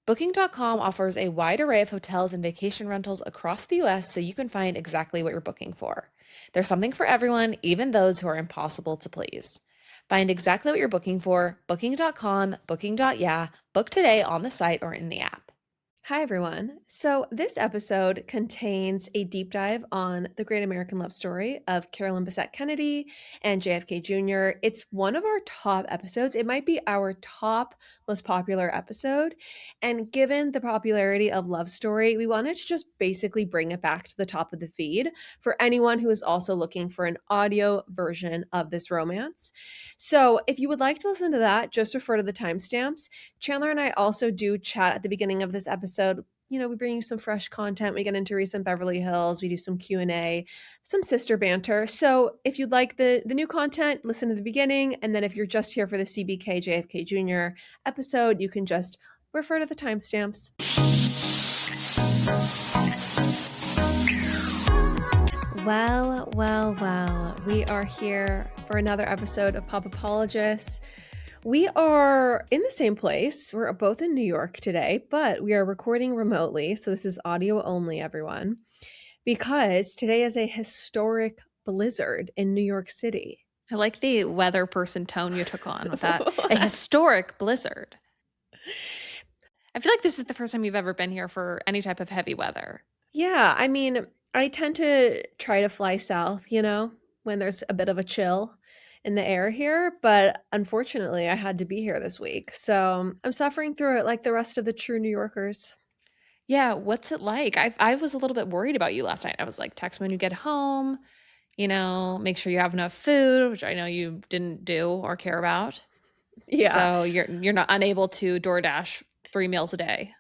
Booking.com offers a wide array of hotels and vacation rentals across the US so you can find exactly what you're booking for. There's something for everyone, even those who are impossible to please. Find exactly what you're booking for, Booking.com, Booking.yeah, book today on the site or in the app. Hi, everyone. So, this episode contains a deep dive on the great American love story of CAROLYN Bessette Kennedy and JFK Jr. It's one of our top episodes. It might be our top most popular episode. And given the popularity of Love Story, we wanted to just basically bring it back to the top of the feed for anyone who is also looking for an audio version of this romance. So, if you would like to listen to that, just refer to the timestamps. Chanler and I also do chat at the beginning of this episode. We bring you some fresh content. We get into recent Beverly Hills. We do some Q&A, some sister banter. So if you'd like the new content, listen to the beginning. And then if you're just here for the CBK JFK Jr. episode, you can just refer to the timestamps. Well. We are here for another episode of Pop Apologists. We are in the same place. We're both in New York today, but we are recording remotely. So this is audio only, everyone, because today is a historic blizzard in New York City. I like the weather person tone you took on with that. A historic blizzard. I feel like this is the first time you've ever been here for any type of heavy weather. Yeah, I mean, I tend to try to fly south, when there's a bit of a chill in the air here, but unfortunately I had to be here this week. So I'm suffering through it like the rest of the true New Yorkers. Yeah, what's it like? I was a little bit worried about you last night. I was like, text me when you get home, make sure you have enough food, which I know you didn't do or care about. Yeah. So you're not unable to DoorDash 3 meals a day.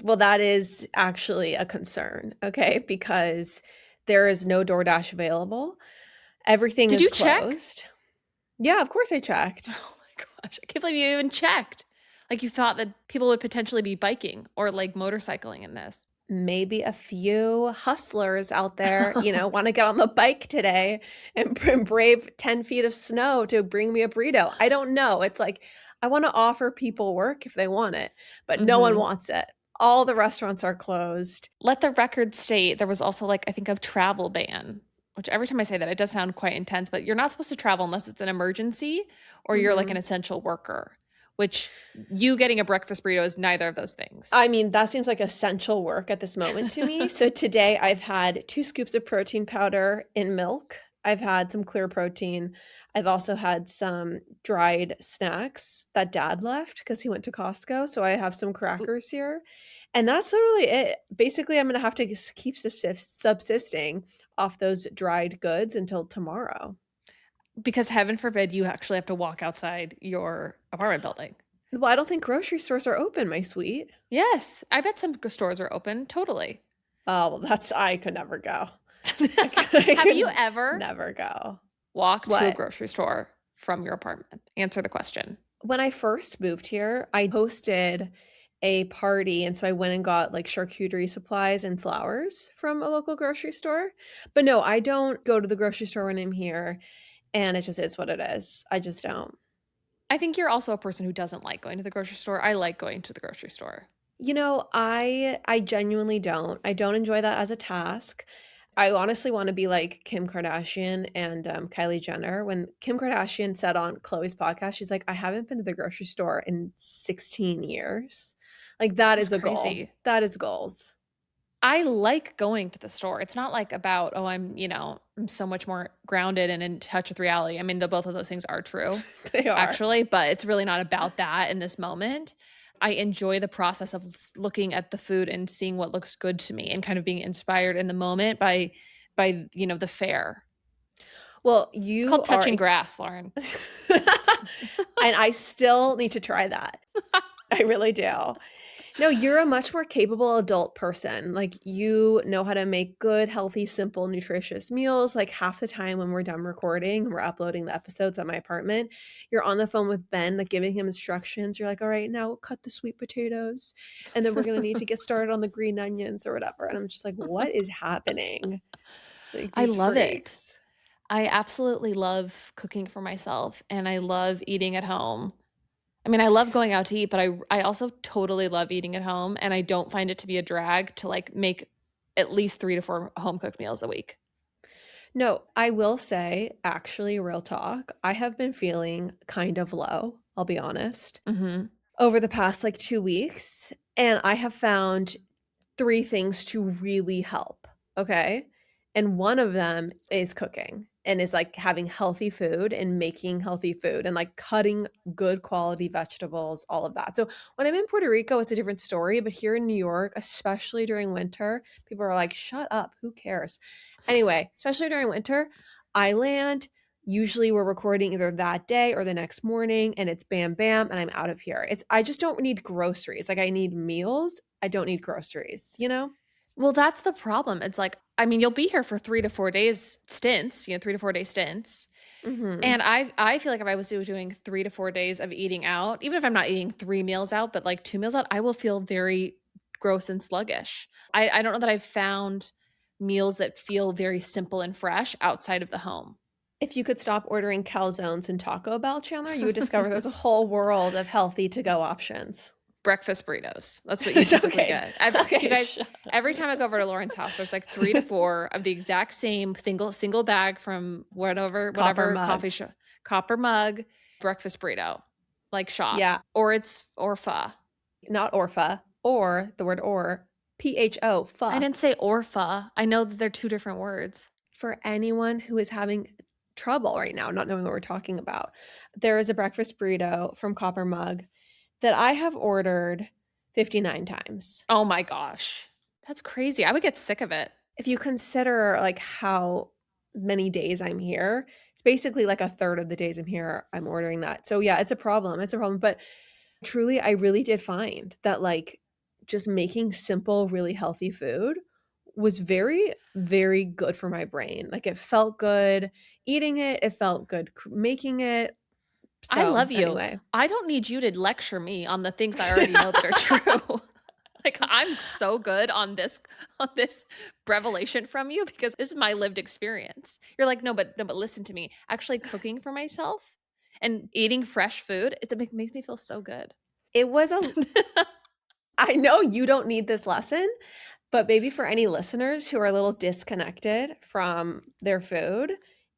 Well, that is actually a concern, okay? Because there is no DoorDash available. Everything is closed. Check? Yeah, of course I checked. Oh my gosh. I can't believe you even checked. Like you thought that people would potentially be biking or like motorcycling in this. Maybe a few hustlers out there, want to get on the bike today and brave 10 feet of snow to bring me a burrito. I don't know. It's like, I want to offer people work if they want it, but no one wants it. All the restaurants are closed. Let the record state there was also I think a travel ban, which every time I say that, it does sound quite intense, but you're not supposed to travel unless it's an emergency or you're like an essential worker, which you getting a breakfast burrito is neither of those things. I mean, that seems like essential work at this moment to me. So today I've had 2 scoops of protein powder in milk. I've had some clear protein. I've also had some dried snacks that Dad left because he went to Costco. So I have some crackers here. And that's literally it. Basically, I'm going to have to keep subsisting off those dried goods until tomorrow. Because heaven forbid you actually have to walk outside your apartment building. Well, I don't think grocery stores are open, my sweet. Yes, I bet some stores are open. Totally. Oh, well, I could never go. Have you ever never go walked to a grocery store from your apartment? Answer the question. When I first moved here, I hosted a party, and so I went and got charcuterie supplies and flowers from a local grocery store. But no, I don't go to the grocery store when I'm here, and it just is what it is. I just don't. I think you're also a person who doesn't like going to the grocery store. I like going to the grocery store. I genuinely don't. I don't enjoy that as a task. I honestly want to be like Kim Kardashian and Kylie Jenner. When Kim Kardashian said on Khloe's podcast, she's like, I haven't been to the grocery store in 16 years. That is a goal. That is goals. I like going to the store. It's not about, I'm so much more grounded and in touch with reality. I mean, both of those things are true. They are. Actually, but it's really not about that in this moment. I enjoy the process of looking at the food and seeing what looks good to me and kind of being inspired in the moment by the fare. Well, it's called touching grass, Lauren. And I still need to try that. I really do. No, you're a much more capable adult person. You know how to make good, healthy, simple, nutritious meals. Half the time when we're done recording and we're uploading the episodes at my apartment, you're on the phone with Ben, giving him instructions. You're like, all right, now cut the sweet potatoes. And then we're going to need to get started on the green onions or whatever. And I'm just like, what is happening? I love it. I absolutely love cooking for myself and I love eating at home. I mean, I love going out to eat, but I also totally love eating at home, and I don't find it to be a drag to like make at least 3 to 4 home cooked meals a week. No, I will say, actually, real talk, I have been feeling kind of low, I'll be honest, Mhm. over the past like 2 weeks. And I have found three things to really help. Okay. And one of them is cooking and is like having healthy food and making healthy food and like cutting good quality vegetables, all of that. So when I'm in Puerto Rico, it's a different story. But here in New York, especially during winter, people are like, shut up, who cares? Anyway, especially during winter, I land. Usually we're recording either that day or the next morning and it's bam bam and I'm out of here. It's I just don't need groceries. Like I need meals. I don't need groceries, you know? Well, that's the problem. It's like, I mean, you'll be here for 3 to 4 days stints, 3 to 4 day stints. Mhm. And I feel like if I was doing 3 to 4 days of eating out, even if I'm not eating 3 meals out, but like 2 meals out, I will feel very gross and sluggish. I don't know that I've found meals that feel very simple and fresh outside of the home. If you could stop ordering calzones and Taco Bell, Chandler, you would discover there's a whole world of healthy to-go options. Breakfast burritos. That's what you typically Okay. get. You Okay. guys, every time I go over to Lauren's house, there's like 3 to 4 of the exact same single bag from Copper whatever mug. coffee shop, copper mug, breakfast burrito, like shop, Yeah, or pho. not Orpha, or the word or, PHO, I pho. didn't say orpha. I know that they're two different words. For anyone who is having trouble right now, not knowing what we're talking about, there is a breakfast burrito from Copper Mug that I have ordered 59 times. Oh my gosh. That's crazy. I would get sick of it. If you consider like how many days I'm here, it's basically like a third of the days I'm here, I'm ordering that. So yeah, it's a problem. It's a problem. But truly, I really did find that like just making simple, really healthy food was very, very good for my brain. Like it felt good eating it, it felt good making it. I So love you. anyway, I don't need you to lecture me on the things I already know that are true. Like I'm so good on this revelation from you because this is my lived experience. You're like, no, but listen to me. Actually cooking for myself and eating fresh food, makes me feel so good. it was a, I know you don't need this lesson, but maybe for any listeners who are a little disconnected from their food,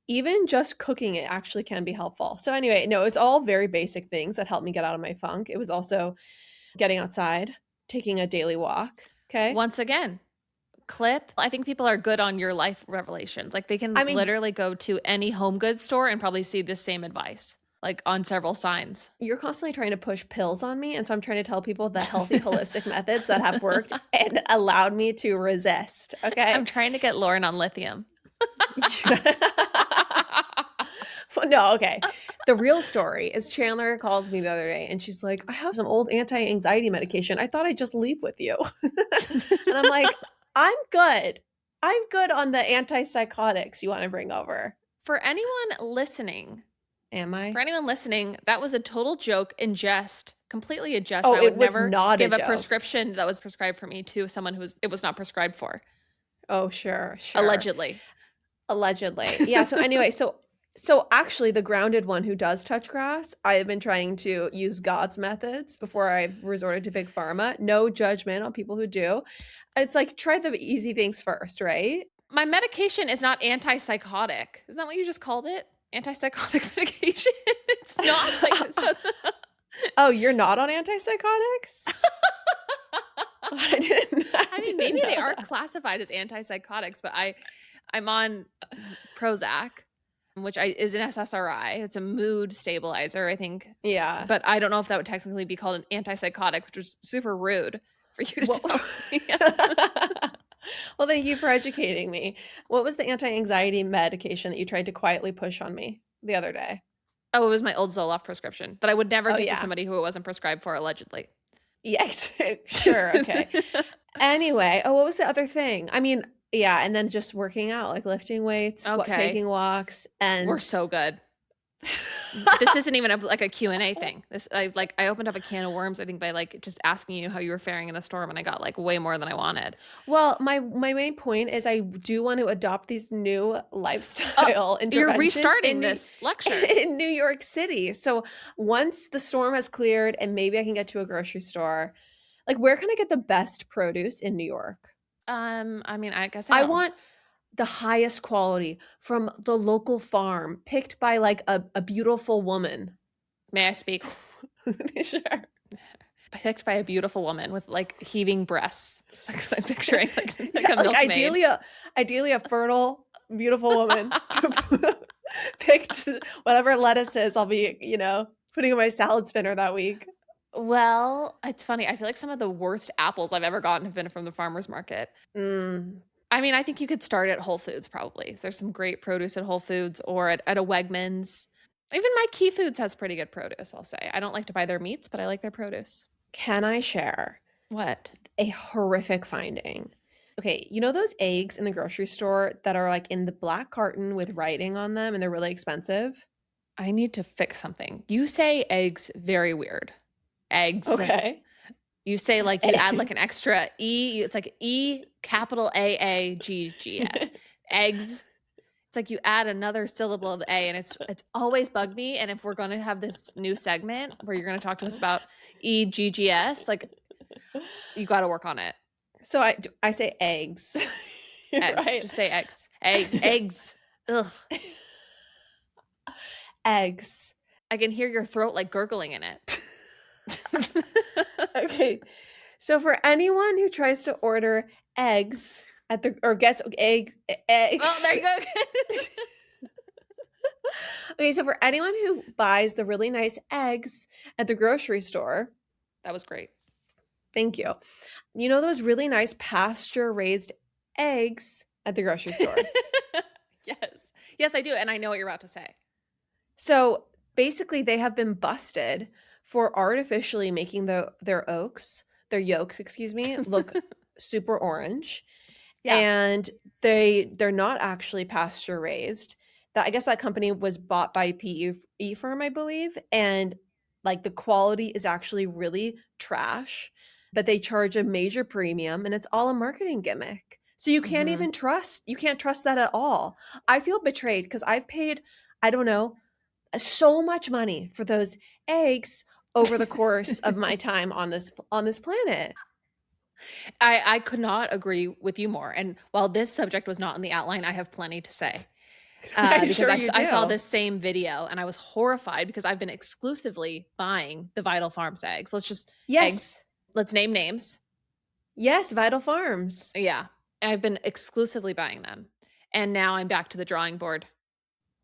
even just cooking it actually can be helpful. So anyway, no, it's all very basic things that helped me get out of my funk. It was also getting outside, taking a daily walk. Okay. Once again, clip. I think people are good on your life revelations. Like they can I mean, literally go to any home goods store and probably see the same advice, like on several signs. you're constantly trying to push pills on me. And so I'm trying to tell people the healthy, holistic methods that have worked and allowed me to resist. I'm Okay. trying to get Lauren on lithium. Well, no, okay. The real story is Chandler calls me the other day and she's like, I have some old anti anxiety medication. I thought I'd just leave with you. And I'm like, I'm good. I'm good on the antipsychotics you want to bring over. For anyone listening, Am I? that was a total joke and jest, completely a jest. Oh, I it would was never not a give a joke. prescription that was prescribed for me to someone it was not prescribed for. Oh, sure, sure. Allegedly. Allegedly. Yeah. So anyway, so actually the grounded one who does touch grass, I have been trying to use God's methods before I resorted to big pharma. No judgment on people who do. It's like try the easy things first, right? My medication is not antipsychotic. Isn't that what you just called it? Antipsychotic medication? It's not like it's not. Oh, you're not on antipsychotics? I mean, maybe they are that. classified as antipsychotics, but I'm on Prozac, which is an SSRI. It's a mood stabilizer, I think. Yeah. But I don't know if that would technically be called an antipsychotic, which was super rude for you to tell me. Well, thank you for educating me. What was the anti-anxiety medication that you tried to quietly push on me the other day? Oh, it was my old Zoloft prescription that I would never Oh, give to yeah. somebody who it wasn't prescribed for, allegedly. Yes, sure, okay. Anyway, oh, what was the other thing? I mean, yeah, and then just working out, like lifting weights, Okay. taking walks, and We're so good. This isn't even a Q&A thing. I opened up a can of worms, I think, by like just asking you how you were faring in the storm, and I got like way more than I wanted. Well, my main point is I do want to adopt these new Oh, lifestyle you're interventions restarting this lecture. in New York City. So once the storm has cleared and maybe I can get to a grocery store, like where can I get the best produce in New York? I mean, I guess I I don't. want the highest quality from the local farm picked by like a beautiful woman. May I speak? Sure. Picked by a beautiful woman with like heaving breasts. It's like I'm picturing like a Yeah, like milkmaid. ideally a fertile, beautiful woman picked whatever lettuces I'll be, putting in my salad spinner that week. Well, it's funny. I feel like some of the worst apples I've ever gotten have been from the farmer's market. Mm. I mean, I think you could start at Whole Foods probably. There's some great produce at Whole Foods or at a Wegmans. Even my Key Foods has pretty good produce, I'll say. I don't like to buy their meats, but I like their produce. Can I share What? a horrific finding? Okay, you know those eggs in the grocery store that are like in the black carton with writing on them and they're really expensive? I need to fix something. You say eggs very weird. Eggs. Okay. You say like you add like an extra E. It's like E capital AAGGS. Eggs. It's like you add another syllable of A, and it's always bugged me. And if we're going to have this new segment where you're going to talk to us about EGGS, like you got to work on it. So I say eggs. Eggs. Right? Just say eggs. Eggs. Ugh. Eggs. I can hear your throat like gurgling in it. Okay. So for anyone who tries to order eggs or gets eggs. Oh, there you go. Okay, so for anyone who buys the really nice eggs at the grocery store, That was great. thank you. You know those really nice pasture-raised eggs at the grocery store? Yes. Yes, I do. And I know what you're about to say. So basically they have been busted for artificially making their yolks, excuse me, look super orange. Yeah. And they're not actually pasture raised. I guess that company was bought by a PE firm, I believe, and like the quality is actually really trash, but they charge a major premium and it's all a marketing gimmick. So you can't even you can't trust that at all. I feel betrayed because I've paid, I don't know, so much money for those eggs over the course of my time on this planet. I could not agree with you more. And while this subject was not in the outline, I have plenty to say. Because Sure you I saw do. this same video and I was horrified because I've been exclusively buying the Vital Farms eggs. Yes. Eggs. Let's name names. Yes, Vital Farms. Yeah. I've been exclusively buying them. And now I'm back to the drawing board.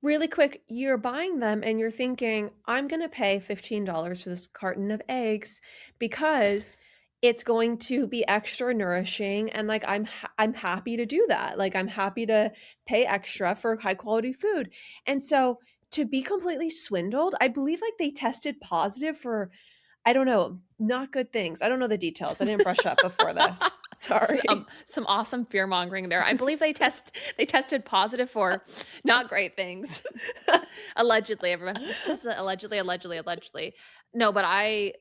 Really quick, you're buying them and you're thinking, I'm going to pay $15 for this carton of eggs because it's going to be extra nourishing and like I'm happy to do that. Like I'm happy to pay extra for high quality food. And so to be completely swindled, I believe like they tested positive for, I don't know, not good things. I don't know the details. I didn't brush up before this. Sorry. Some awesome fear mongering there. I believe they tested positive for not great things. Allegedly, everyone. This is allegedly. No, but I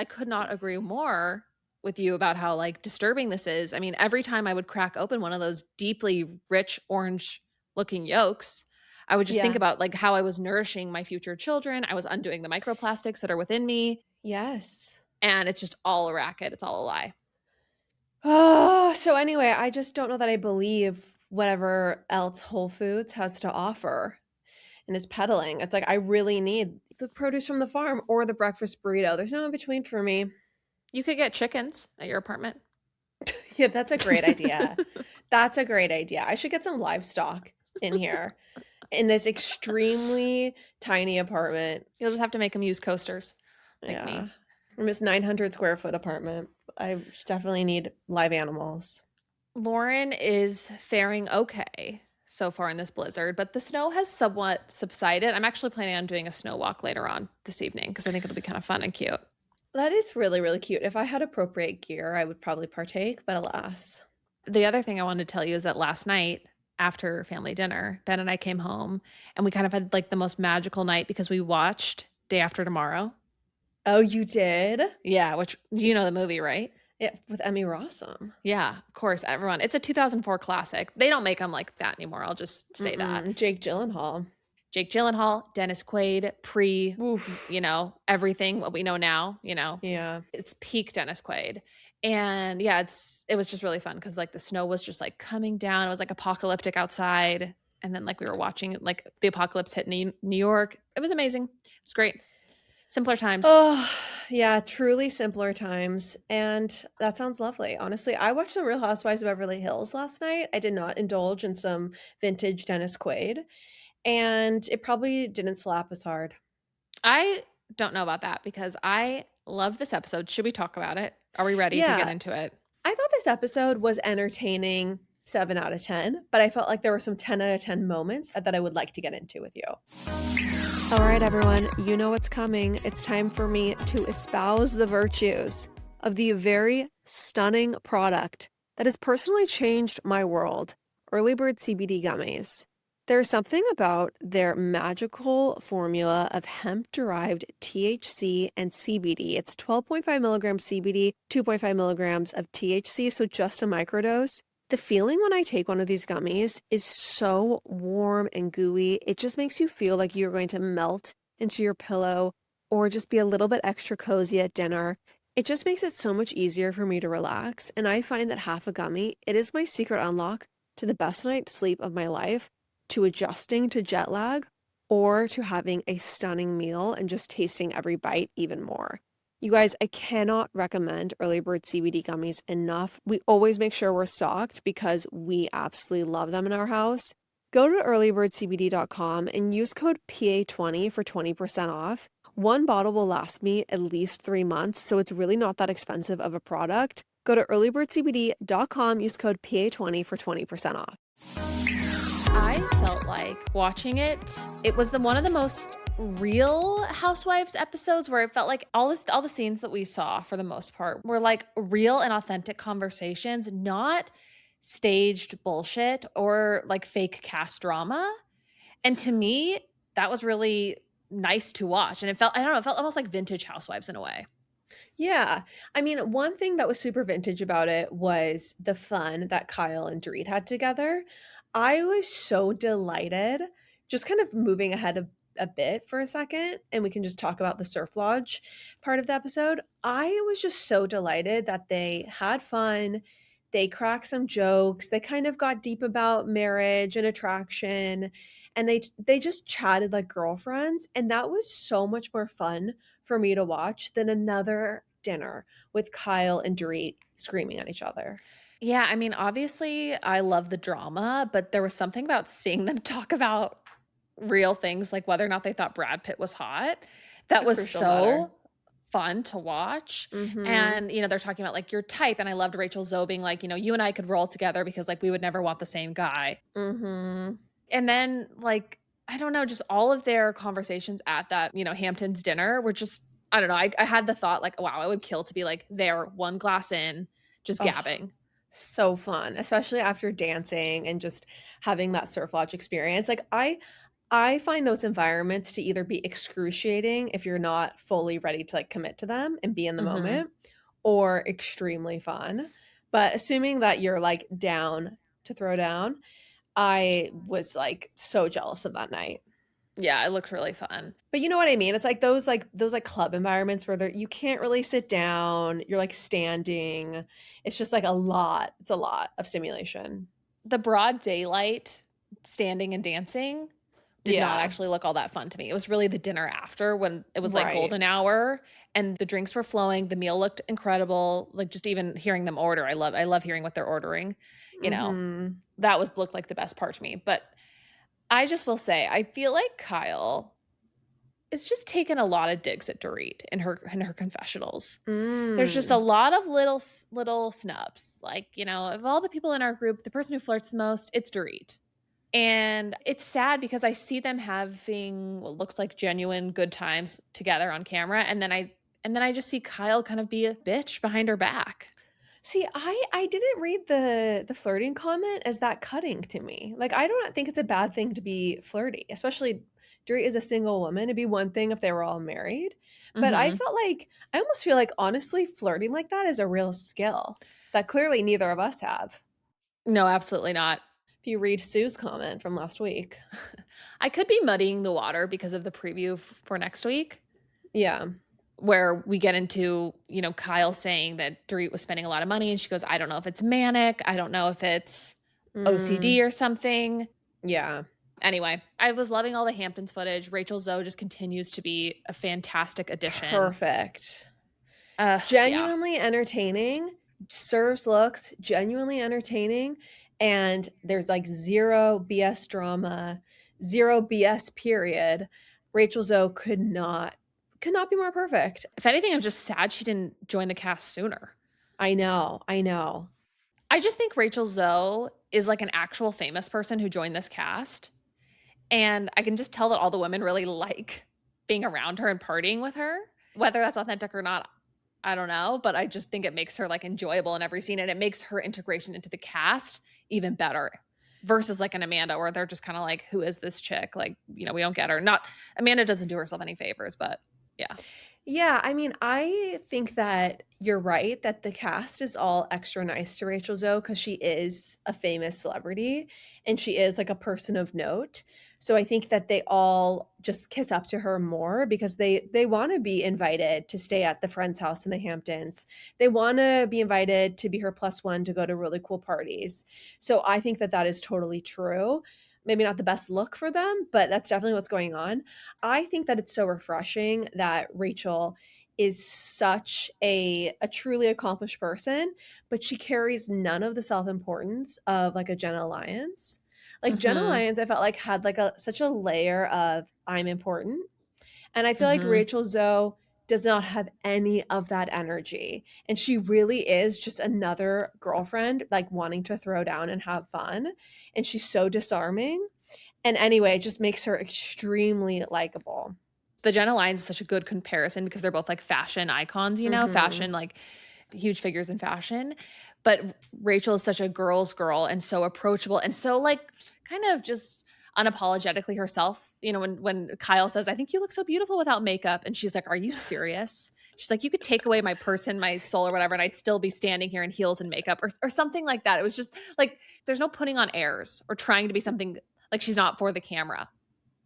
could not agree more with you about how like disturbing this is. I mean, every time I would crack open one of those deeply rich orange looking yolks, I would just think about like how I was nourishing my future children. I was undoing the microplastics that are within me. Yes. And it's just all a racket. It's all a lie. Oh, so anyway, I just don't know that I believe whatever else Whole Foods has to offer and is peddling. It's like I really need the produce from the farm or the breakfast burrito. There's no in between for me. You could get chickens at your apartment. Yeah, that's a great idea. That's a great idea. I should get some livestock in here in this extremely tiny apartment. You'll just have to make them use coasters like me. In this 900 square foot apartment, I definitely need live animals. Lauren is faring okay so far in this blizzard, but the snow has somewhat subsided. I'm actually planning on doing a snow walk later on this evening because I think it'll be kind of fun and cute. That is really, really cute. If I had appropriate gear, I would probably partake, but alas. The other thing I wanted to tell you is that last night after family dinner. Ben and I came home and we kind of had like the most magical night because we watched Day After Tomorrow. Oh, you did? Yeah, which you know the movie, right? Yeah, with Emmy Rossum. Yeah, of course, everyone. It's a 2004 classic. They don't make them like that anymore. I'll just say that. Jake Gyllenhaal. Jake Gyllenhaal, Dennis Quaid, Oof. everything what we know now, Yeah. it's peak Dennis Quaid. And yeah, it was just really fun because like the snow was just like coming down. It was like apocalyptic outside. And then like we were watching like the apocalypse hit New York. It was amazing. It was great. Simpler times. Oh, yeah, truly simpler times. And that sounds lovely. Honestly, I watched The Real Housewives of Beverly Hills last night. I did not indulge in some vintage Dennis Quaid, and it probably didn't slap as hard. I don't know about that because I love this episode. Should we talk about it? Are we ready to get Yeah, into it? I thought this episode was entertaining 7 out of 10, but I felt like there were some 10 out of 10 moments that I would like to get into with you. All right, everyone, you know what's coming. It's time for me to espouse the virtues of the very stunning product that has personally changed my world, Early Bird CBD gummies. There's something about their magical formula of hemp-derived THC and CBD. It's 12.5 milligrams CBD, 2.5 milligrams of THC, so just a microdose. The feeling when I take one of these gummies is so warm and gooey. It just makes you feel like you're going to melt into your pillow or just be a little bit extra cozy at dinner. It just makes it so much easier for me to relax. And I find that half a gummy, it is my secret unlock to the best night's sleep of my life, to adjusting to jet lag, or to having a stunning meal and just tasting every bite even more. You guys, I cannot recommend Early Bird CBD gummies enough. We always make sure we're stocked because we absolutely love them in our house. Go to earlybirdcbd.com and use code PA20 for 20% off. One bottle will last me at least 3 months, so it's really not that expensive of a product. Go to earlybirdcbd.com, use code PA20 for 20% off. I felt like watching it was one of the most real Housewives episodes where it felt like all the scenes that we saw for the most part were like real and authentic conversations, not staged bullshit or like fake cast drama. And to me, that was really nice to watch. And it felt almost like vintage Housewives in a way. Yeah. I mean, one thing that was super vintage about it was the fun that Kyle and Dorit had together. I was so delighted, just kind of moving ahead a bit for a second, and we can just talk about the surf lodge part of the episode. I was just so delighted that they had fun. They cracked some jokes. They kind of got deep about marriage and attraction, and they just chatted like girlfriends, and that was so much more fun for me to watch than another dinner with Kyle and Dorit screaming at each other. Yeah, I mean, obviously, I love the drama, but there was something about seeing them talk about real things, like whether or not they thought Brad Pitt was hot, that A was crucial matter. so fun to watch. Mhm. And, they're talking about like your type. And I loved Rachel Zoe being like, you and I could roll together because like we would never want the same guy. Mhm. And then like, I don't know, just all of their conversations at that, Hamptons dinner were just, I don't know. I had the thought like, wow, I would kill to be like there, one glass in, just Oh, gabbing. so fun, especially after dancing and just having that surf lodge experience. Like I find those environments to either be excruciating if you're not fully ready to like commit to them and be in the Hmm. moment, or extremely fun. But assuming that you're like down to throw down, I was like so jealous of that night. Yeah, it looked really fun. But you know what I mean? It's like those club environments where you can't really sit down, you're like standing. It's just like a lot. It's a lot of stimulation. The broad daylight standing and dancing did not Yeah, actually look all that fun to me. It was really the dinner after when it was like right. golden hour and the drinks were flowing, the meal looked incredible. Like just even hearing them order. I love hearing what they're ordering. You know, Mhm. that was looked like the best part to me. But I just will say, I feel like Kyle is just taking a lot of digs at Dorit in her confessionals. There's just a Mm. lot of little snubs. Like, of all the people in our group, the person who flirts the most, it's Dorit. And it's sad because I see them having what looks like genuine good times together on camera, and then I just see Kyle kind of be a bitch behind her back. See, I didn't read the flirting comment as that cutting to me. Like, I don't think it's a bad thing to be flirty, especially Dorit is a single woman. It'd be one thing if they were all married, but I Hmm. felt like I almost feel like honestly flirting like that is a real skill that clearly neither of us have. No, absolutely not. If you read Sue's comment from last week. I could be muddying the water because of the preview for next week, Yeah. where we get into, Kyle saying that Dorit was spending a lot of money and she goes, I don't know if it's manic. I don't know if it's OCD Mm, or something. yeah. Anyway, I was loving all the Hamptons footage. Rachel Zoe just continues to be a fantastic addition. Perfect. Yeah. Genuinely entertaining, serves looks, genuinely entertaining, and there's like zero BS drama, zero BS period. Rachel Zoe could not be more perfect. If anything, I'm just sad she didn't join the cast sooner. I know, I know. I just think Rachel Zoe is like an actual famous person who joined this cast. And I can just tell that all the women really like being around her and partying with her. Whether that's authentic or not, I don't know. But I just think it makes her like enjoyable in every scene and it makes her integration into the cast even better versus like an Amanda where they're just kind of like, who is this chick? Like, we don't get her. Not Amanda doesn't do herself any favors, but yeah. Yeah, I mean, I think that you're right that the cast is all extra nice to Rachel Zoe because she is a famous celebrity and she is like a person of note. So I think that they all just kiss up to her more because they want to be invited to stay at the friend's house in the Hamptons. They want to be invited to be her plus one to go to really cool parties. So I think that that is totally true. Maybe not the best look for them, but that's definitely what's going on. I think that it's so refreshing that Rachel is such a truly accomplished person, but she carries none of the self-importance of like a Jenna Lyons. Like Jenna Mm-hmm. Lyons, I felt like had like a such a layer of I'm important. And I feel like Mm-hmm. Rachel Zoe does not have any of that energy. And she really is just another girlfriend, like wanting to throw down and have fun. And she's so disarming. And anyway, it just makes her extremely likable. The Jenna Lyons is such a good comparison because they're both like fashion icons, fashion, Mhm. like huge figures in fashion. But Rachel is such a girl's girl and so approachable and so like kind of just unapologetically herself. When Kyle says, I think you look so beautiful without makeup. And she's like, are you serious? She's like, you could take away my person, my soul, or whatever, and I'd still be standing here in heels and makeup or something like that. It was just like there's no putting on airs or trying to be something like she's not for the camera.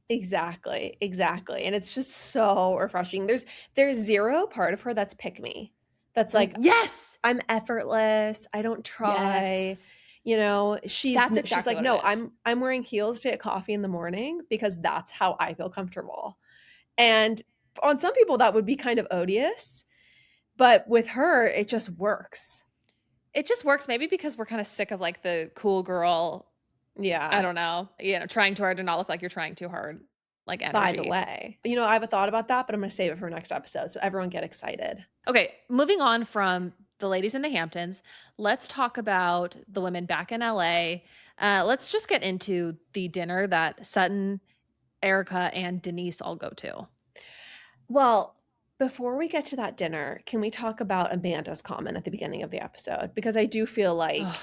Exactly, exactly, and it's just so refreshing. There's zero part of her that's pick me. That's like, Yes. I'm effortless, I don't try, Yes. That's she's exactly like, what it "No, is. I'm wearing heels to get coffee in the morning because that's how I feel comfortable." And on some people, that would be kind of odious, but with her, it just works. It just works maybe because we're kind of sick of like the cool girl, I Yeah. don't know, trying too hard to not look like you're trying too hard, like By the energy. way, I have a thought about that, but I'm gonna save it for next episode, so everyone get excited. Okay, moving on from the ladies in the Hamptons, let's talk about the women back in LA. Let's just get into the dinner that Sutton, Erika, and Denise all go to. Well, before we get to that dinner, can we talk about Amanda's comment at the beginning of the episode? Because I do feel like Ugh.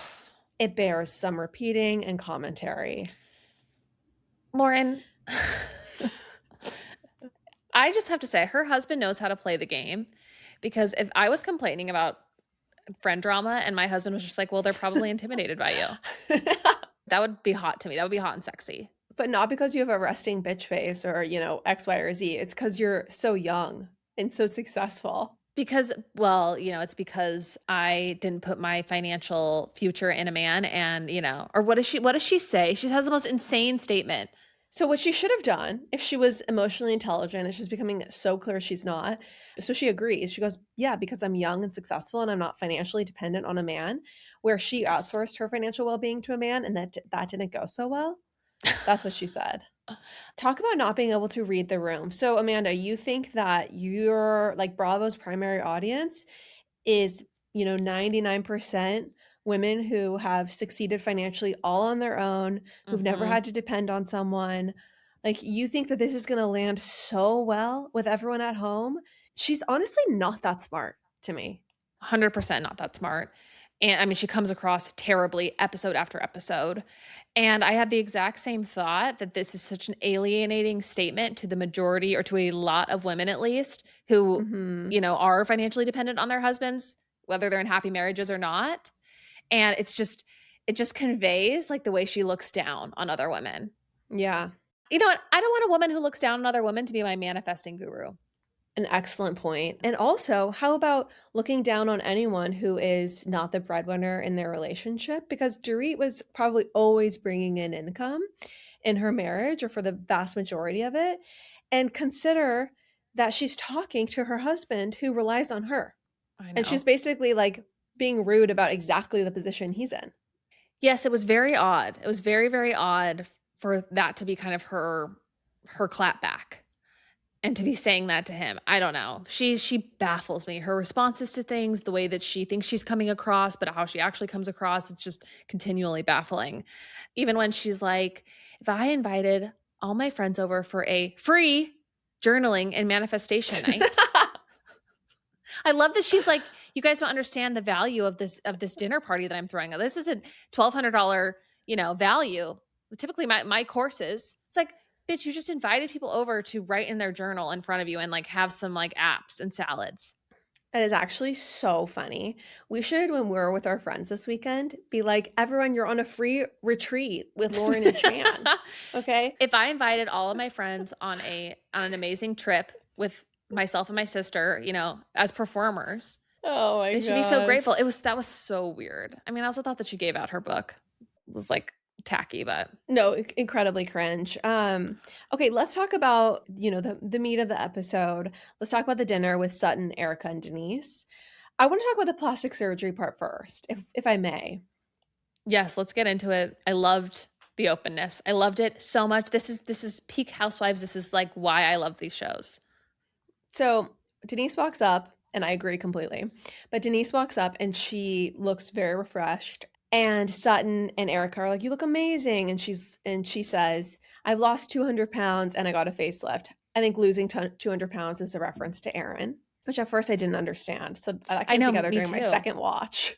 it bears some repeating and commentary. Lauren, I just have to say, her husband knows how to play the game because if I was complaining about friend drama and my husband was just like, well, they're probably intimidated by you. That would be hot to me. That would be hot and sexy. But not because you have a resting bitch face or, X, Y, or Z. It's because you're so young and so successful. Because, well, it's because I didn't put my financial future in a man and, or what does she say? She has the most insane statement. So what she should have done if she was emotionally intelligent and she's becoming so clear she's not. So she agrees. She goes, "Yeah, because I'm young and successful and I'm not financially dependent on a man," where she Yes. outsourced her financial well-being to a man and that didn't go so well. That's what she said. Talk about not being able to read the room. So Amanda, you think that you're like Bravo's primary audience is, 99% women who have succeeded financially all on their own, who've never Hmm. had to depend on someone. Like, you think that this is going to land so well with everyone at home? She's honestly not that smart to me. 100% not that smart. And I mean, she comes across terribly episode after episode. And I had the exact same thought that this is such an alienating statement to the majority, or to a lot of women at least, who, Mhm. are financially dependent on their husbands, whether they're in happy marriages or not. And it just conveys like the way she looks down on other women. Yeah. You know what? I don't want a woman who looks down on other women to be my manifesting guru. An excellent point. And also, how about looking down on anyone who is not the breadwinner in their relationship? Because Dorit was probably always bringing in income in her marriage, or for the vast majority of it. And consider that she's talking to her husband who relies on her. I And she's know. basically like being rude about exactly the position he's in. Yes, it was very odd. It was very, very odd for that to be kind of her clapback, and to be saying that to him. I don't know. She baffles me. Her responses to things, the way that she thinks she's coming across, but how she actually comes across, it's just continually baffling. Even when she's like, if I invited all my friends over for a free journaling and manifestation night, I love that she's like, you guys don't understand the value of this dinner party that I'm throwing. This is a $1,200, value. Typically my courses. It's like, bitch, you just invited people over to write in their journal in front of you and like have some like apps and salads. That is actually so funny. We should, when we're with our friends this weekend, be like, everyone, you're on a free retreat with Lauren and Chan. Okay. If I invited all of my friends on an amazing trip with myself and my sister, as performers, Oh my they should be so grateful. gosh. That was so weird. I mean, I also thought that she gave out her book. It was like tacky, but No, incredibly cringe. Okay, let's talk about, the meat of the episode. Let's talk about the dinner with Sutton, Erika, and Denise. I want to talk about the plastic surgery part first, if I may. yes, let's get into it. I loved the openness. I loved it so much. This is peak Housewives. This is like why I love these shows. So Denise walks up, and I agree completely. But Denise walks up and she looks very refreshed. And Sutton and Erika are like, "You look amazing." And she says, "I've lost 200 pounds and I got a facelift." I think losing 200 pounds is a reference to Aaron, which at first I didn't understand. So that I came know, together me during my too. second watch.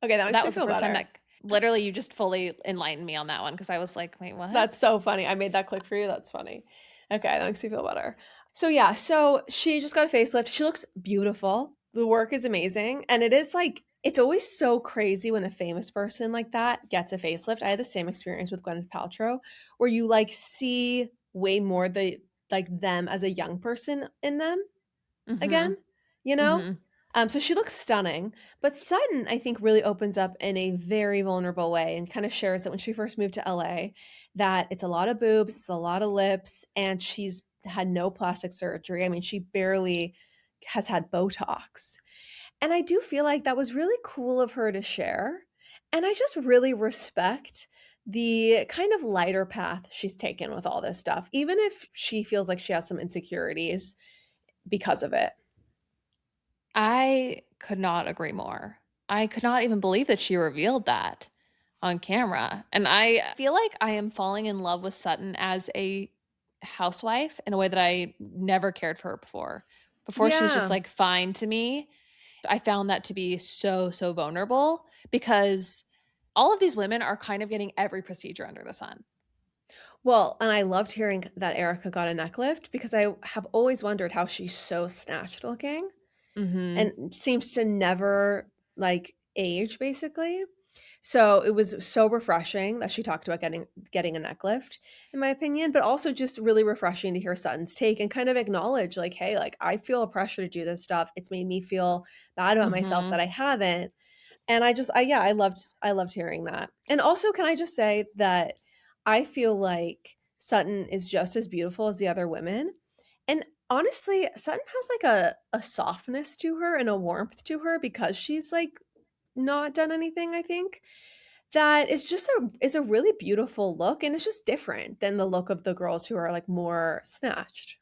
Okay, that makes That me was the feel first time better. that literally you just fully enlightened me on that one, because I was like, wait, what? That's so funny. I made that click for you. That's funny. Okay, that makes me feel better. So yeah, so she just got a facelift. She looks beautiful. The work is amazing. And it is like, it's always so crazy when a famous person like that gets a facelift. I had the same experience with Gwyneth Paltrow, where you like see way more the like them as a young person in them Mm-hmm. again, you know? Mm-hmm. So she looks stunning, but Sutton, I think, really opens up in a very vulnerable way and kind of shares that when she first moved to LA, that it's a lot of boobs, it's a lot of lips, and she's had no plastic surgery. I mean, she barely has had Botox. And I do feel like that was really cool of her to share. And I just really respect the kind of lighter path she's taken with all this stuff, even if she feels like she has some insecurities because of it. I could not agree more. I could not even believe that she revealed that on camera. And I feel like I am falling in love with Sutton as a housewife in a way that I never cared for her before. Before she was just Yeah. like fine to me. I found that to be so, so vulnerable, because all of these women are kind of getting every procedure under the sun. Well, and I loved hearing that Erika got a neck lift because I have always wondered how she's so snatched looking Hmm. and seems to never like age basically. So it was so refreshing that she talked about getting a neck lift, in my opinion, but also just really refreshing to hear Sutton's take and kind of acknowledge like, hey, like I feel a pressure to do this stuff. It's made me feel bad about myself Hmm. that I haven't. And I loved hearing that. And also, can I just say that I feel like Sutton is just as beautiful as the other women. And honestly, Sutton has like a softness to her and a warmth to her because she's like not done anything, I think. That is a really beautiful look, and it's just different than the look of the girls who are like more snatched.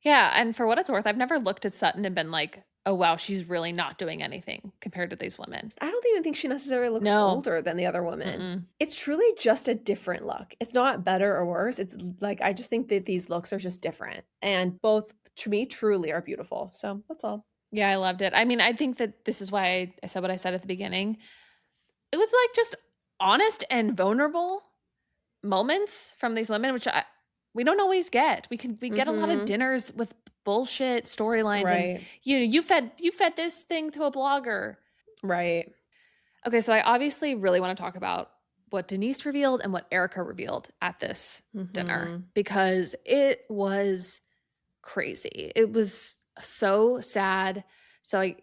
Yeah, and for what it's worth, I've never looked at Sutton and been like, "Oh wow, she's really not doing anything compared to these women." I don't even think she necessarily looks No. older than the other women. Mm-mm. It's truly just a different look. It's not better or worse. It's like I just think that these looks are just different. And both to me truly are beautiful. So that's all. Yeah, I loved it. I mean, I think that this is why I said what I said at the beginning. It was like just honest and vulnerable moments from these women, which we don't always get. We get a lot of Mhm. dinners with bullshit storylines, and Right. you fed this thing to a blogger. Right. Okay, so I obviously really want to talk about what Denise revealed and what Erika revealed at this dinner Mhm. because it was crazy. It was so sad. So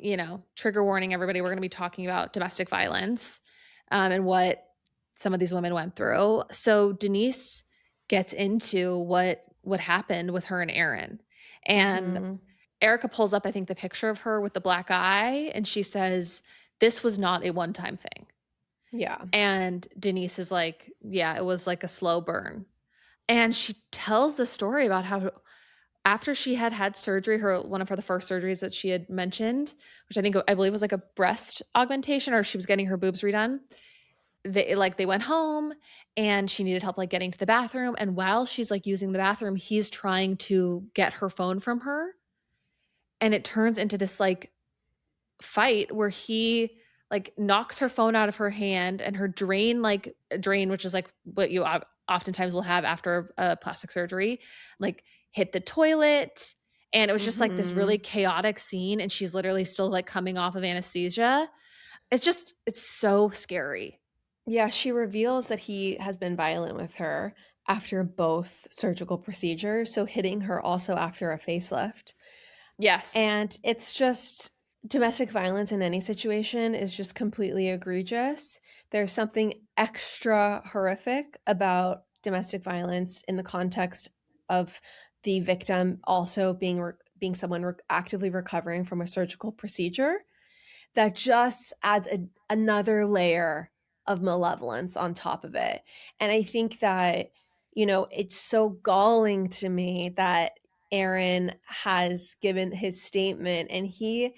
trigger warning, everybody, we're going to be talking about domestic violence and what some of these women went through. So Denise gets into what happened with her and Aaron. And Mhm. Erika pulls up, I think, the picture of her with the black eye, and she says, "This was not a one-time thing." Yeah. And Denise is like, "Yeah, it was like a slow burn." And she tells the story about how after she had had surgery, one of her the first surgeries that she had mentioned, which I believe was like a breast augmentation, or she was getting her boobs redone. They went home and she needed help like getting to the bathroom. And while she's like using the bathroom, he's trying to get her phone from her. And it turns into this like fight where he like knocks her phone out of her hand and her drain, which is like what you oftentimes will have after a plastic surgery, like hit the toilet. And it was just like this really Mhm. chaotic scene. And she's literally still like coming off of anesthesia. It's so scary. Yeah, she reveals that he has been violent with her after both surgical procedures, so hitting her also after a facelift. Yes. And it's just domestic violence in any situation is just completely egregious. There's something extra horrific about domestic violence in the context of the victim also being someone actively recovering from a surgical procedure that just adds another layer of malevolence on top of it. And I think that, it's so galling to me that Aaron has given his statement and he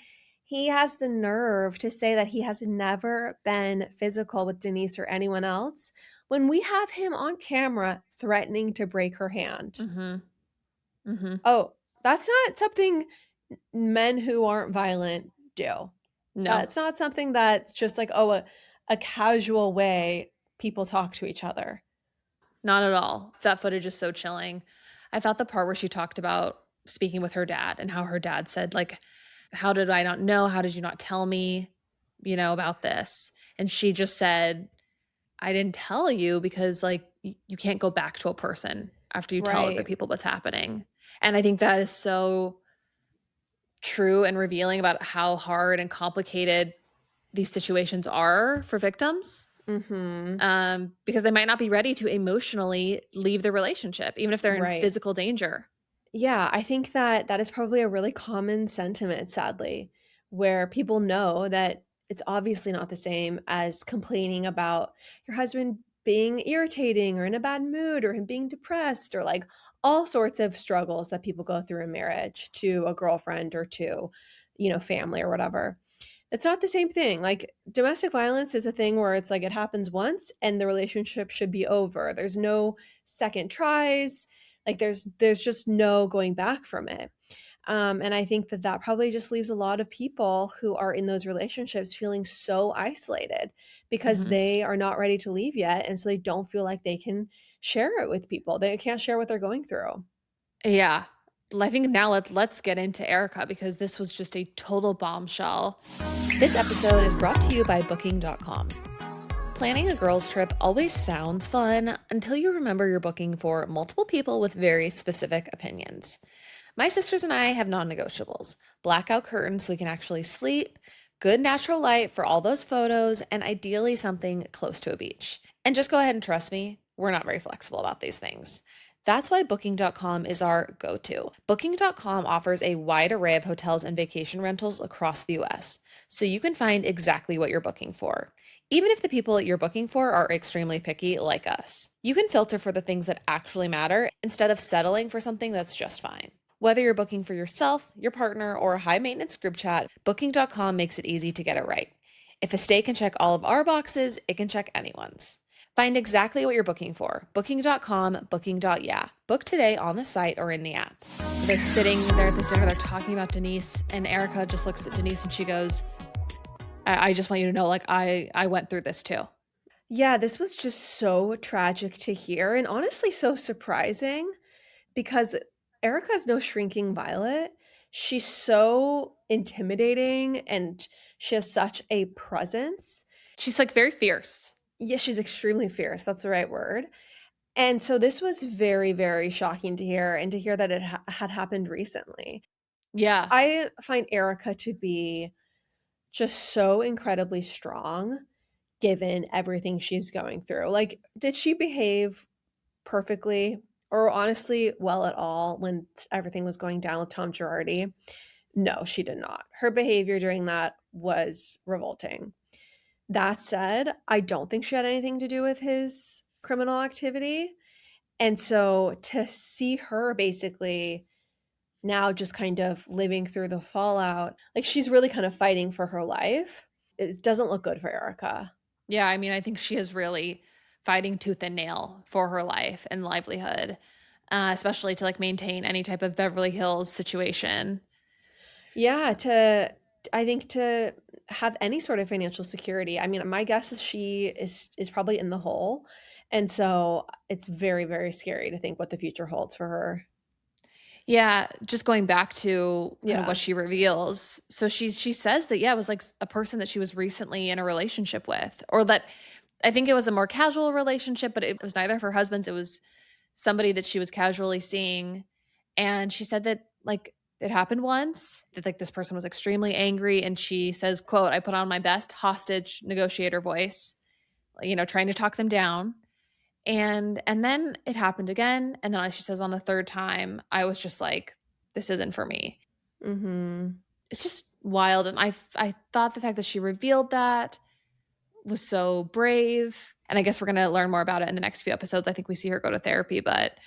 has the nerve to say that he has never been physical with Denise or anyone else when we have him on camera threatening to break her hand. Mm-hmm. Mm-hmm. Oh, that's not something men who aren't violent do. No, That's not something that's just like, oh, a casual way people talk to each other. not at all. That footage is so chilling. I thought the part where she talked about speaking with her dad and how her dad said, like, how did I not know? How did you not tell me, about this? And she just said, I didn't tell you because, like, you can't go back to a person after you tell other Right. people what's happening. And I think that is so true and revealing about how hard and complicated these situations are for victims. Mhm. Because they might not be ready to emotionally leave the relationship, even if they're in Right. physical danger. Yeah, I think that that is probably a really common sentiment, sadly, where people know that it's obviously not the same as complaining about your husband being irritating or in a bad mood or him being depressed or like all sorts of struggles that people go through in marriage to a girlfriend or to, family or whatever. It's not the same thing. Like domestic violence is a thing where it's like it happens once and the relationship should be over. There's no second tries. Like there's just no going back from it. And I think that that probably just leaves a lot of people who are in those relationships feeling so isolated because Mhm. they are not ready to leave yet, and so they don't feel like they can share it with people. They can't share what they're going through. Yeah. I think now let's get into Erika because this was just a total bombshell. This episode is brought to you by Booking.com. Planning a girls' trip always sounds fun until you remember you're booking for multiple people with very specific opinions. My sisters and I have non negotiables: blackout curtains so we can actually sleep, good natural light for all those photos, and ideally something close to a beach. And just go ahead and trust me, we're not very flexible about these things. That's why Booking.com is our go to. Booking.com offers a wide array of hotels and vacation rentals across the US, so you can find exactly what you're booking for, even if the people you're booking for are extremely picky like us. You can filter for the things that actually matter instead of settling for something that's just fine. Whether you're booking for yourself, your partner, or a high maintenance group chat, Booking.com makes it easy to get it right. If a stay can check all of our boxes, it can check anyone's. Find exactly what you're booking for. Booking.com, booking.yeah. Book today on the site or in the app. They're sitting there at this dinner, they're talking about Denise, and Erika just looks at Denise and she goes, I just want you to know, like, I went through this too. Yeah, this was just so tragic to hear and honestly so surprising because Erica's no shrinking violet. She's so intimidating and she has such a presence. She's like very fierce. Yeah, she's extremely fierce. That's the right word. And so this was very, very shocking to hear and to hear that it had happened recently. Yeah. I find Erica to be just so incredibly strong given everything she's going through. Like, did she behave perfectly or honestly well at all when everything was going down with Tom Girardi? No, she did not. Her behavior during that was revolting. That said, I don't think she had anything to do with his criminal activity. And so to see her basically now just kind of living through the fallout, like she's really kind of fighting for her life. It doesn't look good for Erika. Yeah, I mean, I think she is really fighting tooth and nail for her life and livelihood, especially to like maintain any type of Beverly Hills situation. Yeah, I think to have any sort of financial security. I mean, my guess is she is probably in the hole. And so it's very, very scary to think what the future holds for her. Yeah, just going back to kind of Yeah. what she reveals. So she says that yeah, it was like a person that she was recently in a relationship with, or that I think it was a more casual relationship, but it was neither of her husbands. It was somebody that she was casually seeing, and she said that like it happened once that like this person was extremely angry, and she says, "quote I put on my best hostage negotiator voice, trying to talk them down." And then it happened again, and then she says on the third time, I was just like, this isn't for me. Mhm. It's just wild, and I thought the fact that she revealed that was so brave, and I guess we're going to learn more about it in the next few episodes. I think we see her go to therapy, but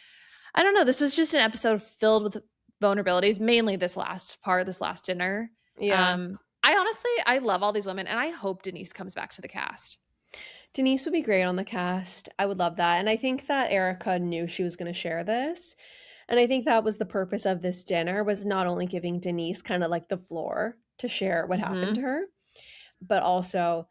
I don't know, this was just an episode filled with vulnerabilities, mainly this last part, this last dinner. Yeah. I love all these women, and I hope Denise comes back to the cast. Denise would be great on the cast. I would love that. And I think that Erika knew she was going to share this. And I think that was the purpose of this dinner was not only giving Denise kind of like the floor to share what happened to Mhm. her, but also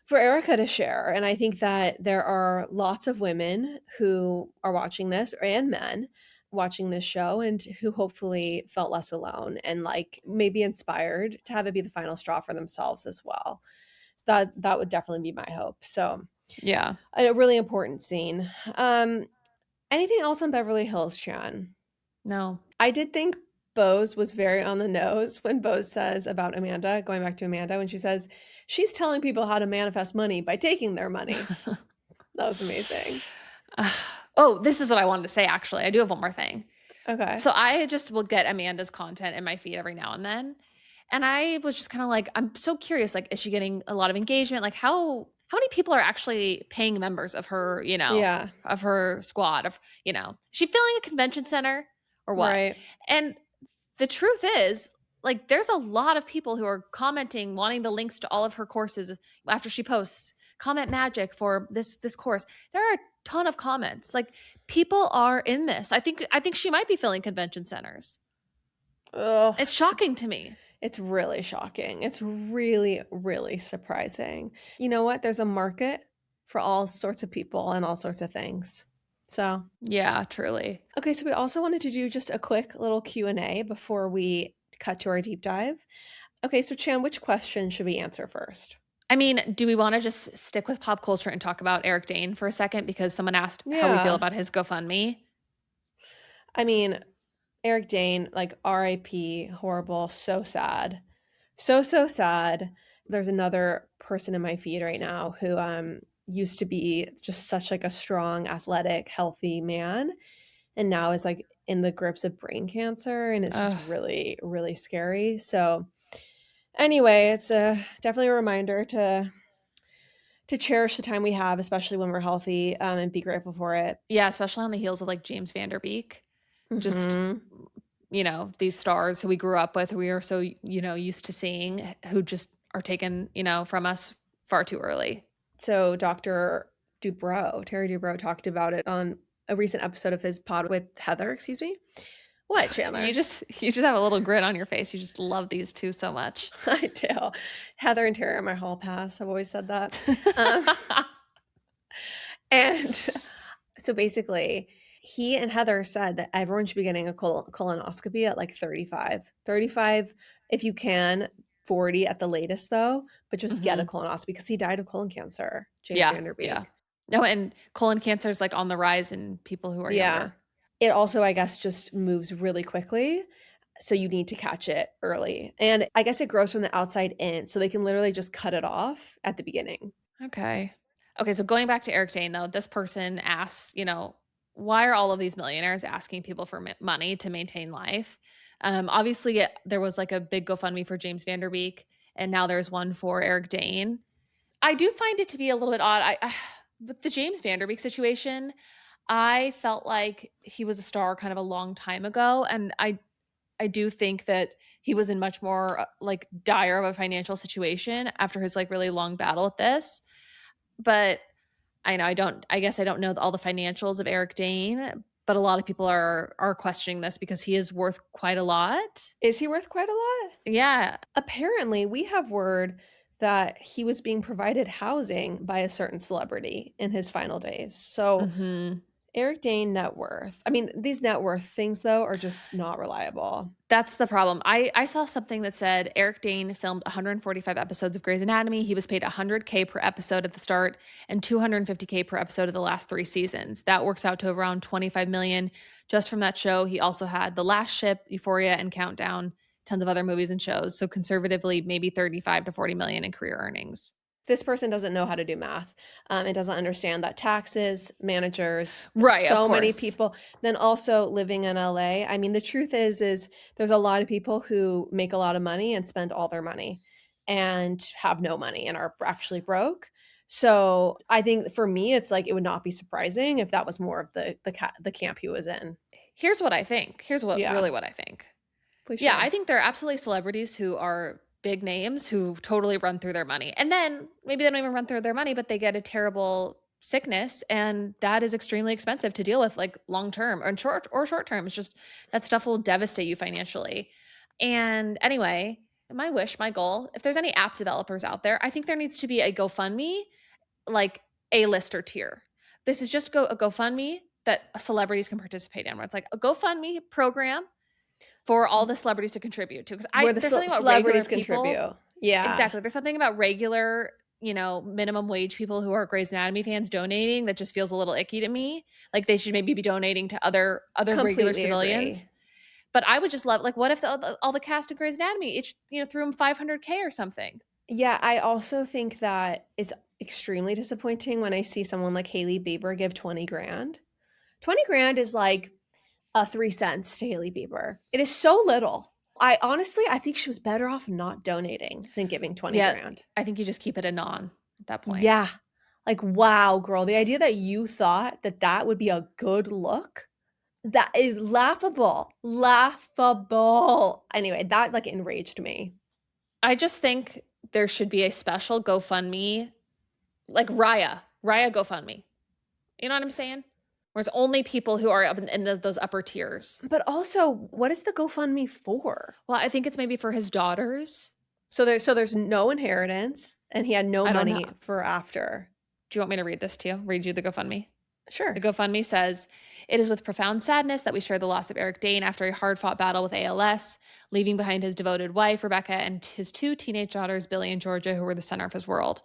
for Erika to share. And I think that there are lots of women who are watching this and men watching this show and who hopefully felt less alone and like maybe inspired to have it be the final straw for themselves as well. So that would definitely be my hope. So Yeah. a really important scene. Anything else on Beverly Hills, Chan? No. I did think Bose was very on the nose when Bose says about Amanda, going back to Amanda, when she says she's telling people how to manifest money by taking their money. That was amazing. Oh, this is what I wanted to say, actually. I do have one more thing. Okay. So I just will get Amanda's content in my feed every now and then. And I was just kind of like, I'm so curious, like, is she getting a lot of engagement? Like how many people are actually paying members of her, Yeah. of her squad, is she filling a convention center or what? Right. And the truth is, like, there's a lot of people who are commenting, wanting the links to all of her courses after she posts. Comment magic for this course. There are a ton of comments. Like, people are in this. I think she might be filling convention centers. Ugh. It's shocking to me. It's really shocking. It's really, really surprising. You know what? There's a market for all sorts of people and all sorts of things. So Yeah, truly. okay, so we also wanted to do just a quick little Q&A before we cut to our deep dive. Okay, so Chan, which question should we answer first? I mean, do we want to just stick with pop culture and talk about Eric Dane for a second? Because someone asked how we feel Yeah. about his GoFundMe. I mean, Eric Dane, like RIP, horrible, so sad. So, so sad. There's another person in my feed right now who used to be just such like a strong, athletic, healthy man and now is like in the grips of brain cancer and it's just Ugh. really, really scary. So anyway, it's definitely a reminder to cherish the time we have, especially when we're healthy, and be grateful for it. Yeah, especially on the heels of like James Van Der Beek. Just, Hmm. these stars who we grew up with, who we are so, used to seeing, who just are taken, from us far too early. So Dr. Dubrow. Terry Dubrow talked about it on a recent episode of his pod with Heather, excuse me. What, Chandler? You just have a little grin on your face. You just love these two so much. I do. Heather and Terry are my hall pass. I've always said that. Um, and so basically, he and Heather said that everyone should be getting a colonoscopy at like 35. 35 if you can, 40 at the latest though, but just get a colonoscopy because he died of colon cancer, James Van Der Beek. Yeah. No, and colon cancer is like on the rise in people who are younger. It also, I guess, just moves really quickly. So you need to catch it early. And I guess it grows from the outside in. So they can literally just cut it off at the beginning. Okay. So going back to Eric Dane, though, this person asks, why are all of these millionaires asking people for money to maintain life? Obviously, there was like a big GoFundMe for James Van Der Beek, and now there's one for Eric Dane. I do find it to be a little bit odd. With the James Van Der Beek situation, I felt like he was a star kind of a long time ago, and I do think that he was in much more like dire of a financial situation after his like really long battle with this. But I guess I don't know all the financials of Eric Dane, but a lot of people are questioning this because he is worth quite a lot. Is he worth quite a lot? Yeah. Apparently, we have word that he was being provided housing by a certain celebrity in his final days. So Eric Dane net worth. I mean, these net worth things, though, are just not reliable. That's the problem. I saw something that said Eric Dane filmed 145 episodes of Grey's Anatomy. He was paid $100K per episode at the start and $250K per episode of the last 3 seasons. That works out to around $25 million just from that show. He also had The Last Ship, Euphoria, and Countdown, tons of other movies and shows. So conservatively, maybe 35 to 40 million in career earnings. This person doesn't know how to do math. It doesn't understand that taxes, managers, right? So many people. Then also living in LA. I mean, the truth is there's a lot of people who make a lot of money and spend all their money and have no money and are actually broke. So I think for me, it's like it would not be surprising if that was more of the camp he was in. Here's what I think. Really what I think. Please yeah, share. I think there are absolutely celebrities who are big names who totally run through their money. And then maybe they don't even run through their money, but they get a terrible sickness. And that is extremely expensive to deal with, like long term or short term. It's just that stuff will devastate you financially. And anyway, my goal, if there's any app developers out there, I think there needs to be a GoFundMe, like A-lister tier. This is just a GoFundMe that celebrities can participate in, where it's like a GoFundMe program for all the celebrities to contribute to. Because there's something about celebrities contribute. Yeah, exactly. There's something about regular, minimum wage people who are Grey's Anatomy fans donating that just feels a little icky to me. Like they should maybe be donating to other regular civilians. Agree. But I would just love, like, what if all the cast of Grey's Anatomy each, threw him $500K or something? Yeah, I also think that it's extremely disappointing when I see someone like Hailey Bieber give 20 grand. 20 grand is like 3 cents to Hailey Bieber. It is so little. I think she was better off not donating than giving 20 grand. I think you just keep it anon at that point. Yeah. Like, wow, girl, the idea that you thought that would be a good look, that is laughable. Anyway, that like enraged me. I just think there should be a special GoFundMe, like Raya GoFundMe. You know what I'm saying? Whereas only people who are up in those upper tiers. But also, what is the GoFundMe for? Well, I think it's maybe for his daughters. So there's no inheritance, and he had no money for after. Do you want me to read this to you? Read you the GoFundMe? Sure. The GoFundMe says, "It is with profound sadness that we share the loss of Eric Dane after a hard-fought battle with ALS, leaving behind his devoted wife, Rebecca, and his 2 teenage daughters, Billy and Georgia, who were the center of his world.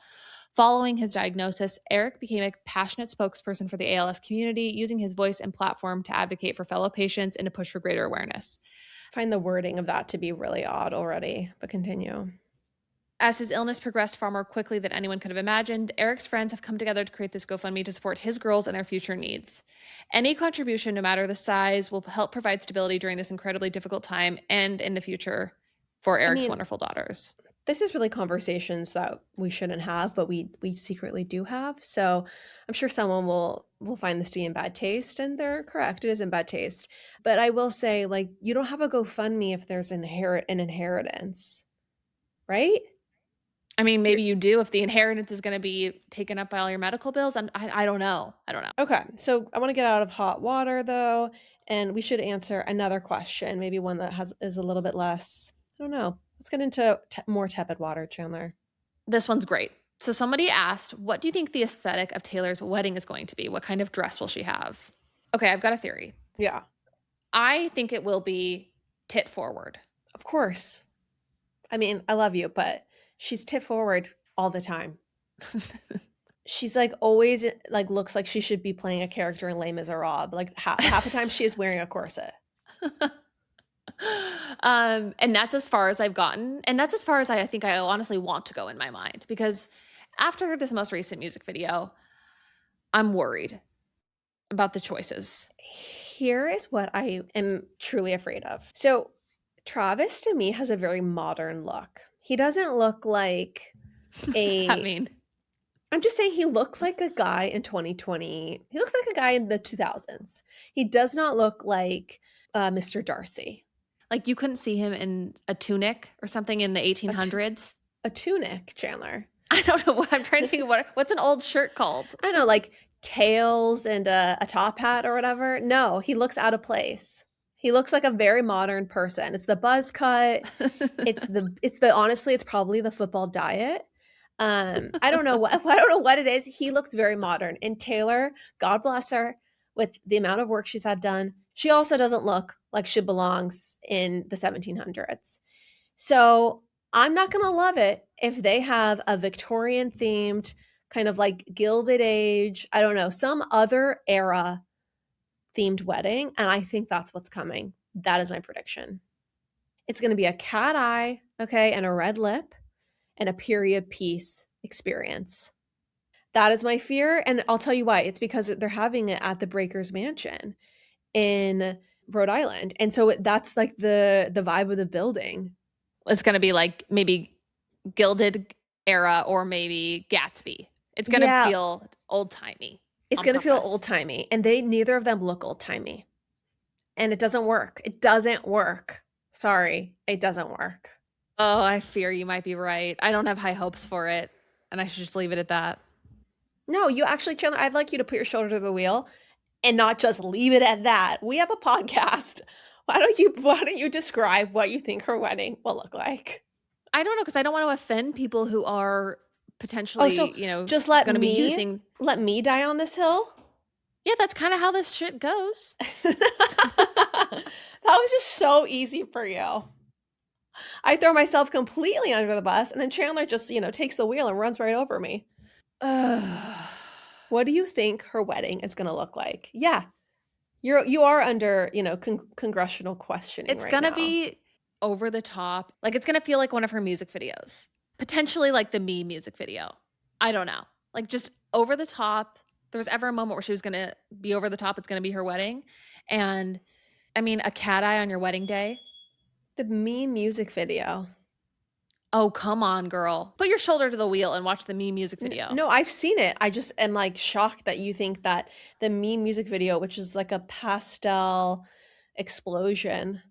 Following his diagnosis, Eric became a passionate spokesperson for the ALS community, using his voice and platform to advocate for fellow patients and to push for greater awareness." I find the wording of that to be really odd already, but continue. As his illness progressed far more quickly than anyone could have imagined, Eric's friends have come together to create this GoFundMe to support his girls and their future needs. Any contribution, no matter the size, will help provide stability during this incredibly difficult time and in the future for Eric's wonderful daughters. This is really conversations that we shouldn't have, but we secretly do have. So I'm sure someone will find this to be in bad taste, and they're correct. It is in bad taste. But I will say, like, you don't have a GoFundMe if there's an inheritance, right? I mean, maybe you do if the inheritance is going to be taken up by all your medical bills. I don't know. I don't know. Okay, so I want to get out of hot water though, and we should answer another question, maybe one that is a little bit less. I don't know. Let's get into more tepid water, Chandler. This one's great. So somebody asked, what do you think the aesthetic of Taylor's wedding is going to be? What kind of dress will she have? Okay, I've got a theory. Yeah, I think it will be tit forward. of course. I mean, I love you, but she's tit forward all the time. She's like always like looks like she should be playing a character in Les Miserables. Like half the time she is wearing a corset. And that's as far as I've gotten. And that's as far as I think I honestly want to go in my mind. Because after this most recent music video, I'm worried about the choices. Here is what I am truly afraid of. So Travis to me has a very modern look. He doesn't look like What does that mean? I'm just saying he looks like a guy in 2020. He looks like a guy in the 2000s. He does not look like Mr. Darcy. Like you couldn't see him in a tunic or something in the 1800s? A tunic, Chanler. I don't know what I'm trying to think of. What's an old shirt called? I don't know, like tails and a top hat or whatever. No, he looks out of place. He looks like a very modern person. It's the buzz cut. It's the honestly, it's probably the football diet. I don't know what it is. He looks very modern. And Taylor, God bless her, with the amount of work she's had done, she also doesn't look like she belongs in the 1700s. So I'm not going to love it if they have a Victorian themed kind of like Gilded Age, I don't know, some other era themed wedding. And I think that's what's coming. That is my prediction. It's going to be a cat eye, okay, and a red lip and a period piece experience. That is my fear. And I'll tell you why. It's because they're having it at the Breakers Mansion in Rhode Island. And so that's like the vibe of the building. It's going to be like maybe Gilded Era or maybe Gatsby. It's going to feel old-timey. It's going to feel old-timey. And neither of them look old-timey. And it doesn't work. It doesn't work. Sorry, it doesn't work. Oh, I fear you might be right. I don't have high hopes for it. And I should just leave it at that. No, you actually, Chandler, I'd like you to put your shoulder to the wheel and not just leave it at that. We have a podcast. Why don't you describe what you think her wedding will look like? I don't know, because I don't want to offend people who are potentially, just let going to be using. Let me die on this hill. Yeah, that's kind of how this shit goes. That was just so easy for you. I throw myself completely under the bus, and then Chanler just, takes the wheel and runs right over me. What do you think her wedding is going to look like? Yeah, you are under, congressional questioning. It's going to be over the top. Like it's going to feel like one of her music videos, potentially like the Me music video. I don't know, like just over the top. There was ever a moment where she was going to be over the top. It's going to be her wedding, and I mean, a cat eye on your wedding day. The Me music video. Oh, come on, girl. Put your shoulder to the wheel and watch the Me music video. No, I've seen it. I just am like shocked that you think that the Me music video, which is like a pastel explosion,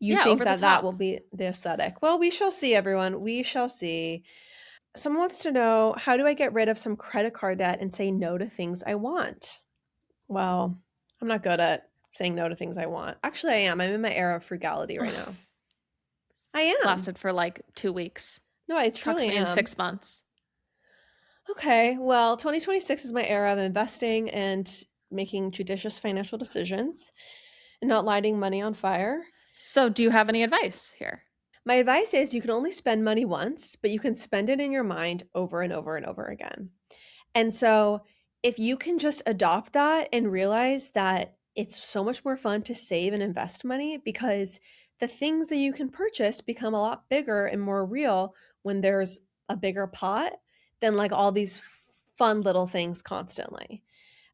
think that will be the aesthetic. Well, we shall see, everyone. We shall see. Someone wants to know, how do I get rid of some credit card debt and say no to things I want? Well, I'm not good at saying no to things I want. Actually, I am. I'm in my era of frugality right now. I am. It's lasted for like 2 weeks. No, I truly am. In 6 months. Okay, well, 2026 is my era of investing and making judicious financial decisions and not lighting money on fire. So do you have any advice here? My advice is you can only spend money once, but you can spend it in your mind over and over and over again. And so if you can just adopt that and realize that it's so much more fun to save and invest money, because the things that you can purchase become a lot bigger and more real when there's a bigger pot than like all these fun little things constantly.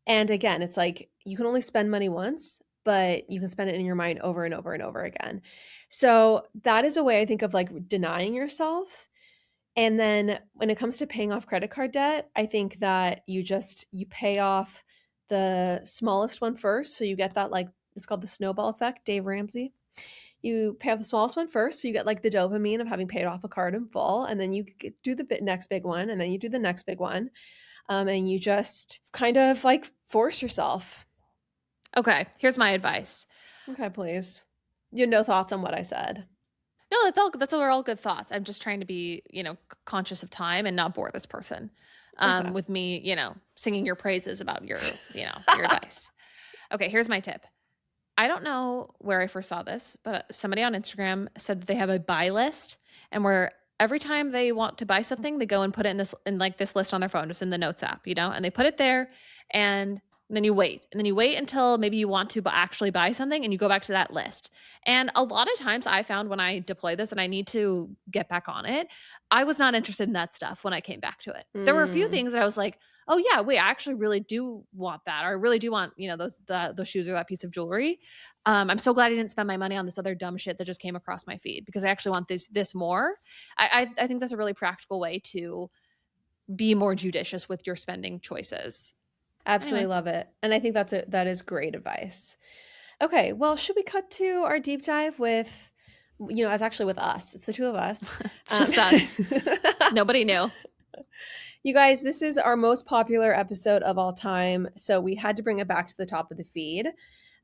And again, it's like you can only spend money once, but you can spend it in your mind over and over and over again. So that is a way I think of like denying yourself. And then when it comes to paying off credit card debt, I think that you pay off the smallest one first. So you get that, like, it's called the snowball effect, Dave Ramsey. You pay off the smallest one first, so you get like the dopamine of having paid off a card in full, and then you do the next big one, and then you do the next big one, and you just kind of like force yourself. Okay, here's my advice. Okay, please. You had no thoughts on what I said. No, that's all good thoughts. I'm just trying to be, conscious of time and not bore this person Okay. with me, singing your praises about your, your advice. Okay, here's my tip. I don't know where I first saw this, but somebody on Instagram said that they have a buy list, and where every time they want to buy something, they go and put it in this list on their phone, just in the notes app, and they put it there, and then you wait. And then you wait until maybe you want to actually buy something, and you go back to that list. And a lot of times I found when I deploy this and I need to get back on it, I was not interested in that stuff when I came back to it. There were a few things that I was like, oh yeah, wait, I actually really do want that. Or I really do want, those shoes or that piece of jewelry. I'm so glad I didn't spend my money on this other dumb shit that just came across my feed, because I actually want this more. I think that's a really practical way to be more judicious with your spending choices. Absolutely Anyway. love it. And I think that is great advice. Okay, well, should we cut to our deep dive with, it's actually with us. It's the two of us. It's just us. Nobody knew. You guys, this is our most popular episode of all time, so we had to bring it back to the top of the feed,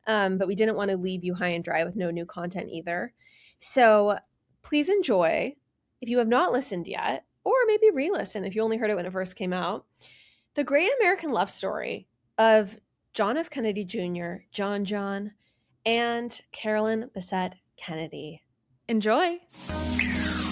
but we didn't want to leave you high and dry with no new content either. So please enjoy. If you have not listened yet, or maybe re-listen if you only heard it when it first came out, the great American love story of John F. Kennedy Jr., John, and CAROLYN Bessette Kennedy. Enjoy.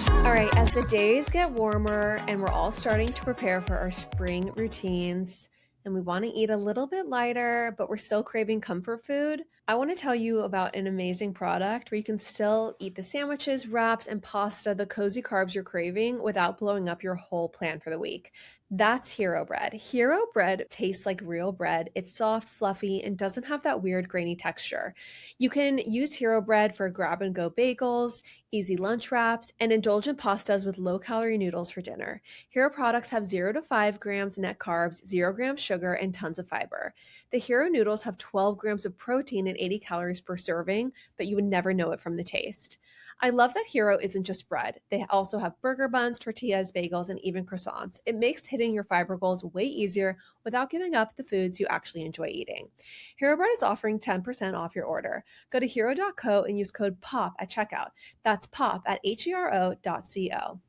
All right, as the days get warmer and we're all starting to prepare for our spring routines, and we want to eat a little bit lighter, but we're still craving comfort food, I want to tell you about an amazing product where you can still eat the sandwiches, wraps, and pasta, the cozy carbs you're craving, without blowing up your whole plan for the week. That's Hero Bread. Hero Bread tastes like real bread. It's soft, fluffy, and doesn't have that weird grainy texture. You can use Hero Bread for grab-and-go bagels, easy lunch wraps, and indulgent pastas with low-calorie noodles for dinner. Hero products have 0 to 5 grams net carbs, 0 grams sugar, and tons of fiber. The Hero noodles have 12 grams of protein and 80 calories per serving, but you would never know it from the taste. I love that Hero isn't just bread. They also have burger buns, tortillas, bagels, and even croissants. It makes hitting your fiber goals way easier without giving up the foods you actually enjoy eating. Hero Bread is offering 10% off your order. Go to hero.co and use code POP at checkout. That's POP at hero.co.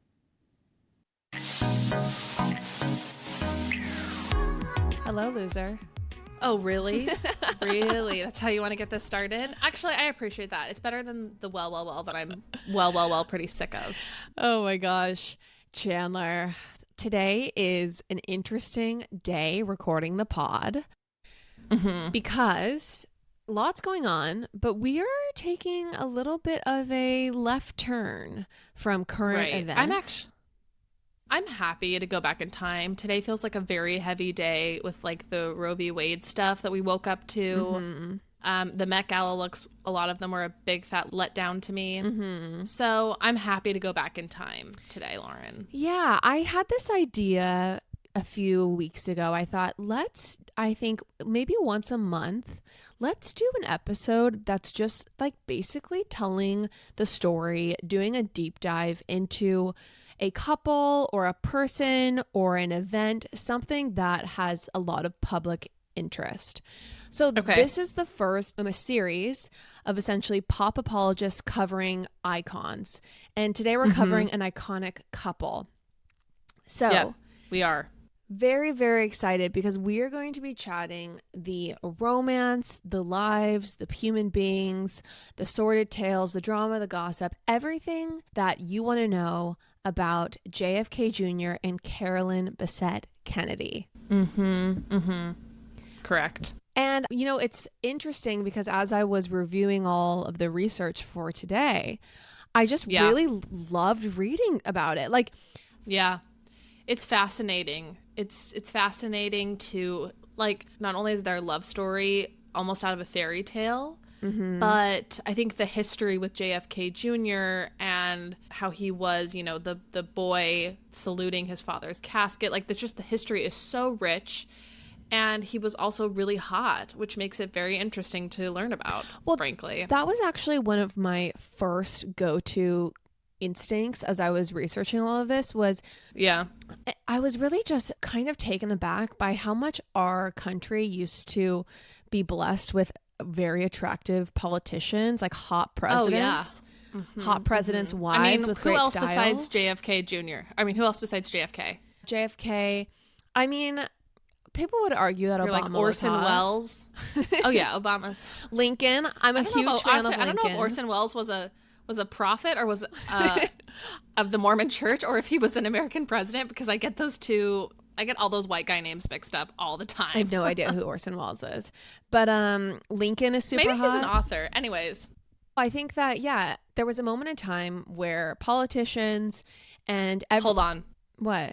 Hello, loser. Oh, really? Really? That's how you want to get this started? Actually, I appreciate that. It's better than the well that I'm pretty sick of. Oh my gosh. Chanler, today is an interesting day recording the pod because lots going on, but we are taking a little bit of a left turn from current events. I'm happy to go back in time. Today feels like a very heavy day with like the Roe v. Wade stuff that we woke up to. The Met Gala looks, a lot of them were a big fat letdown to me. So I'm happy to go back in time today, Lauren. Yeah, I had this idea a few weeks ago. I thought, I think maybe once a month, let's do an episode that's just like basically telling the story, doing a deep dive into a couple or a person or an event, something that has a lot of public interest. So This is the first in a series of essentially pop apologists covering icons. And today we're covering an iconic couple. So yeah, we are very, very excited because we are going to be chatting the romance, the lives, the human beings, the sordid tales, the drama, the gossip, everything that you want to know about JFK Jr. and CAROLYN Bessette Kennedy. Correct. And, it's interesting because as I was reviewing all of the research for today, I just really loved reading about it. Yeah, it's fascinating. It's fascinating to, like, not only is their love story almost out of a fairy tale, but I think the history with JFK Jr. and how he was, the boy saluting his father's casket, like, just the history is so rich. And he was also really hot, which makes it very interesting to learn about, frankly. That was actually one of my first go-to instincts as I was researching all of this was I was really just kind of taken aback by how much our country used to be blessed with very attractive politicians, like hot presidents. Hot presidents' wives with great style. Who else besides JFK Jr.? I mean, who else besides JFK? JFK. I mean, people would argue that Obama like Orson was hot. Welles. Oh yeah, Obama's. Lincoln. I'm a huge fan of Lincoln. I don't know if Orson Welles was a prophet or was of the Mormon Church, or if he was an American president, because I get all those white guy names mixed up all the time. I have no idea who Orson Welles is, but Lincoln is super hot. Maybe he's an author. Anyways. I think that, there was a moment in time where politicians and hold on. What?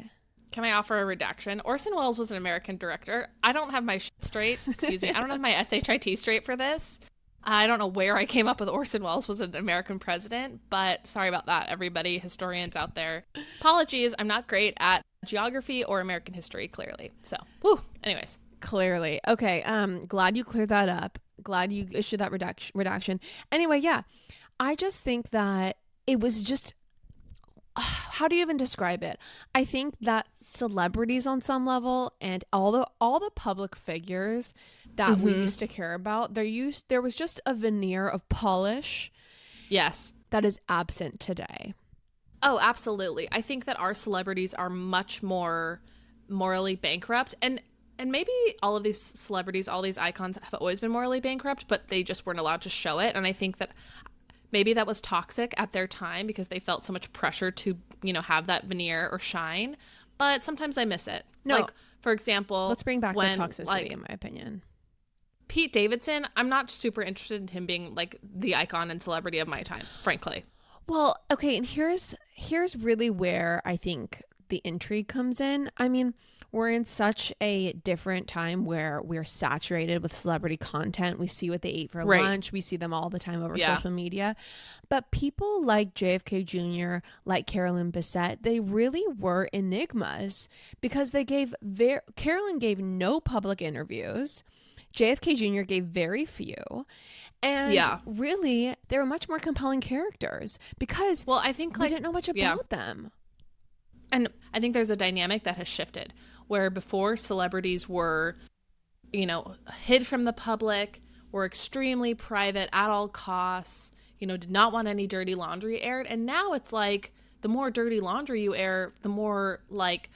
Can I offer a redaction? Orson Welles was an American director. I don't have my shit straight. Excuse me. I don't have my SHIT straight for this. I don't know where I came up with Orson Welles was an American president, but sorry about that, everybody, historians out there. Apologies. I'm not great at geography or American history, clearly. So, anyways. Clearly. Okay. Glad you cleared that up. Glad you issued that redaction. Anyway, I just think that it was just, how do you even describe it? I think that celebrities on some level and all the public figures that we used to care about, there was just a veneer of polish. Yes. That is absent today. Oh, absolutely. I think that our celebrities are much more morally bankrupt, and maybe all of these celebrities, all these icons have always been morally bankrupt, but they just weren't allowed to show it. And I think that maybe that was toxic at their time because they felt so much pressure to, have that veneer or shine. But sometimes I miss it. No. Like, for example, let's bring back the toxicity, in my opinion. Pete Davidson, I'm not super interested in him being like the icon and celebrity of my time, frankly. Well, okay, and here's really where I think the intrigue comes in. I mean, we're in such a different time where we're saturated with celebrity content. We see what they ate for lunch. We see them all the time over social media. But people like JFK Jr., like CAROLYN BESSETTE, they really were enigmas because CAROLYN gave no public interviews. JFK Jr. gave very few. And really, they were much more compelling characters because I think we didn't know much about them. And I think there's a dynamic that has shifted where before celebrities were, hid from the public, were extremely private at all costs, did not want any dirty laundry aired. And now it's like the more dirty laundry you air, the more like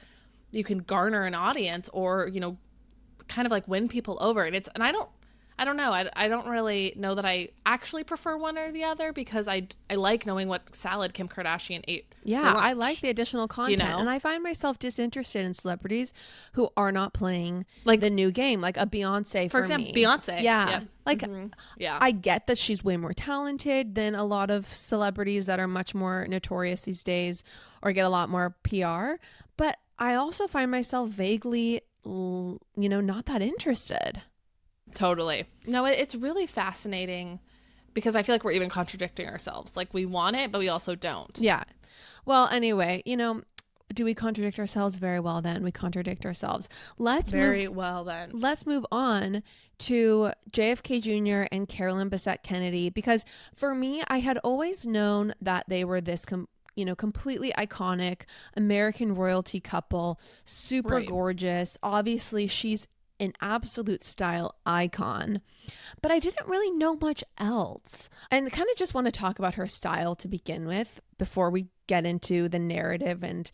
you can garner an audience or, kind of like win people over. And I don't know. I don't really know that I actually prefer one or the other because I like knowing what salad Kim Kardashian ate. Yeah, I like the additional content. And I find myself disinterested in celebrities who are not playing like the new game, like a Beyonce for example, me. Beyonce. Yeah. Like, I get that she's way more talented than a lot of celebrities that are much more notorious these days or get a lot more PR. But I also find myself vaguely, not that interested. Totally. No, it's really fascinating because I feel like we're even contradicting ourselves. Like we want it, but we also don't. Yeah. Well, anyway, do we contradict ourselves? Very well then. We contradict ourselves. Let's move on to JFK Jr. and CAROLYN BESSETTE Kennedy because for me, I had always known that they were this completely iconic American royalty couple, super gorgeous. Obviously, she's an absolute style icon, but I didn't really know much else. And kind of just want to talk about her style to begin with before we get into the narrative and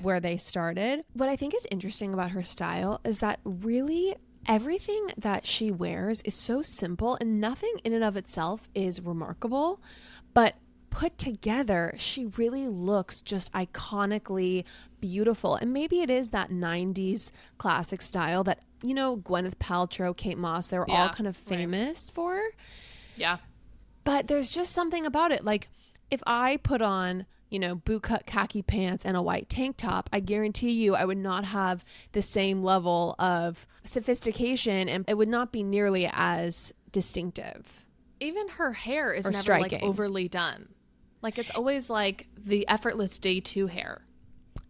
where they started. What I think is interesting about her style is that really everything that she wears is so simple and nothing in and of itself is remarkable, but put together, she really looks just iconically beautiful. And maybe it is that 90s classic style that, Gwyneth Paltrow, Kate Moss, they were all kind of famous for. Yeah. But there's just something about it. Like if I put on, bootcut khaki pants and a white tank top, I guarantee you I would not have the same level of sophistication and it would not be nearly as distinctive. Even her hair is never striking. Like overly done. Like it's always like the effortless day 2 hair.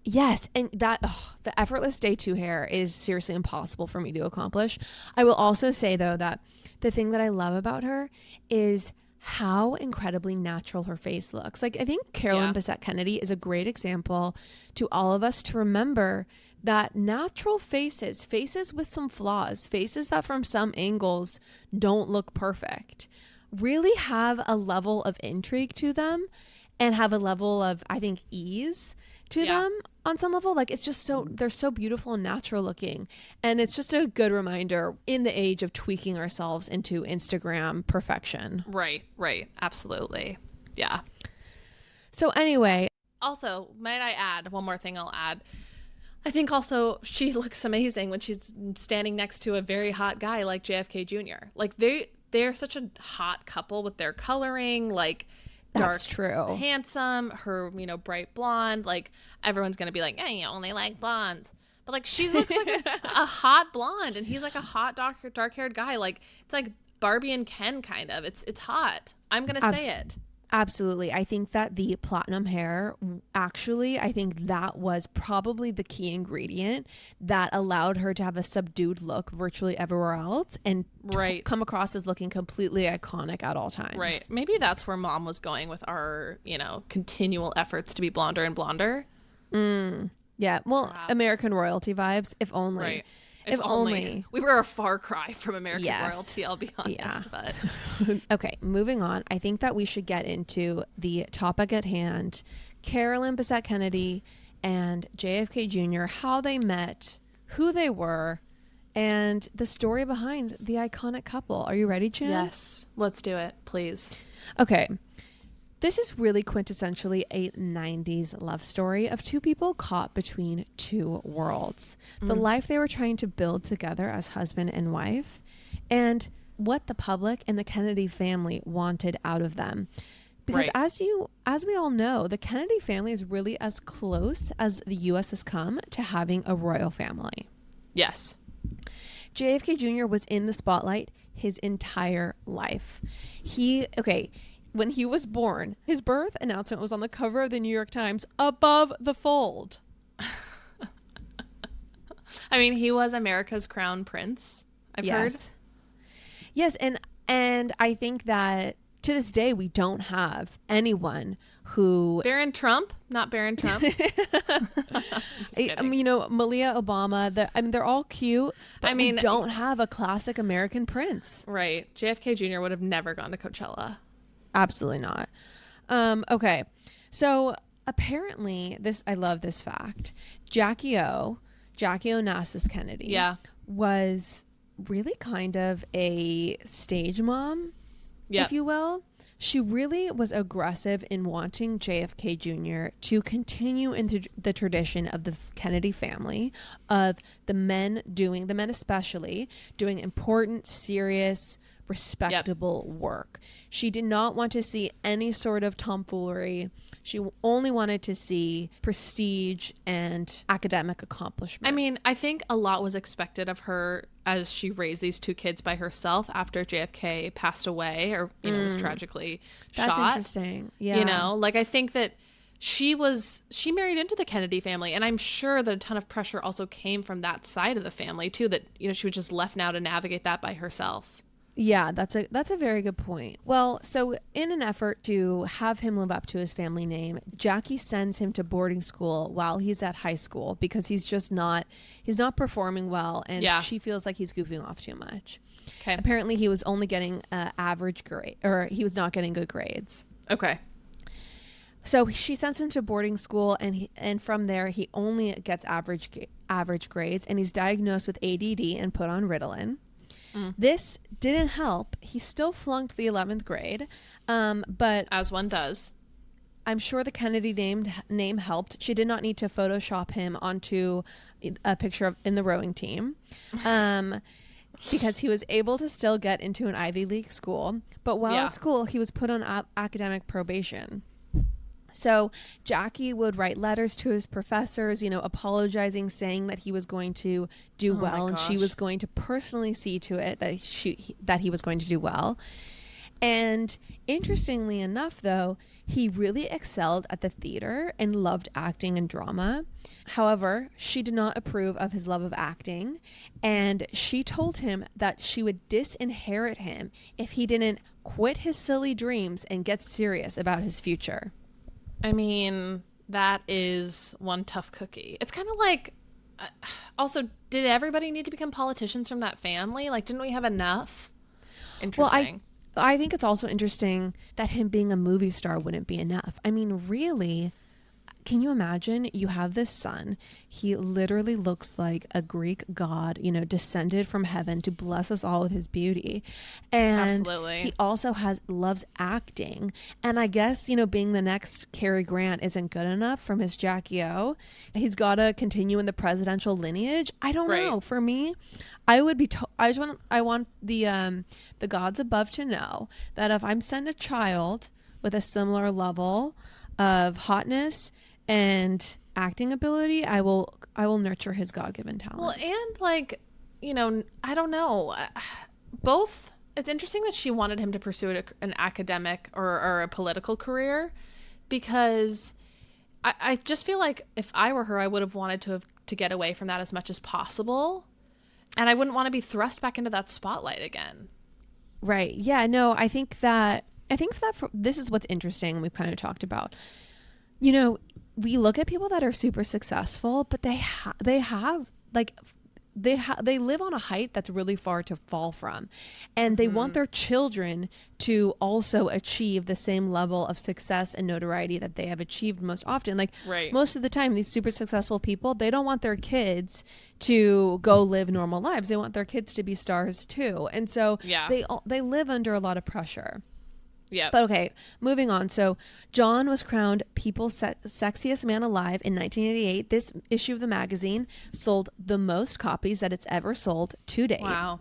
Yes, and that the effortless day 2 hair is seriously impossible for me to accomplish. I will also say though that the thing that I love about her is how incredibly natural her face looks. Like I think Carolyn Yeah. Bessette Kennedy is a great example to all of us to remember that natural faces, faces with some flaws, faces that from some angles don't look perfect, really have a level of intrigue to them and have a level of, I think, ease to Yeah. them on some level. Like it's just so, they're so beautiful and natural looking. And it's just a good reminder in the age of tweaking ourselves into Instagram perfection. Right, right. Absolutely. Yeah. So anyway, Also, might I add one more thing I'll add? I think also she looks amazing when she's standing next to a very hot guy like JFK Jr. Like they're such a hot couple with their coloring, like dark, that's true. handsome, her, bright blonde. Like everyone's gonna be like, "Hey, you only like blondes." But like she looks like a hot blonde and he's like a hot dark-haired guy. Like it's like Barbie and Ken kind of. It's hot. I'm gonna say it. Absolutely. I think that the platinum hair, actually, I think that was probably the key ingredient that allowed her to have a subdued look virtually everywhere else and Right. come across as looking completely iconic at all times. Right. Maybe that's where mom was going with our, continual efforts to be blonder and blonder. Yeah. Well, Perhaps. American royalty vibes, if only. Right. If only. We were a far cry from American Yes. royalty, I'll be honest. Yeah. But Okay, moving on. I think that we should get into the topic at hand. Carolyn Bessette Kennedy and JFK Jr., how they met, who they were, and the story behind the iconic couple. Are you ready, Chan? yes, let's do it, please. Okay. This is really quintessentially a 90s love story of two people caught between two worlds. The life they were trying to build together as husband and wife, and what the public and the Kennedy family wanted out of them. Because Right. as we all know, the Kennedy family is really as close as the US has come to having a royal family. Yes. JFK Jr. was in the spotlight his entire life. When he was born, his birth announcement was on the cover of the New York Times above the fold. I mean, he was America's crown prince, I've heard. Yes, and I think that to this day we don't have anyone who Baron Trump? Not Baron Trump. Just kidding. Malia Obama, they're all cute, but we don't have a classic American prince. Right. JFK Jr. would have never gone to Coachella. Absolutely not. Okay. So apparently I love this fact. Jackie Onassis Kennedy Yeah. was really kind of a stage mom, Yep. if you will. She really was aggressive in wanting JFK Jr. to continue into the tradition of the Kennedy family of the men especially doing important, serious, respectable work. She did not want to see any sort of tomfoolery. She only wanted to see prestige and academic accomplishment. I mean, I think a lot was expected of her as she raised these two kids by herself after JFK passed away or, was tragically That's shot. interesting. Yeah. I think that she married into the Kennedy family, and I'm sure that a ton of pressure also came from that side of the family too, that, she was just left now to navigate that by herself. Yeah, that's a very good point. Well, so in an effort to have him live up to his family name, Jackie sends him to boarding school while he's at high school because he's not performing well, and she feels like he's goofing off too much. Okay. Apparently he was only getting average grade, or he was not getting good grades. Okay. So she sends him to boarding school, and from there he only gets average grades, and he's diagnosed with ADD and put on Ritalin. This didn't help. He still flunked the 11th grade, but As one does. I'm sure the Kennedy name helped. She did not need to Photoshop him onto a picture in the rowing team, because he was able to still get into an Ivy League school. But while at school, he was put on academic probation. So Jackie would write letters to his professors, apologizing, saying that he was going to do well, and she was going to personally see to it that he was going to do well. And interestingly enough, though, he really excelled at the theater and loved acting and drama. However, she did not approve of his love of acting, and she told him that she would disinherit him if he didn't quit his silly dreams and get serious about his future. I mean, that is one tough cookie. It's kind of like, also, did everybody need to become politicians from that family? Like, didn't we have enough? Interesting. Well, I think it's also interesting that him being a movie star wouldn't be enough. I mean, really, can you imagine? You have this son. He literally looks like a Greek god, you know, descended from heaven to bless us all with his beauty. And Absolutely. he also loves acting. And I guess, you know, being the next Cary Grant isn't good enough from his Jackie O. He's got to continue in the presidential lineage. I don't know. For me, I would be I want the gods above to know that if I'm sent a child with a similar level of hotness and acting ability, I will nurture his God-given talent. Well, and like, you know, I don't know. Both, it's interesting that she wanted him to pursue an academic or a political career, because I just feel like if I were her, I would have wanted to get away from that as much as possible. And I wouldn't want to be thrust back into that spotlight again. Right. Yeah, no, I think that this is what's interesting. We've kind of talked about, you know, we look at people that are super successful, but they live on a height that's really far to fall from, and they want their children to also achieve the same level of success and notoriety that they have achieved most often. Like, most of the time, these super successful people, they don't want their kids to go live normal lives. They want their kids to be stars too, and so they live under a lot of pressure. Yeah. But okay, moving on. So John was crowned People's Sexiest Man Alive in 1988. This issue of the magazine sold the most copies that it's ever sold to date. Wow.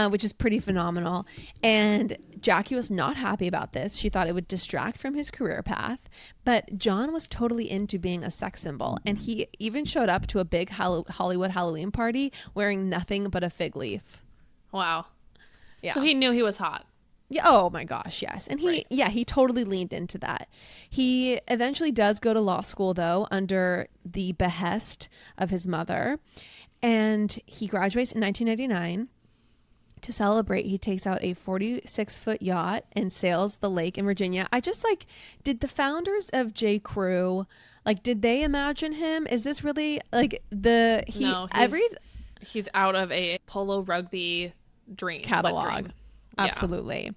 Which is pretty phenomenal. And Jackie was not happy about this. She thought it would distract from his career path. But John was totally into being a sex symbol. And he even showed up to a big Hollywood Halloween party wearing nothing but a fig leaf. Wow. Yeah. So he knew he was hot. Yeah. Oh my gosh. Yes. And he totally leaned into that. He eventually does go to law school, though, under the behest of his mother. And he graduates in 1999. To celebrate, he takes out a 46-foot yacht and sails the lake in Virginia. I just did the founders of J. Crew, did they imagine him? Is this really he's out of a polo rugby dream catalog. Absolutely. Yeah.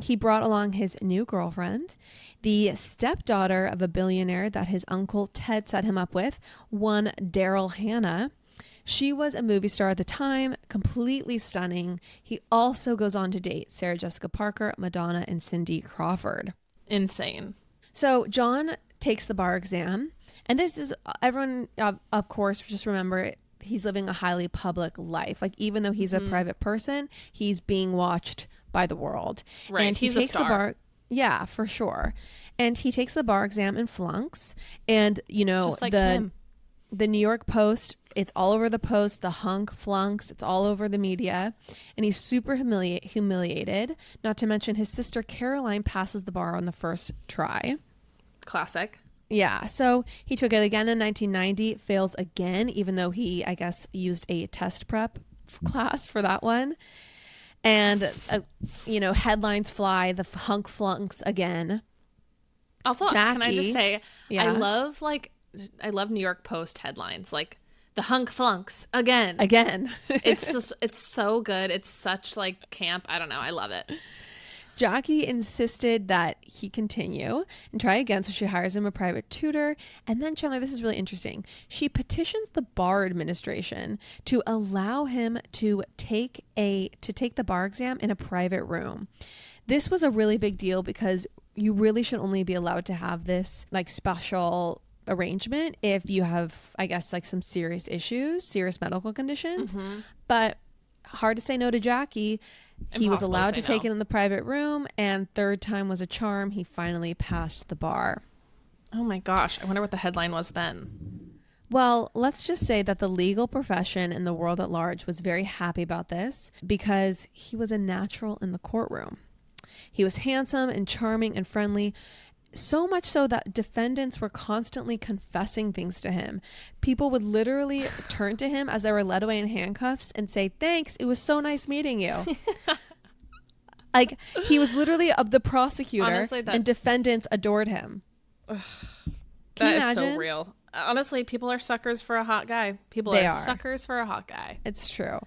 He brought along his new girlfriend, the stepdaughter of a billionaire that his uncle Ted set him up with, one Daryl Hannah. She was a movie star at the time, completely stunning. He also goes on to date Sarah Jessica Parker, Madonna, and Cindy Crawford. Insane. So John takes the bar exam, and this is, everyone, of course, just remember, he's living a highly public life. Even though he's a private person, he's being watched by the world. Right. And he takes the bar. Yeah, for sure. And he takes the bar exam and flunks. And, just like him. The New York Post, it's all over the Post. The hunk flunks. It's all over the media. And he's super humiliated. Not to mention his sister Caroline passes the bar on the first try. Classic. Yeah, so he took it again in 1990, fails again, even though he, I guess, used a test prep class for that one. And, headlines fly, the hunk flunks again. Also, Jackie, can I just say, yeah. I love New York Post headlines, the hunk flunks again. It's so good. It's such camp. I don't know. I love it. Jackie insisted that he continue and try again, so she hires him a private tutor. And then Chanler, this is really interesting. She petitions the bar administration to allow him to take the bar exam in a private room. This was a really big deal because you really should only be allowed to have this like special arrangement if you have, I guess, like some serious issues, serious medical conditions. Mm-hmm. But hard to say no to Jackie. He was allowed to take it in the private room, and third time was a charm. He finally passed the bar. Oh my gosh. I wonder what the headline was then. Well, let's just say that the legal profession and the world at large was very happy about this because he was a natural in the courtroom. He was handsome and charming and friendly. So much so that defendants were constantly confessing things to him. People would literally turn to him as they were led away in handcuffs and say, "Thanks, it was so nice meeting you." Like, he was literally of the prosecutor. Honestly, and defendants adored him. That is so real. Honestly, people are suckers for a hot guy. People are suckers for a hot guy. It's true.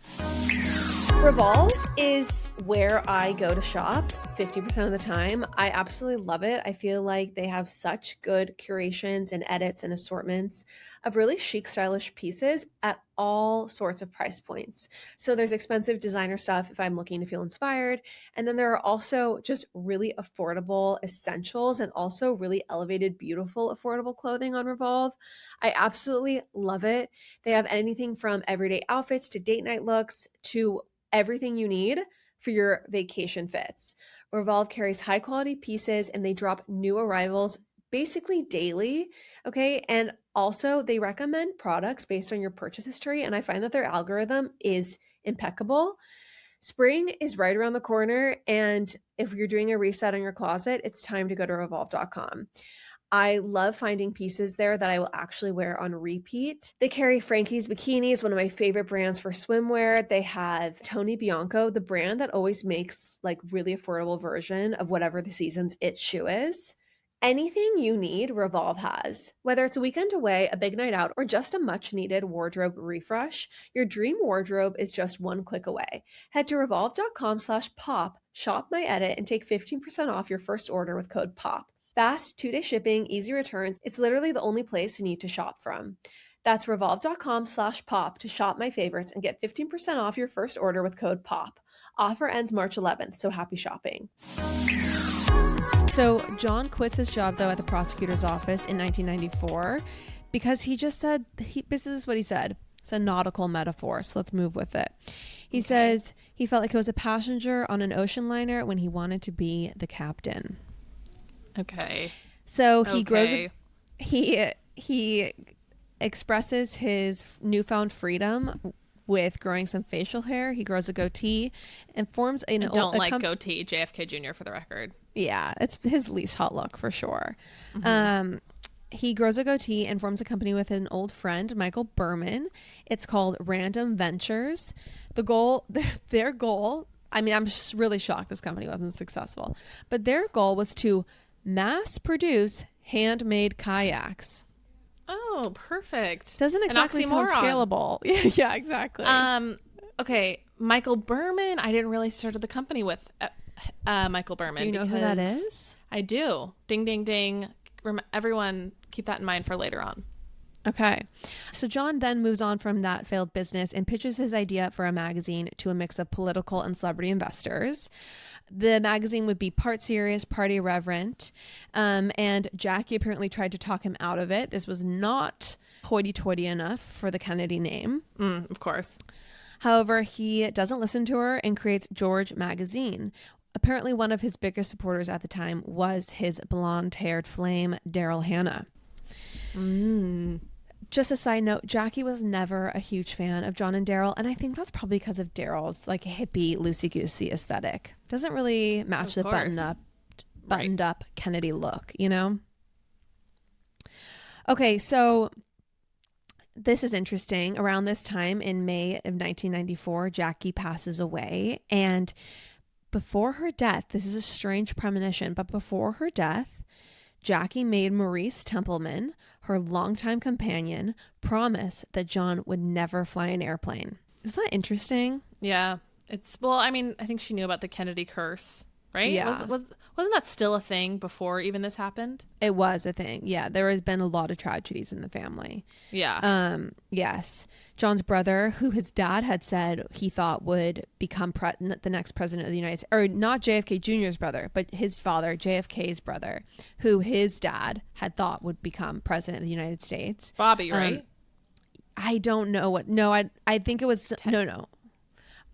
Revolve is where I go to shop 50% of the time. I absolutely love it. I feel like they have such good curations and edits and assortments of really chic, stylish pieces at all sorts of price points. So there's expensive designer stuff if I'm looking to feel inspired. And then there are also just really affordable essentials and also really elevated, beautiful, affordable clothing on Revolve. I absolutely love it. They have anything from everyday outfits to date night looks to everything you need for your vacation fits. Revolve carries high quality pieces and they drop new arrivals basically daily. Okay. And also they recommend products based on your purchase history. And I find that their algorithm is impeccable. Spring is right around the corner. And if you're doing a reset on your closet, it's time to go to revolve.com. I love finding pieces there that I will actually wear on repeat. They carry Frankie's bikinis, one of my favorite brands for swimwear. They have Tony Bianco, the brand that always makes like really affordable version of whatever the season's it shoe is. Anything you need, Revolve has. Whether it's a weekend away, a big night out, or just a much needed wardrobe refresh, your dream wardrobe is just one click away. Head to revolve.com/pop, shop my edit, and take 15% off your first order with code POP. Fast 2-day shipping, easy returns. It's literally the only place you need to shop from. That's revolve.com/pop to shop my favorites and get 15% off your first order with code POP. Offer ends March 11th, so happy shopping. So John quits his job, though, at the prosecutor's office in 1994 because he just said, this is what he said. It's a nautical metaphor, so let's move with it. He says he felt like he was a passenger on an ocean liner when he wanted to be the captain. Okay. So he expresses his newfound freedom with growing some facial hair. He grows a goatee and forms goatee. JFK Jr. for the record. Yeah, it's his least hot look for sure. Mm-hmm. He grows a goatee and forms a company with an old friend, Michael Berman. It's called Random Ventures. Their goal, I mean, I'm just really shocked this company wasn't successful, but their goal was to mass produce handmade kayaks. Oh, perfect. Doesn't exactly sound scalable. Yeah, exactly. Okay, Michael Berman. I didn't really start the company with Michael Berman. Do you know who that is? I do. Ding, ding, ding. Everyone keep that in mind for later on. Okay. So John then moves on from that failed business and pitches his idea for a magazine to a mix of political and celebrity investors. The magazine would be part serious, part irreverent. And Jackie apparently tried to talk him out of it. This was not hoity-toity enough for the Kennedy name. Of course. However, he doesn't listen to her and creates George Magazine. Apparently, one of his biggest supporters at the time was his blonde-haired flame, Daryl Hannah. Just a side note, Jackie was never a huge fan of John and Daryl, and I think that's probably because of Daryl's like hippie, loosey-goosey aesthetic. Doesn't really match the buttoned up Kennedy look, you know? Okay, so this is interesting. Around this time in May of 1994, Jackie passes away, and before her death, this is a strange premonition, but before her death, Jackie made Maurice Templeman, her longtime companion, promise that John would never fly an airplane. Isn't that interesting? Yeah. I mean, I think she knew about the Kennedy curse, right? Yeah. Wasn't that still a thing before even this happened? It was a thing. Yeah. There has been a lot of tragedies in the family. Yeah. Yes. John's brother, who his dad had said he thought would become the next president of the United States, or not JFK Jr.'s brother, but his father, JFK's brother, who his dad had thought would become president of the United States. Bobby, right? I don't know what. No, I think it was no.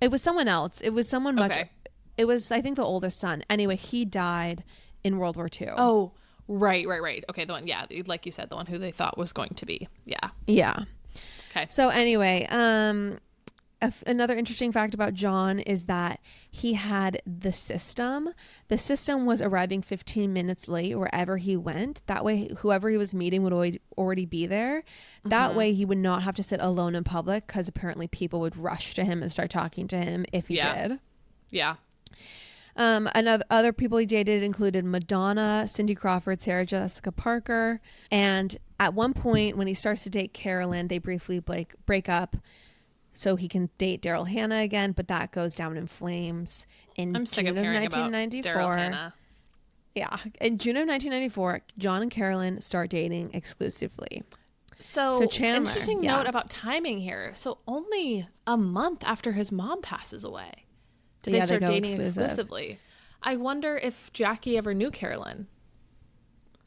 It was someone else. It was someone much. Okay. It was, I think, the oldest son. Anyway, he died in World War II. Oh, right. Okay, the one, yeah, like you said, the one who they thought was going to be. Yeah. Yeah. Okay. So anyway, Another interesting fact about John is that he had the system. The system was arriving 15 minutes late wherever he went. That way, whoever he was meeting would already be there. That way, he would not have to sit alone in public because apparently people would rush to him and start talking to him if he did. Yeah. Other people he dated included Madonna, Cindy Crawford, Sarah Jessica Parker. And at one point, when he starts to date Carolyn, they briefly break up so he can date Daryl Hannah again, but that goes down in flames in June of 1994. Yeah. In June of 1994, John and Carolyn start dating exclusively. So Chanler, interesting note about timing here. So only a month after his mom passes away did they start dating exclusively. I wonder if Jackie ever knew Carolyn.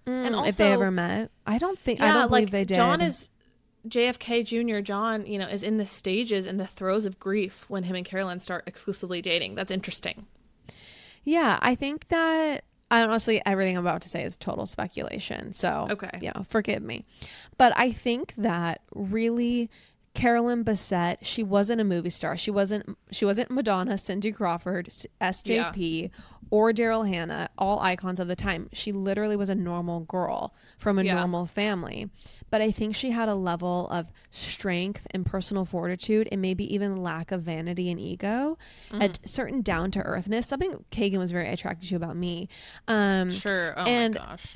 And also, if they ever met. I don't believe they did. John is JFK Jr. John, is in the stages, in the throes of grief when him and Carolyn start exclusively dating. That's interesting. Yeah, I think that honestly everything I'm about to say is total speculation. So, okay, forgive me. But I think that really Carolyn Bessette, she wasn't a movie star. She wasn't Madonna, Cindy Crawford, SJP, or Daryl Hannah, all icons of the time. She literally was a normal girl from a normal family. But I think she had a level of strength and personal fortitude and maybe even lack of vanity and ego, a certain down-to-earthness, something Kagan was very attracted to about me. Sure. Oh my gosh.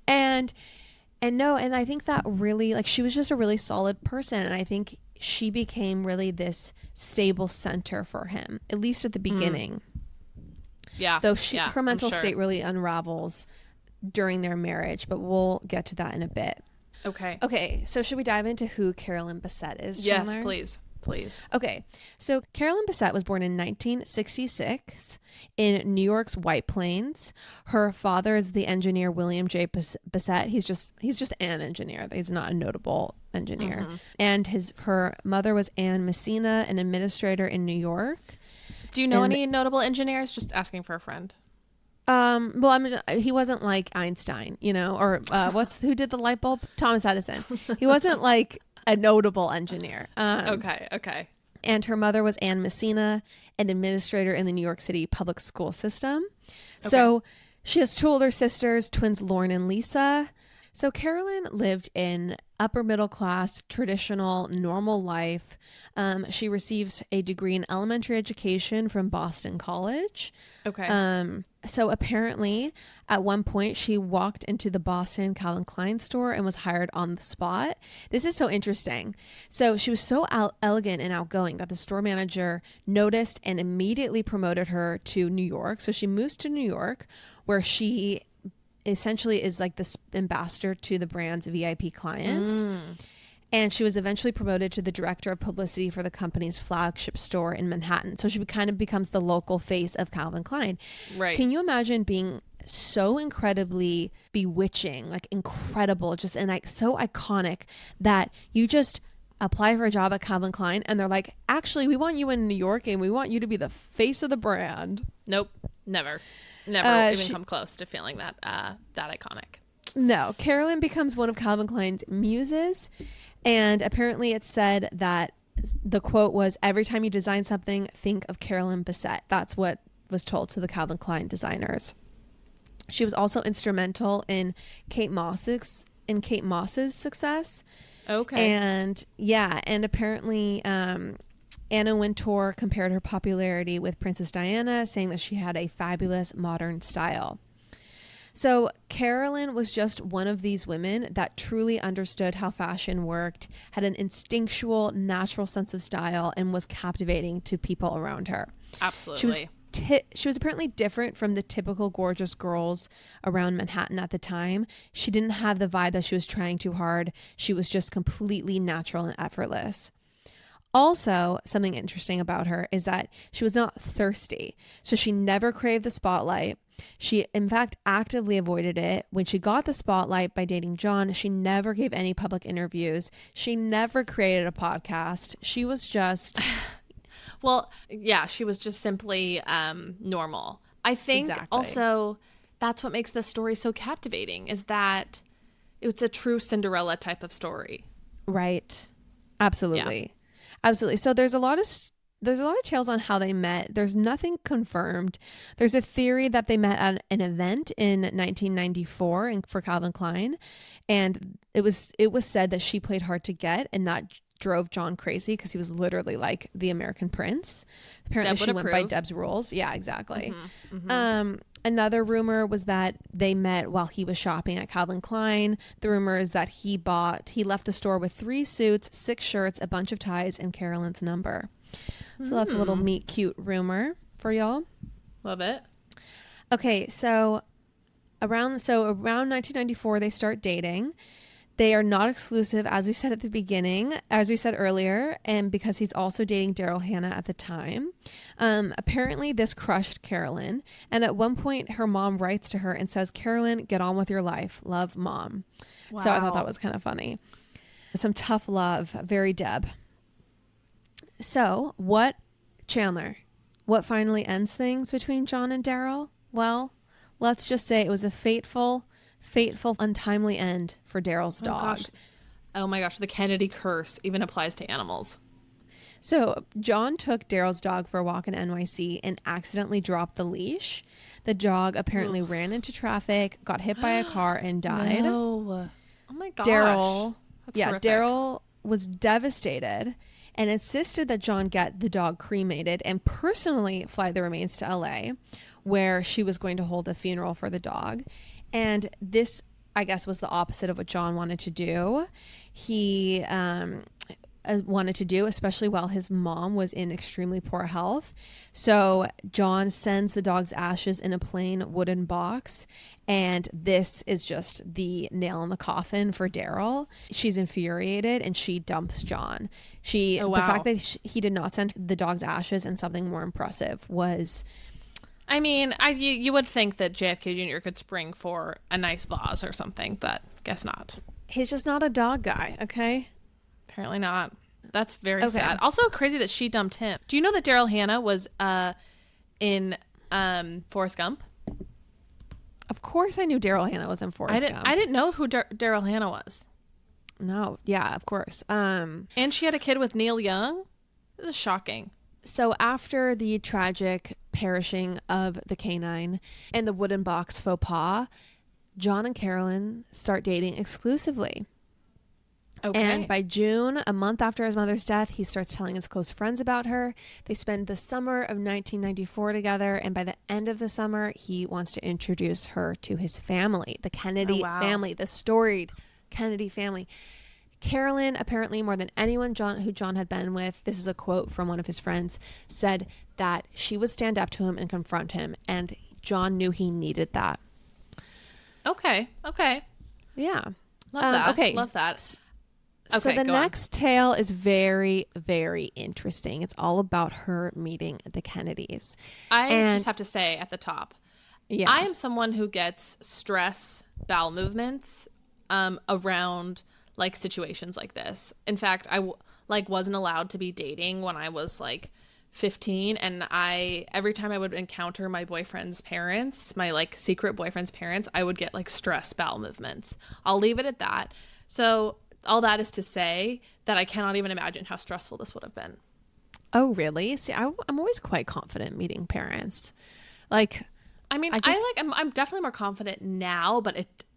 And I think that really, she was just a really solid person. And I think she became really this stable center for him, at least at the beginning. Yeah. Though her mental state really unravels during their marriage, but we'll get to that in a bit. Okay, so should we dive into who Carolyn Bessette is, Yes, Chanler? please. Okay, so Carolyn Bessette was born in 1966 in New York's White Plains. Her father is the engineer William J. Bessette. He's just an engineer. He's not a notable engineer. And her mother was Anne Messina, an administrator in New York. Do you know any notable engineers? Just asking for a friend. Well, he wasn't like Einstein, or who did the light bulb? Thomas Edison. He wasn't like a notable engineer. Okay. And her mother was Anne Messina, an administrator in the New York City public school system. Okay. So she has two older sisters, twins Lauren and Lisa. So Carolyn lived in upper middle class, traditional, normal life. She receives a degree in elementary education from Boston College. Okay. So apparently at one point she walked into the Boston Calvin Klein store and was hired on the spot. This is so interesting. So she was so elegant and outgoing that the store manager noticed and immediately promoted her to New York. So she moves to New York, where she essentially is like this ambassador to the brand's VIP clients. And she was eventually promoted to the director of publicity for the company's flagship store in Manhattan. So she kind of becomes the local face of Calvin Klein. Right. Can you imagine being so incredibly bewitching, like incredible, just and like so iconic that you just apply for a job at Calvin Klein and they're like, actually, we want you in New York and we want you to be the face of the brand. Nope. Never even come close to feeling that iconic. No, Carolyn becomes one of Calvin Klein's muses, and apparently it's said that the quote was, "Every time you design something, think of Carolyn Bessette." That's what was told to the Calvin Klein designers. She was also instrumental in Kate Moss's success. Okay. And apparently Anna Wintour compared her popularity with Princess Diana, saying that she had a fabulous modern style. So Carolyn was just one of these women that truly understood how fashion worked, had an instinctual, natural sense of style, and was captivating to people around her. Absolutely. She was apparently different from the typical gorgeous girls around Manhattan at the time. She didn't have the vibe that she was trying too hard. She was just completely natural and effortless. Also, something interesting about her is that she was not thirsty. So she never craved the spotlight. She, in fact, actively avoided it. When she got the spotlight by dating John, she never gave any public interviews. She never created a podcast. She was just... Well, yeah, she was just simply normal. I think also that's what makes this story so captivating, is that it's a true Cinderella type of story. Right. Absolutely. Absolutely. So there's a lot of tales on how they met. There's nothing confirmed. There's a theory that they met at an event in 1994 for Calvin Klein, and it was said that she played hard to get, and that drove John crazy because he was literally like the American prince. Apparently, she went by Deb's rules. Yeah, exactly. Another rumor was that they met while he was shopping at Calvin Klein. The rumor is that he left the store with 3 suits, 6 shirts, a bunch of ties, and Carolyn's number. So that's a little meet cute rumor for y'all. Love it. Okay, so around 1994 they start dating. They are not exclusive, as we said at the beginning, as we said earlier, and because he's also dating Daryl Hannah at the time. Apparently this crushed Carolyn, and at one point her mom writes to her and says, "Carolyn, get on with your life. Love, Mom." Wow. So I thought that was kind of funny. Some tough love, very Deb. So what finally ends things between John and Daryl? Well, let's just say it was a fateful, untimely end for Daryl's dog. Oh my gosh, the Kennedy curse even applies to animals. So John took Daryl's dog for a walk in NYC and accidentally dropped the leash. The dog apparently ran into traffic, got hit by a car, and died. No. Oh my gosh. Daryl was devastated and insisted that John get the dog cremated and personally fly the remains to LA, where she was going to hold a funeral for the dog. And this, I guess, was the opposite of what John wanted to do. He wanted to do, especially while his mom was in extremely poor health. So John sends the dog's ashes in a plain wooden box. And this is just the nail in the coffin for Daryl. She's infuriated and she dumps John. The fact that he did not send the dog's ashes and something more impressive was... I mean, you would think that JFK Jr. could spring for a nice vase or something, but guess not. He's just not a dog guy, okay? Apparently not. That's very sad. Also crazy that she dumped him. Do you know that Daryl Hannah was in Forrest Gump? Of course I knew Daryl Hannah was in Forrest Gump. I didn't know who Daryl Hannah was. No, yeah, of course. And she had a kid with Neil Young? This is shocking. So after the tragic perishing of the canine and the wooden box faux pas, John and Carolyn start dating exclusively. Okay. And by June, a month after his mother's death, he starts telling his close friends about her. They spend the summer of 1994 together, and by the end of the summer, he wants to introduce her to his family, the Kennedy family, the storied Kennedy family. Carolyn, apparently more than anyone who John had been with, this is a quote from one of his friends, said that she would stand up to him and confront him, and John knew he needed that. Okay. Yeah. Love that. Okay. Love that. Okay, so the next tale is very, very interesting. It's all about her meeting the Kennedys. I just have to say at the top, I am someone who gets stress bowel movements around like situations like this. In fact, I wasn't allowed to be dating when I was like 15, and every time I would encounter my boyfriend's parents, my like secret boyfriend's parents, I would get like stress bowel movements. I'll leave it at that. So all that is to say that I cannot even imagine how stressful this would have been. Oh, really? See, I'm always quite confident meeting parents. Like, I mean, I'm definitely more confident now, but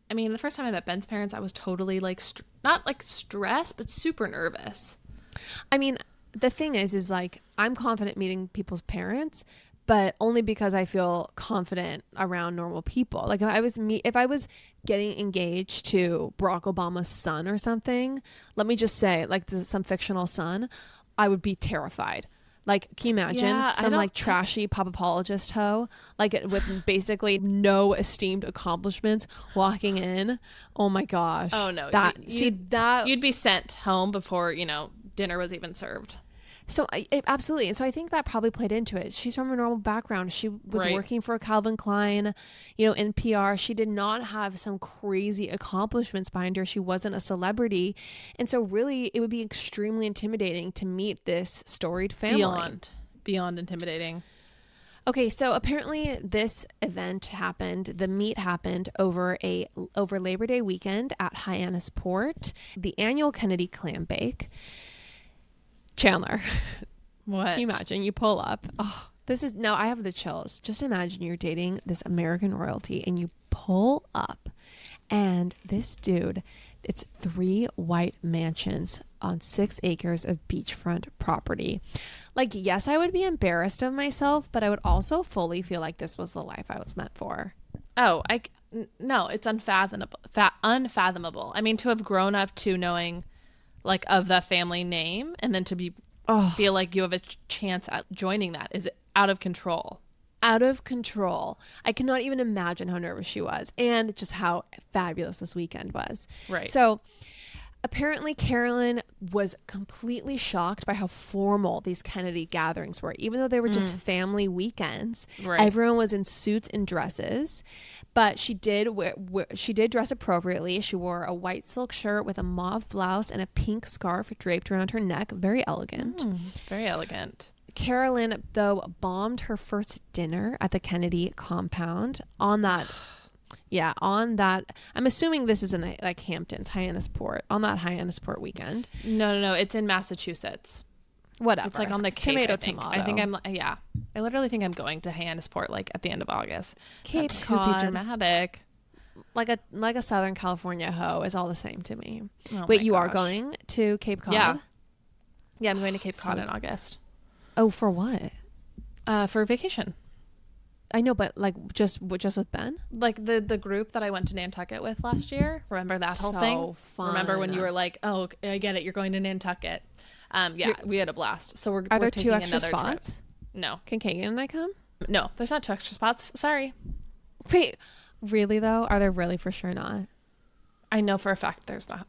the first time I met Ben's parents, I was totally like, not like stressed, but super nervous. I mean, the thing is like, I'm confident meeting people's parents, but only because I feel confident around normal people. Like if I was getting engaged to Barack Obama's son or something, let me just say, like some fictional son, I would be terrified. Like, can you imagine some like trashy pop apologist hoe, like with basically no esteemed accomplishments walking in? Oh my gosh. Oh no. You'd be sent home before, dinner was even served. So absolutely. And so I think that probably played into it. She's from a normal background. She was working for Calvin Klein, in PR. She did not have some crazy accomplishments behind her. She wasn't a celebrity. And so really it would be extremely intimidating to meet this storied family. Beyond intimidating. Okay, so apparently this event happened, the meet happened over Labor Day weekend at Hyannis Port, the annual Kennedy clam bake. Chandler. What? Can you imagine? You pull up. Oh, I have the chills. Just imagine you're dating this American royalty and you pull up and this dude, it's 3 white mansions on 6 acres of beachfront property. Like, yes, I would be embarrassed of myself, but I would also fully feel like this was the life I was meant for. Oh, no, it's unfathomable. Unfathomable. I mean, to have grown up to knowing like of the family name and then to feel like you have a chance at joining that is out of control. Out of control. I cannot even imagine how nervous she was and just how fabulous this weekend was. Right. So apparently Carolyn was completely shocked by how formal these Kennedy gatherings were. Even though they were just family weekends, right. Everyone was in suits and dresses, but she did dress appropriately. She wore a white silk shirt with a mauve blouse and a pink scarf draped around her neck. Very elegant. Very elegant. Carolyn, though, bombed her first dinner at the Kennedy compound on that. I'm assuming this is in the, like, Hamptons, Hyannisport, on that Hyannisport weekend. No. It's in Massachusetts. Whatever. It's like on the Cape. Tomato. I think I literally think I'm going to Hyannisport like at the end of August. Cape Cod. To be dramatic. Like a Southern California hoe is all the same to me. Oh Wait, you are going to Cape Cod? Yeah, I'm going to Cape Cod in August. Oh, for what? For vacation. I know, but like just with Ben? Like the group that I went to Nantucket with last year. Remember that whole thing? Fun. Remember when you were like, "Oh, I get it. You're going to Nantucket." We had a blast. So we're there taking 2 extra another spots? Trip. No. Can Kagan and I come? No, there's not 2 extra spots. Sorry. Wait, really though? Are there really for sure not? I know for a fact there's not.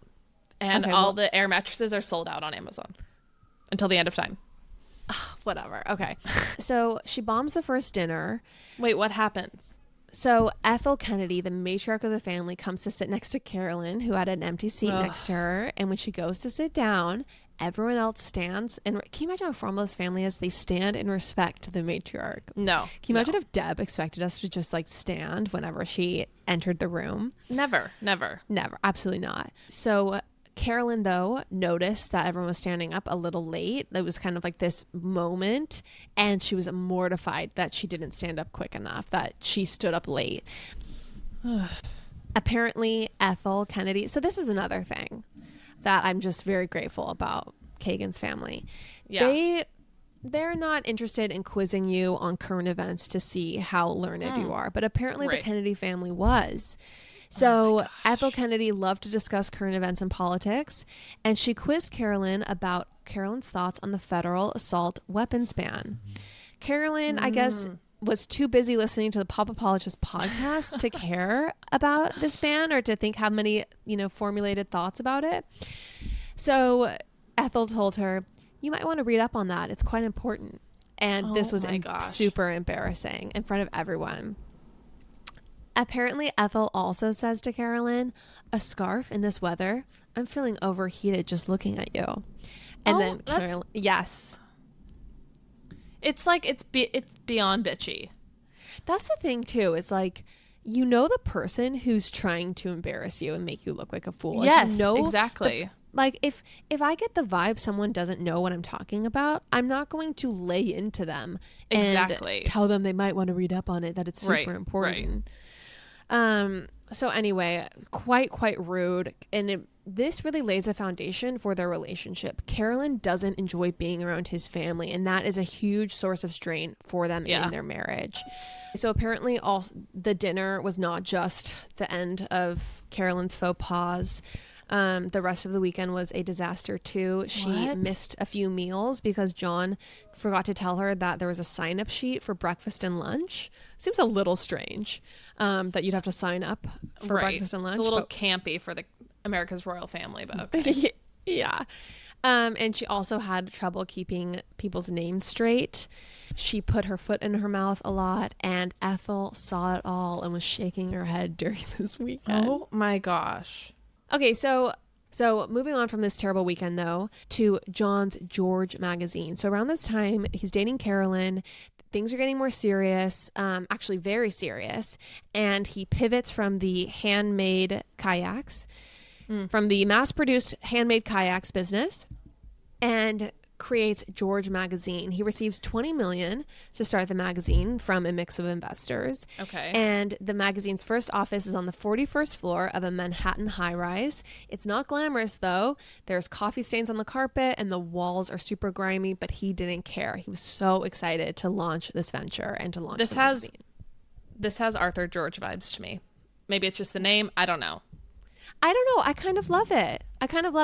And all the air mattresses are sold out on Amazon until the end of time. Whatever. Okay. So she bombs the first dinner. Wait, what happens? So Ethel Kennedy, the matriarch of the family, comes to sit next to Carolyn, who had an empty seat next to her. And when she goes to sit down, everyone else stands. And can you imagine how formal this family is? They stand in respect to the matriarch. No. Can you imagine if Deb expected us to just like stand whenever she entered the room? Never. Absolutely not. So Carolyn, though, noticed that everyone was standing up a little late. It was kind of like this moment, and she was mortified that she didn't stand up quick enough, that she stood up late. Apparently, Ethel Kennedy. So this is another thing that I'm just very grateful about Kagan's family. Yeah. They're not interested in quizzing you on current events to see how learned you are, but apparently the Kennedy family was. So Ethel Kennedy loved to discuss current events and politics, and she quizzed Carolyn about Carolyn's thoughts on the federal assault weapons ban. Carolyn, I guess, was too busy listening to the Pop Apologist podcast to care about this ban or to think how many, formulated thoughts about it. So Ethel told her, "You might want to read up on that. It's quite important." And this was super embarrassing in front of everyone. Apparently, Ethel also says to Carolyn, "A scarf in this weather? I'm feeling overheated just looking at you." And then Carolyn, yes. It's like it's beyond bitchy. That's the thing too. Is like, the person who's trying to embarrass you and make you look like a fool. Yes, exactly. Like if I get the vibe someone doesn't know what I'm talking about, I'm not going to lay into them and tell them they might want to read up on it, that it's super important. Right. So anyway, quite rude. And this really lays a foundation for their relationship. Carolyn doesn't enjoy being around his family, and that is a huge source of strain for them in their marriage. So apparently the dinner was not just the end of Carolyn's faux pas. The rest of the weekend was a disaster too. She missed a few meals because John forgot to tell her that there was a sign-up sheet for breakfast and lunch. Seems a little strange that you'd have to sign up for breakfast and lunch. It's a little campy for the America's royal family, but okay. Yeah. And she also had trouble keeping people's names straight. She put her foot in her mouth a lot, and Ethel saw it all and was shaking her head during this weekend. Oh my gosh. Okay, so moving on from this terrible weekend, though, to John's George magazine. So around this time, he's dating Carolyn. Things are getting more serious, actually very serious. And he pivots from the handmade kayaks, from the mass-produced handmade kayaks business. And creates George Magazine. He receives $20 million to start the magazine from a mix of investors. Okay. And the magazine's first office is on the 41st floor of a Manhattan high-rise. It's not glamorous, though. There's coffee stains on the carpet and the walls are super grimy, but he didn't care. He was so excited to launch this venture and to launch the magazine. This has Arthur George vibes to me. Maybe it's just the name. I don't know. I don't know. I kind of love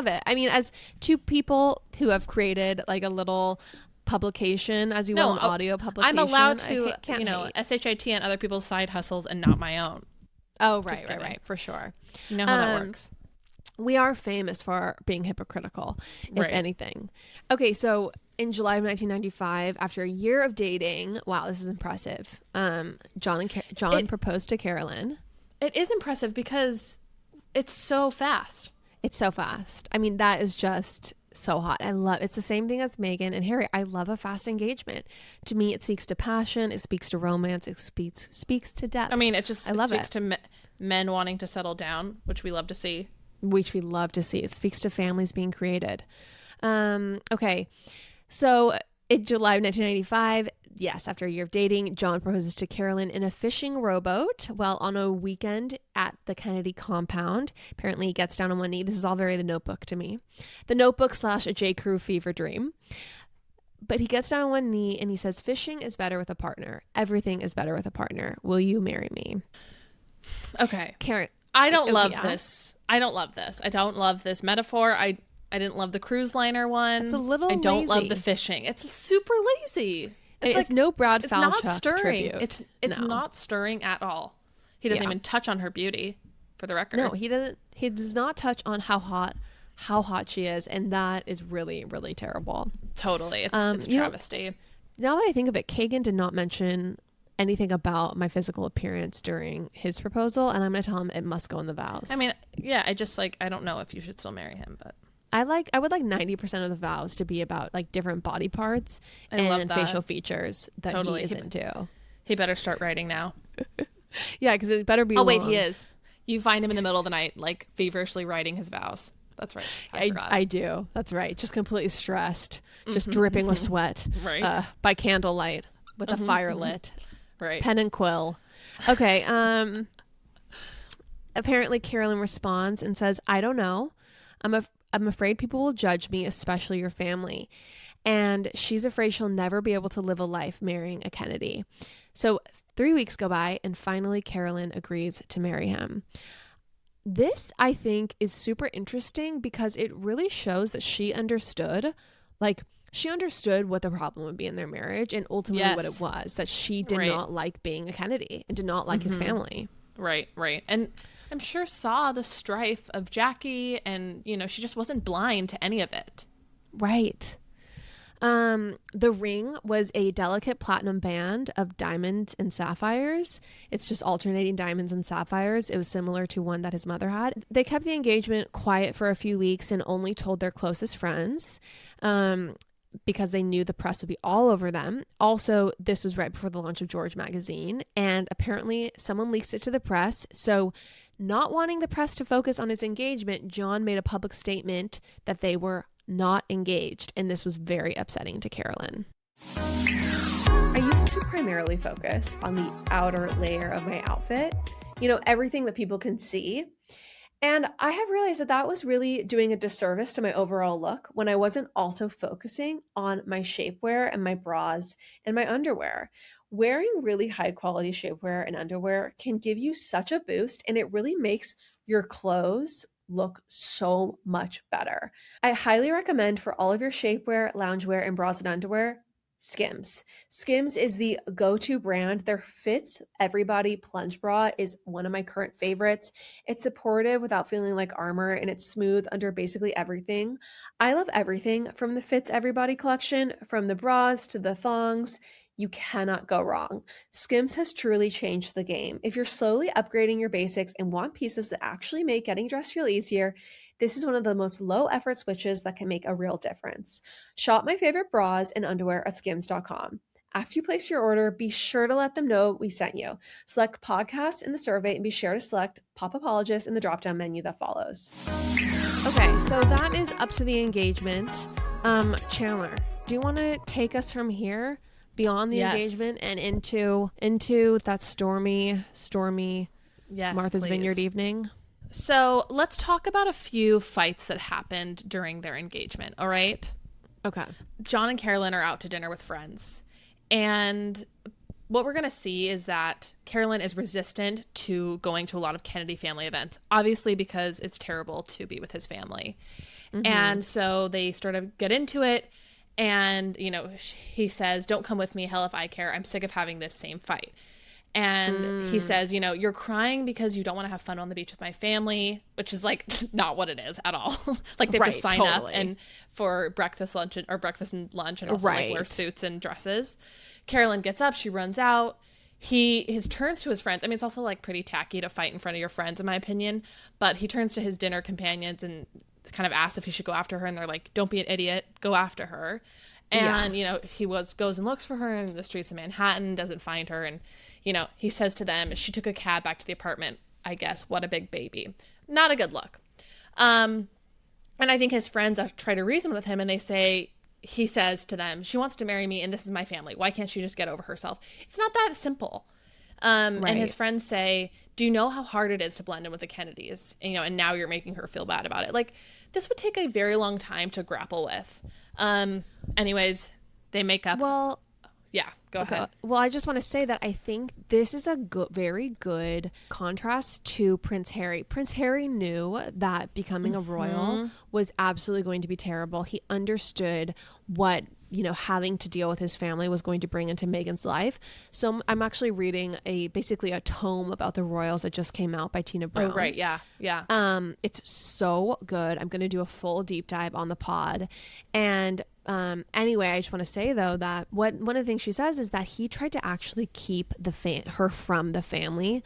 it. I mean, as two people who have created like a little publication, as you will, an audio publication. I'm allowed to, hate. SHIT on other people's side hustles and not my own. Oh, right, for sure. You know how that works. We are famous for being hypocritical, if anything. Okay, so in July of 1995, after a year of dating, wow, this is impressive. John proposed to Carolyn. It is impressive because it's so fast. It's so fast. I mean, that is just so hot. It's the same thing as Meghan and Harry. I love a fast engagement. To me, it speaks to passion. It speaks to romance. It speaks to depth. I mean, it speaks to men wanting to settle down, which we love to see. It speaks to families being created. Okay. So in July of 1995, yes, after a year of dating, John proposes to Carolyn in a fishing rowboat while on a weekend at the Kennedy compound. Apparently he gets down on one knee. This is all very The Notebook to me. The Notebook / a J. Crew fever dream. But he gets down on one knee and he says, fishing is better with a partner. Everything is better with a partner. Will you marry me? Okay. Karen. I don't love this. I don't love this metaphor. I didn't love the cruise liner one. It's a little I don't lazy. love the fishing. It's super lazy. It's like no Brad Falchuk. It's not stirring. Tribute. It's not stirring at all. He doesn't even touch on her beauty, for the record. No, he doesn't. He does not touch on how hot she is, and that is really, really terrible. Totally. It's a travesty. Now that I think of it, Kagan did not mention anything about my physical appearance during his proposal, and I'm going to tell him it must go in the vows. I mean, yeah, I don't know if you should still marry him, but I would like 90% of the vows to be about like different body parts and facial features that he is into. He better start writing now. Yeah, because it better be long. Wait, he is. You find him in the middle of the night, like feverishly writing his vows. That's right. I do. That's right. Just completely stressed, just dripping with sweat. Right. By candlelight with a fire lit. Right. Pen and quill. Okay. Apparently Carolyn responds and says, I don't know. I'm afraid people will judge me, especially your family. And she's afraid she'll never be able to live a life marrying a Kennedy. So 3 weeks go by and finally Carolyn agrees to marry him. This, I think, is super interesting because it really shows that she understood what the problem would be in their marriage and ultimately what it was, that she did not like being a Kennedy and did not like his family. Right. And I'm sure saw the strife of Jackie and, she just wasn't blind to any of it. Right. The ring was a delicate platinum band of diamonds and sapphires. It's just alternating diamonds and sapphires. It was similar to one that his mother had. They kept the engagement quiet for a few weeks and only told their closest friends, because they knew the press would be all over them. Also, this was right before the launch of George Magazine, and apparently someone leaks it to the press. So not wanting the press to focus on his engagement, John made a public statement that they were not engaged, and this was very upsetting to Carolyn. I used to primarily focus on the outer layer of my outfit, everything that people can see. And I have realized that was really doing a disservice to my overall look when I wasn't also focusing on my shapewear and my bras and my underwear. Wearing really high quality shapewear and underwear can give you such a boost, and it really makes your clothes look so much better. I highly recommend for all of your shapewear, loungewear, and bras and underwear, Skims. Skims is the go-to brand. Their Fits Everybody plunge bra is one of my current favorites. It's supportive without feeling like armor, and it's smooth under basically everything. I love everything from the Fits Everybody collection, from the bras to the thongs. You cannot go wrong. Skims has truly changed the game. If you're slowly upgrading your basics and want pieces that actually make getting dressed feel easier, this is one of the most low effort switches that can make a real difference. Shop my favorite bras and underwear at skims.com. After you place your order, be sure to let them know we sent you. Select podcast in the survey and be sure to select Pop Apologist in the drop-down menu that follows. Okay, so that is up to the engagement. Chandler, do you want to take us from here beyond the Yes. engagement and into that stormy Yes, Martha's please. Vineyard evening? So let's talk about a few fights that happened during their engagement. All right. Okay. John and Carolyn are out to dinner with friends. And what we're going to see is that Carolyn is resistant to going to a lot of Kennedy family events, obviously because it's terrible to be with his family. And so they sort of get into it. And, you know, he says, don't come with me. Hell if I care. I'm sick of having this same fight. And he says, you know, you're crying because you don't want to have fun on the beach with my family, which is like not what it is at all. Like they have to Right, sign up totally. and for breakfast, lunch, or breakfast and lunch, and also like wear Right. suits and dresses. Carolyn gets up, she runs out. His turns to his friends. I mean, it's also like pretty tacky to fight in front of your friends, in my opinion. But he turns to his dinner companions and kind of asks if he should go after her, and they're like, "Don't be an idiot, go after her." And you know, he goes and looks for her in the streets of Manhattan, doesn't find her, and you know, he says to them, she took a cab back to the apartment. I guess, what a big baby. Not a good look. And I think his friends try to reason with him, and he says to them, she wants to marry me, and this is my family. Why can't she just get over herself? It's not that simple. And his friends say, do you know how hard it is to blend in with the Kennedys? And, you know, and now you're making her feel bad about it. Like, this would take a very long time to grapple with. Anyways, they make up. Well, Yeah, go ahead. Well, I just want to say that I think this is a very good contrast to Prince Harry. Prince Harry knew that becoming a royal was absolutely going to be terrible. He understood what, you know, having to deal with his family was going to bring into Meghan's life. So I'm actually reading basically a tome about the royals that just came out by Tina Brown. Oh, right. Yeah. Yeah. It's so good. I'm going to do a full deep dive on the pod. And anyway, I just want to say though that one of the things she says is that he tried to actually keep her from the family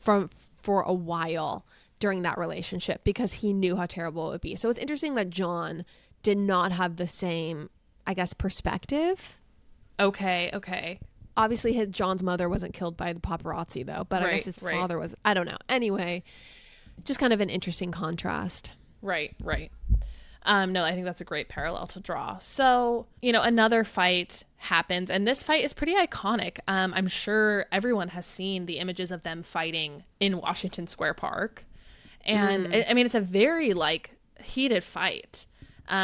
for a while during that relationship because he knew how terrible it would be. So it's interesting that John did not have the same, I guess, perspective. Okay. Obviously, John's mother wasn't killed by the paparazzi though, but I guess his father was. I don't know. Anyway, just kind of an interesting contrast. Right. No, I think that's a great parallel to draw. So, you know, another fight happens, and this fight is pretty iconic. I'm sure everyone has seen the images of them fighting in Washington Square Park. And I mean, it's a very like heated fight. You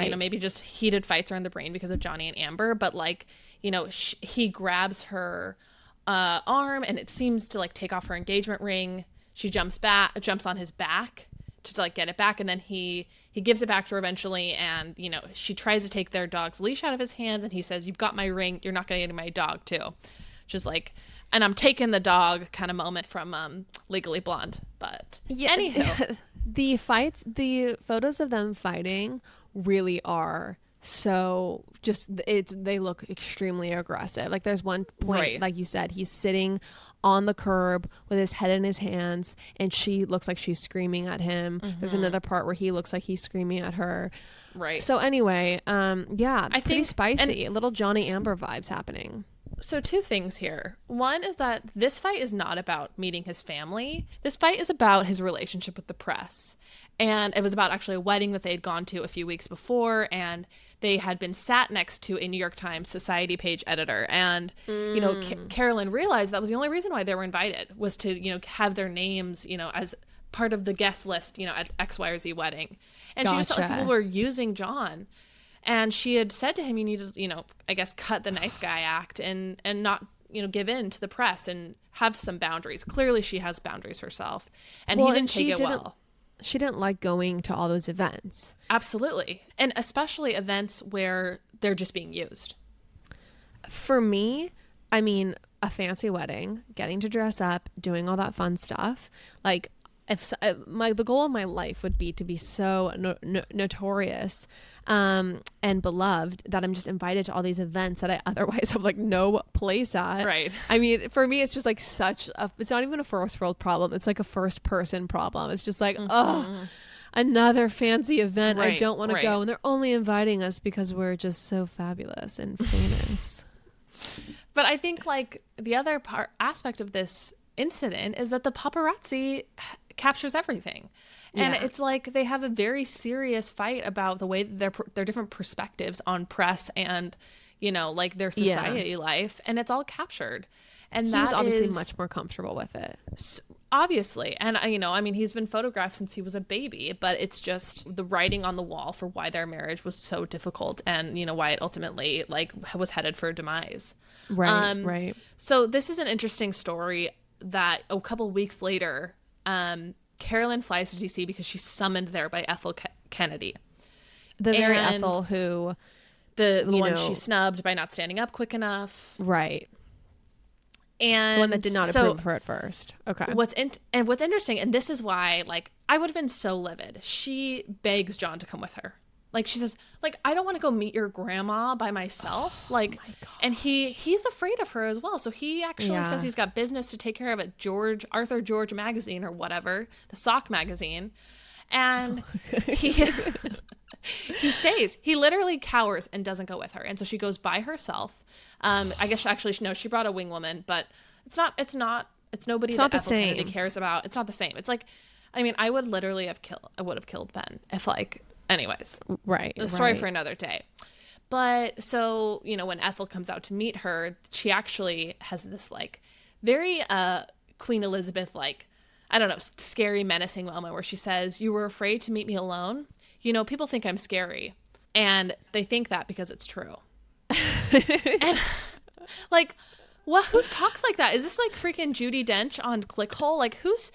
know, maybe just heated fights are in the brain because of Johnny and Amber, but like, you know, he grabs her arm and it seems to like take off her engagement ring. She jumps on his back to like get it back, and then he gives it back to her eventually, and you know, she tries to take their dog's leash out of his hands, and he says, "You've got my ring, you're not gonna get my dog too." Just like, and I'm taking the dog kind of moment from Legally Blonde. But Yeah, anywho. the photos of them fighting really are so they look extremely aggressive. Like there's one point, like you said, he's sitting on the curb with his head in his hands and she looks like she's screaming at him. There's another part where he looks like he's screaming at her. Right. So anyway, yeah, I pretty think- spicy. Little Johnny Amber vibes happening. So two things here. One is that this fight is not about meeting his family. This fight is about his relationship with the press. And it was about actually a wedding that they had gone to a few weeks before, and they had been sat next to a New York Times society page editor. And, you know, Carolyn realized that was the only reason why they were invited, was to, you know, have their names, you know, as part of the guest list, you know, at X, Y, or Z wedding. And she just felt like Gotcha. people were using John. And she had said to him, you need to, you know, I guess cut the nice guy act and not, you know, give in to the press and have some boundaries. Clearly she has boundaries herself. And he didn't take it well. She didn't like going to all those events. Absolutely. And especially events where they're just being used. For me, I mean, a fancy wedding, getting to dress up, doing all that fun stuff. Like, the goal of my life would be to be so notorious and beloved that I'm just invited to all these events that I otherwise have like no place at. Right. I mean, for me, it's just like it's not even a first world problem. It's like a first person problem. It's just like, oh, another fancy event. I Right, don't want to right. go. And they're only inviting us because we're just so fabulous and famous. But I think like the other aspect of this incident is that the paparazzi captures everything. And Yeah. it's like they have a very serious fight about the way that their different perspectives on press and, you know, like their society life, and it's all captured. And He was that obviously is much more comfortable with it. obviously. And you know, I mean, he's been photographed since he was a baby, but it's just the writing on the wall for why their marriage was so difficult, and you know why it ultimately like was headed for demise. Right, right. So this is an interesting story that a couple weeks later, Carolyn flies to DC because she's summoned there by Ethel Kennedy, The very And Ethel who, the you one know, she snubbed by not standing up quick enough. right. And The one that did not approve of her at first. Okay. What's interesting, and this is why, like, I would have been so livid. She begs John to come with her. Like, she says, like, I don't want to go meet your grandma by myself. Like, and he's afraid of her as well. So he actually says he's got business to take care of at Arthur George magazine or whatever, the sock magazine. And he stays. He literally cowers and doesn't go with her. And so she goes by herself. I guess actually, no, she brought a wing woman, but it's nobody that Ethel Kennedy cares about. It's not the same. It's like, I mean, I would have killed Ben if, like, anyways. Right. The story for another day. But so, you know, when Ethel comes out to meet her, she actually has this like very Queen Elizabeth, like, I don't know, scary, menacing moment where she says, "You were afraid to meet me alone? You know, people think I'm scary." And they think that because it's true. And like, who talks like that? Is this like freaking Judi Dench on Clickhole? Like who is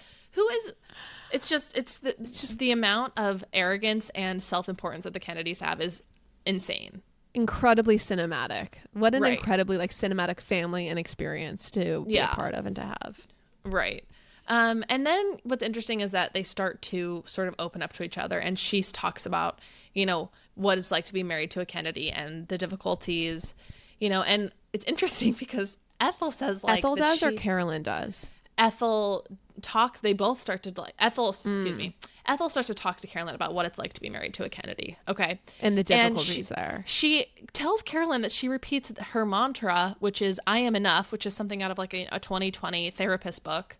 it's just the amount of arrogance and self-importance that the Kennedys have is insane. Incredibly cinematic. What an Right. incredibly like cinematic family and experience to be a part of and to have. Right. And then what's interesting is that they start to sort of open up to each other, and she talks about, you know, what it's like to be married to a Kennedy and the difficulties, you know, and it's interesting because Ethel says like Ethel does or Carolyn does? Ethel talks, they both start to like, Ethel starts to talk to Carolyn about what it's like to be married to a Kennedy. Okay. And the difficulties there. She tells Carolyn that she repeats her mantra, which is "I am enough," which is something out of like a 2020 therapist book,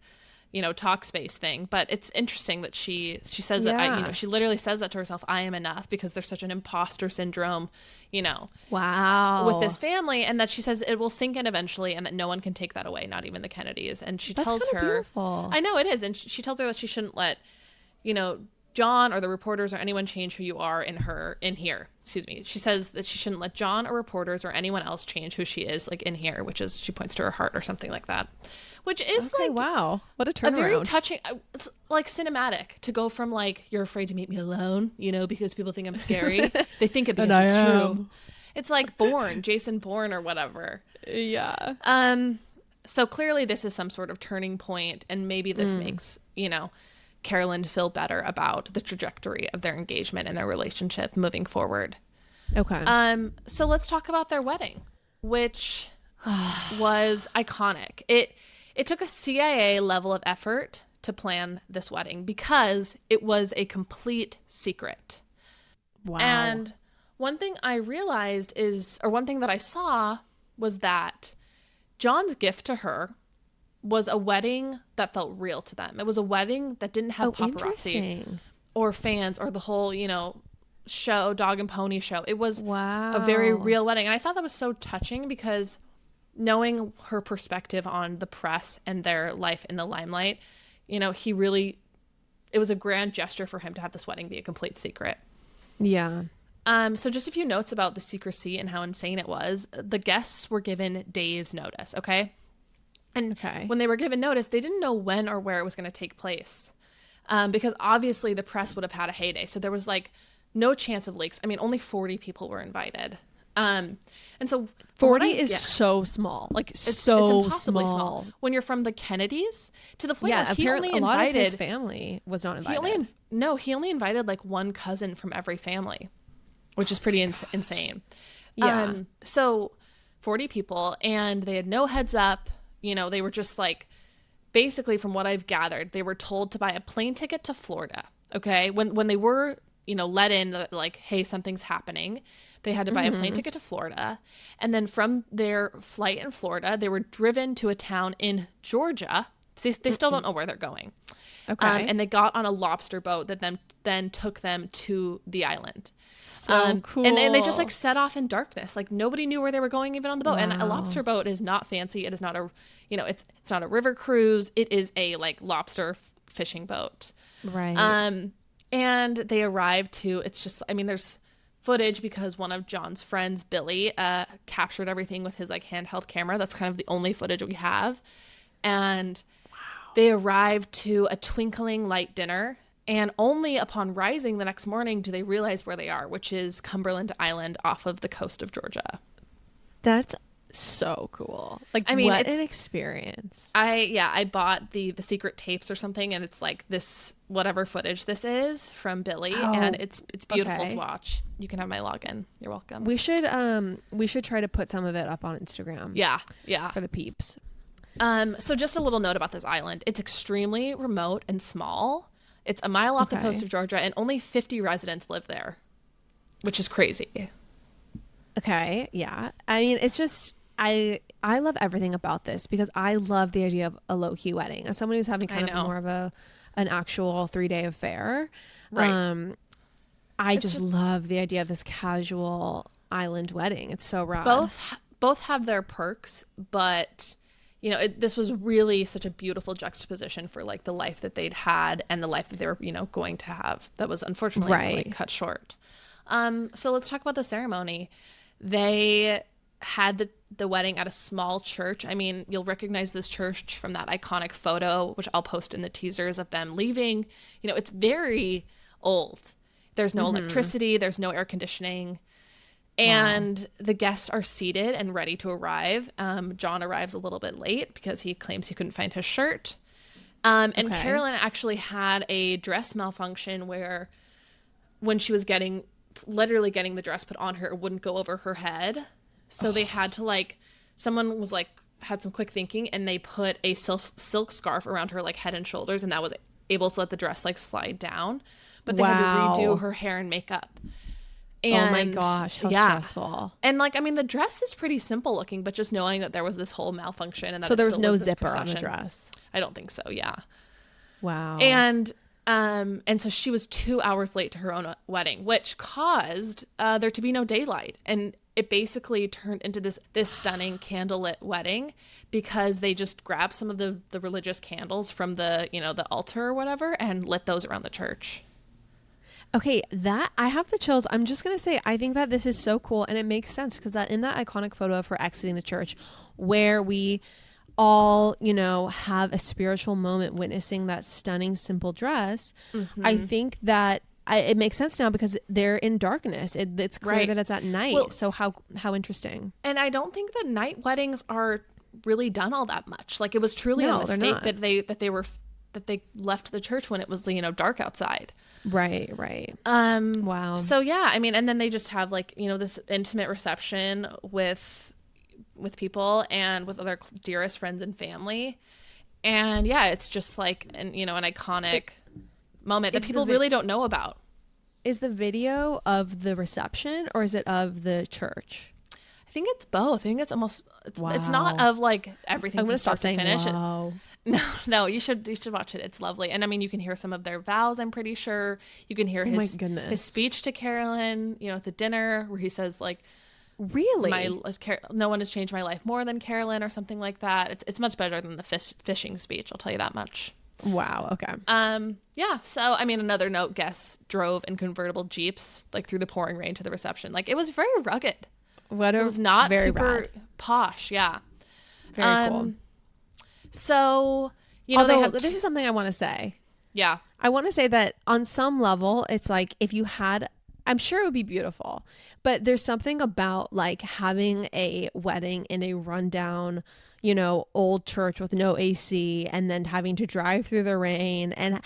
you know, talk space thing. But it's interesting that she says that, she literally says that to herself, "I am enough," because there's such an imposter syndrome, you know, with this family, and that she says it will sink in eventually, and that no one can take that away, not even the Kennedys. And she tells her, beautiful. I know it is, and she tells her that she shouldn't let, you know, John or the reporters or anyone change who you are in here. Excuse me. She says that she shouldn't let John or reporters or anyone else change who she is, like in here, which is, she points to her heart or something like that, which is like, wow, what a turnaround. a very touching, it's like cinematic to go from like, "You're afraid to meet me alone," you know, because people think I'm scary. They think it because it's true. It's like Jason Bourne or whatever. Yeah. So clearly this is some sort of turning point, and maybe this makes, you know, Carolyn feel better about the trajectory of their engagement and their relationship moving forward. Okay. So let's talk about their wedding, which was iconic. It took a CIA level of effort to plan this wedding because it was a complete secret. Wow. And one thing I realized one thing that I saw was that John's gift to her was a wedding that felt real to them. It was a wedding that didn't have paparazzi or fans or the whole, you know, show, dog and pony show. It was a very real wedding. And I thought that was so touching because knowing her perspective on the press and their life in the limelight, you know, it was a grand gesture for him to have this wedding be a complete secret. Yeah. So just a few notes about the secrecy and how insane it was. The guests were given days' notice, okay? And when they were given notice, they didn't know when or where it was going to take place, because obviously the press would have had a heyday. So there was like no chance of leaks. I mean, only 40 people were invited. And so 40 is so small. Like it's impossibly small when you're from the Kennedys, to the point where he only a lot of his family was not invited. He only invited like one cousin from every family, which is pretty insane. Yeah. So 40 people, and they had no heads up. You know, they were just like, basically from what I've gathered, they were told to buy a plane ticket to Florida. Okay. When they were, you know, let in like, hey, something's happening, they had to buy a plane ticket to Florida. And then from their flight in Florida, they were driven to a town in Georgia. They still don't know where they're going. Okay. And they got on a lobster boat that then took them to the island. So cool. And they just like set off in darkness. Like nobody knew where they were going even on the boat. And a Wow. lobster boat is not fancy. It is not a, it's not a river cruise. It is a like lobster fishing boat. Right. And they arrived to, it's just, I mean, there's footage because one of John's friends, Billy, captured everything with his like handheld camera. That's kind of the only footage we have. And they arrived to a twinkling light dinner. And only upon rising the next morning do they realize where they are, which is Cumberland Island off of the coast of Georgia. That's so cool. Like, I mean, what it's- an experience. I bought the secret tapes or something, and it's like this whatever footage this is from Billy, and it's beautiful okay. to watch. You can have my login. You're welcome. We should try to put some of it up on Instagram. Yeah. For the peeps. So just a little note about this island. It's extremely remote and small. It's a mile off the coast of Georgia, and only 50 residents live there, which is crazy. Okay, yeah. I mean, it's just I love everything about this because I love the idea of a low-key wedding. As someone who's having kind of more of an actual 3-day affair, Right. I just love the idea of this casual island wedding. It's so rad. Both have their perks, but this was really such a beautiful juxtaposition for like the life that they'd had and the life that they were going to have that was unfortunately really cut short. So let's talk about the ceremony. They had the wedding at a small church. I mean, you'll recognize this church from that iconic photo, which I'll post in the teasers of them leaving. It's very old. There's no electricity. There's no air conditioning. And the guests are seated and ready to arrive. John arrives a little bit late because he claims he couldn't find his shirt. And Carolyn actually had a dress malfunction where when she was literally getting the dress put on her, it wouldn't go over her head. So they had to someone was had some quick thinking and they put a silk scarf around her head and shoulders, and that was able to let the dress slide down. But they had to redo her hair and makeup. And, oh my gosh, how stressful. And the dress is pretty simple looking, but just knowing that there was this whole malfunction and that so there was still no this zipper on the procession. dress. I don't think so. Yeah. Wow. And so she was 2 hours late to her own wedding, which caused there to be no daylight. And it basically turned into this stunning candlelit wedding because they just grabbed some of the religious candles from the altar or whatever and lit those around the church. Okay, that I have the chills. I'm just going to say, I think that this is so cool, and it makes sense because that in that iconic photo of her exiting the church where we all, have a spiritual moment witnessing that stunning, simple dress, I think that it makes sense now because they're in darkness. It's clear that it's at night. Well, so how interesting. And I don't think that night weddings are really done all that much. It was truly a mistake that they left the church when it was dark outside. Right. Wow. So yeah, and then they just have this intimate reception with people and with other dearest friends and family, and yeah, it's just an iconic moment that people really don't know about. Is the video of the reception or is it of the church? I think it's both. I think it's almost it's not of everything. I'm gonna from stop start to saying finish. wow. No, you should watch it. It's lovely. And you can hear some of their vows, I'm pretty sure. You can hear his speech to Carolyn, at the dinner where he says really, no one has changed my life more than Carolyn or something like that. It's much better than the fishing speech, I'll tell you that much. Wow. Okay. Yeah. So, another note, guests drove in convertible Jeeps through the pouring rain to the reception. It was very rugged. It was not super posh. Yeah. Very cool. So, although this is something I want to say. Yeah. I want to say that on some level, it's if you had, I'm sure it would be beautiful, but there's something about having a wedding in a rundown, old church with no AC and then having to drive through the rain and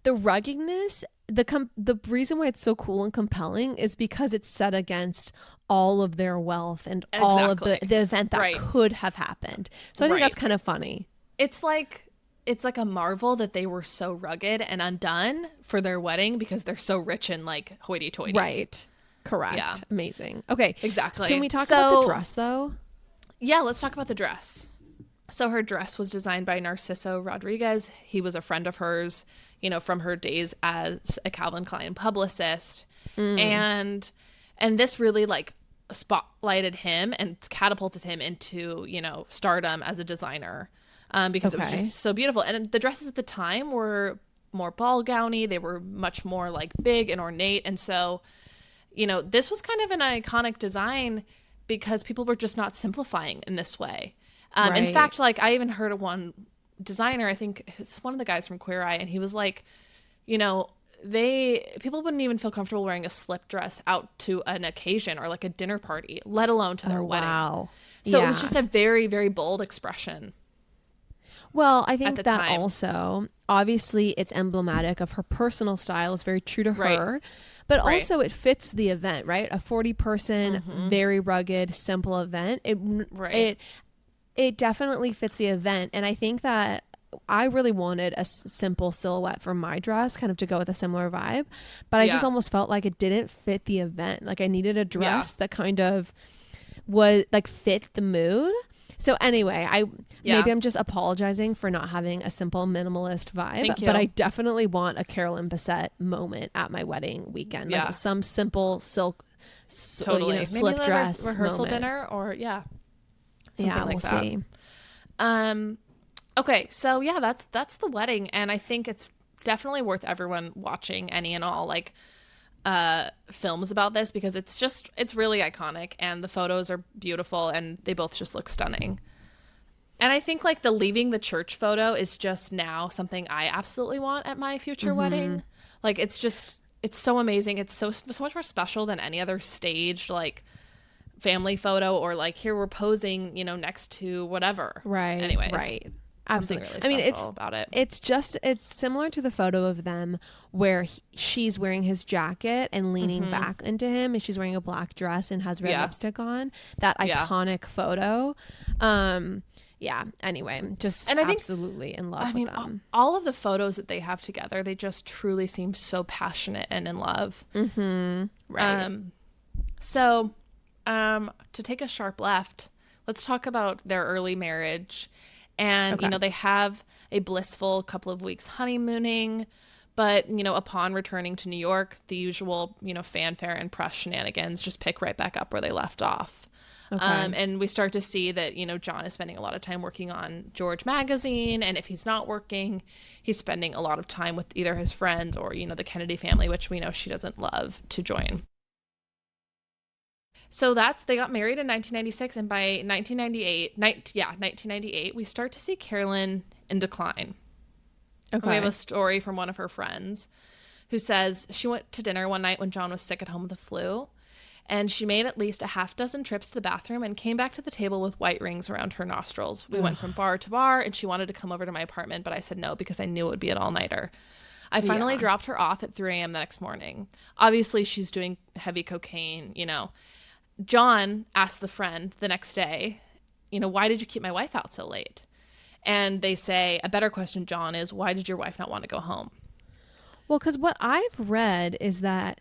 the ruggedness. The reason why it's so cool and compelling is because it's set against all of their wealth and all of the event that could have happened. So I think that's kind of funny. It's like a marvel that they were so rugged and undone for their wedding because they're so rich and hoity-toity. Right. Correct. Yeah. Amazing. Okay. Exactly. Can we talk about the dress though? Yeah, let's talk about the dress. So her dress was designed by Narciso Rodriguez. He was a friend of hers, from her days as a Calvin Klein publicist. And this really like spotlighted him and catapulted him into, stardom as a designer, because it was just so beautiful. And the dresses at the time were more ball gowny. They were much more like big and ornate. And so, this was kind of an iconic design because people were just not simplifying in this way. In fact, like I even heard of one designer, I think it's one of the guys from Queer Eye, and he was like, people wouldn't even feel comfortable wearing a slip dress out to an occasion or like a dinner party, let alone to their wedding. Wow. So it was just a very, very bold expression. Well, I think that time. also, obviously, it's emblematic of her personal style. It's very true to her. But also it fits the event, right? A 40-person, very rugged, simple event. It definitely fits the event. And I think that I really wanted a simple silhouette for my dress, kind of to go with a similar vibe. But I just almost felt like it didn't fit the event. Like I needed a dress that kind of was like fit the mood. So anyway, maybe I'm just apologizing for not having a simple minimalist vibe, but I definitely want a Carolyn Bessette moment at my wedding weekend. Like some simple silk, slip maybe dress rehearsal moment. dinner or something like that. See. Okay, so that's the wedding, and I think it's definitely worth everyone watching any and all like films about this because it's really iconic and the photos are beautiful and they both just look stunning. And I think like the leaving the church photo is just now something I absolutely want at my future wedding. Like it's so amazing. It's so much more special than any other staged like family photo or like here we're posing, next to whatever. Right. Anyways. Right. Absolutely. Really special about it. It's similar to the photo of them where she's wearing his jacket and leaning back into him, and she's wearing a black dress and has red lipstick on. That iconic photo. Anyway, just and I think, absolutely in love with them. All of the photos that they have together, they just truly seem so passionate and in love. Right. So, to take a sharp left, let's talk about their early marriage. And, they have a blissful couple of weeks honeymooning, but, upon returning to New York, the usual, fanfare and press shenanigans just pick right back up where they left off. And we start to see that, John is spending a lot of time working on George Magazine. And if he's not working, he's spending a lot of time with either his friends or, the Kennedy family, which we know she doesn't love to join. So they got married in 1996, and by 1998, we start to see Carolyn in decline. Okay. We have a story from one of her friends who says she went to dinner one night when John was sick at home with the flu, and she made at least a half dozen trips to the bathroom and came back to the table with white rings around her nostrils. We went from bar to bar, and she wanted to come over to my apartment, but I said no because I knew it would be an all-nighter. I finally dropped her off at 3 a.m. the next morning. Obviously, she's doing heavy cocaine, John asked the friend the next day, why did you keep my wife out so late? And they say, a better question, John, is why did your wife not want to go home? Well, because what I've read is that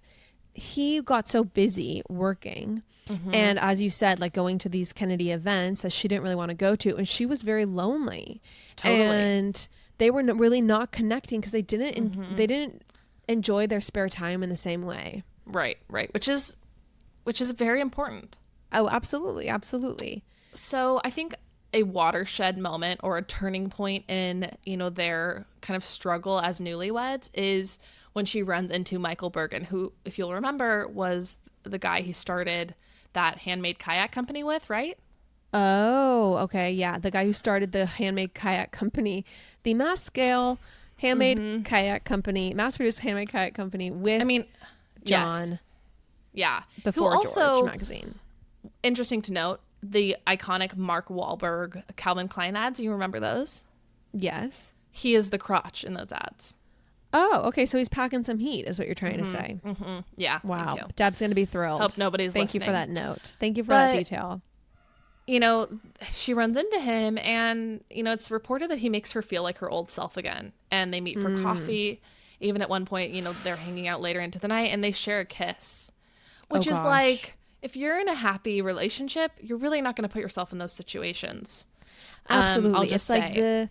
he got so busy working. And as you said, like going to these Kennedy events that she didn't really want to go to. And she was very lonely. Totally. And they were really not connecting because they didn't enjoy their spare time in the same way. Right. Which is very important. Oh, absolutely. Absolutely. So I think a watershed moment or a turning point in, their kind of struggle as newlyweds is when she runs into Michael Bergen, who, if you'll remember, was the guy he started that handmade kayak company with, right? Oh, okay. Yeah. The guy who started the handmade kayak company, the mass scale handmade kayak company, mass produced handmade kayak company with John. Yes. Yeah. Before George Magazine. Interesting to note, the iconic Mark Wahlberg Calvin Klein ads. You remember those? Yes. He is the crotch in those ads. Oh, okay. So he's packing some heat is what you're trying to say. Yeah. Wow. Deb's going to be thrilled. Hope nobody's listening. Thank you for that note. Thank you for that detail. She runs into him and, it's reported that he makes her feel like her old self again. And they meet for coffee. Even at one point, they're hanging out later into the night and they share a kiss. Which is like, if you're in a happy relationship, you're really not going to put yourself in those situations. Absolutely. I'll just It's say. like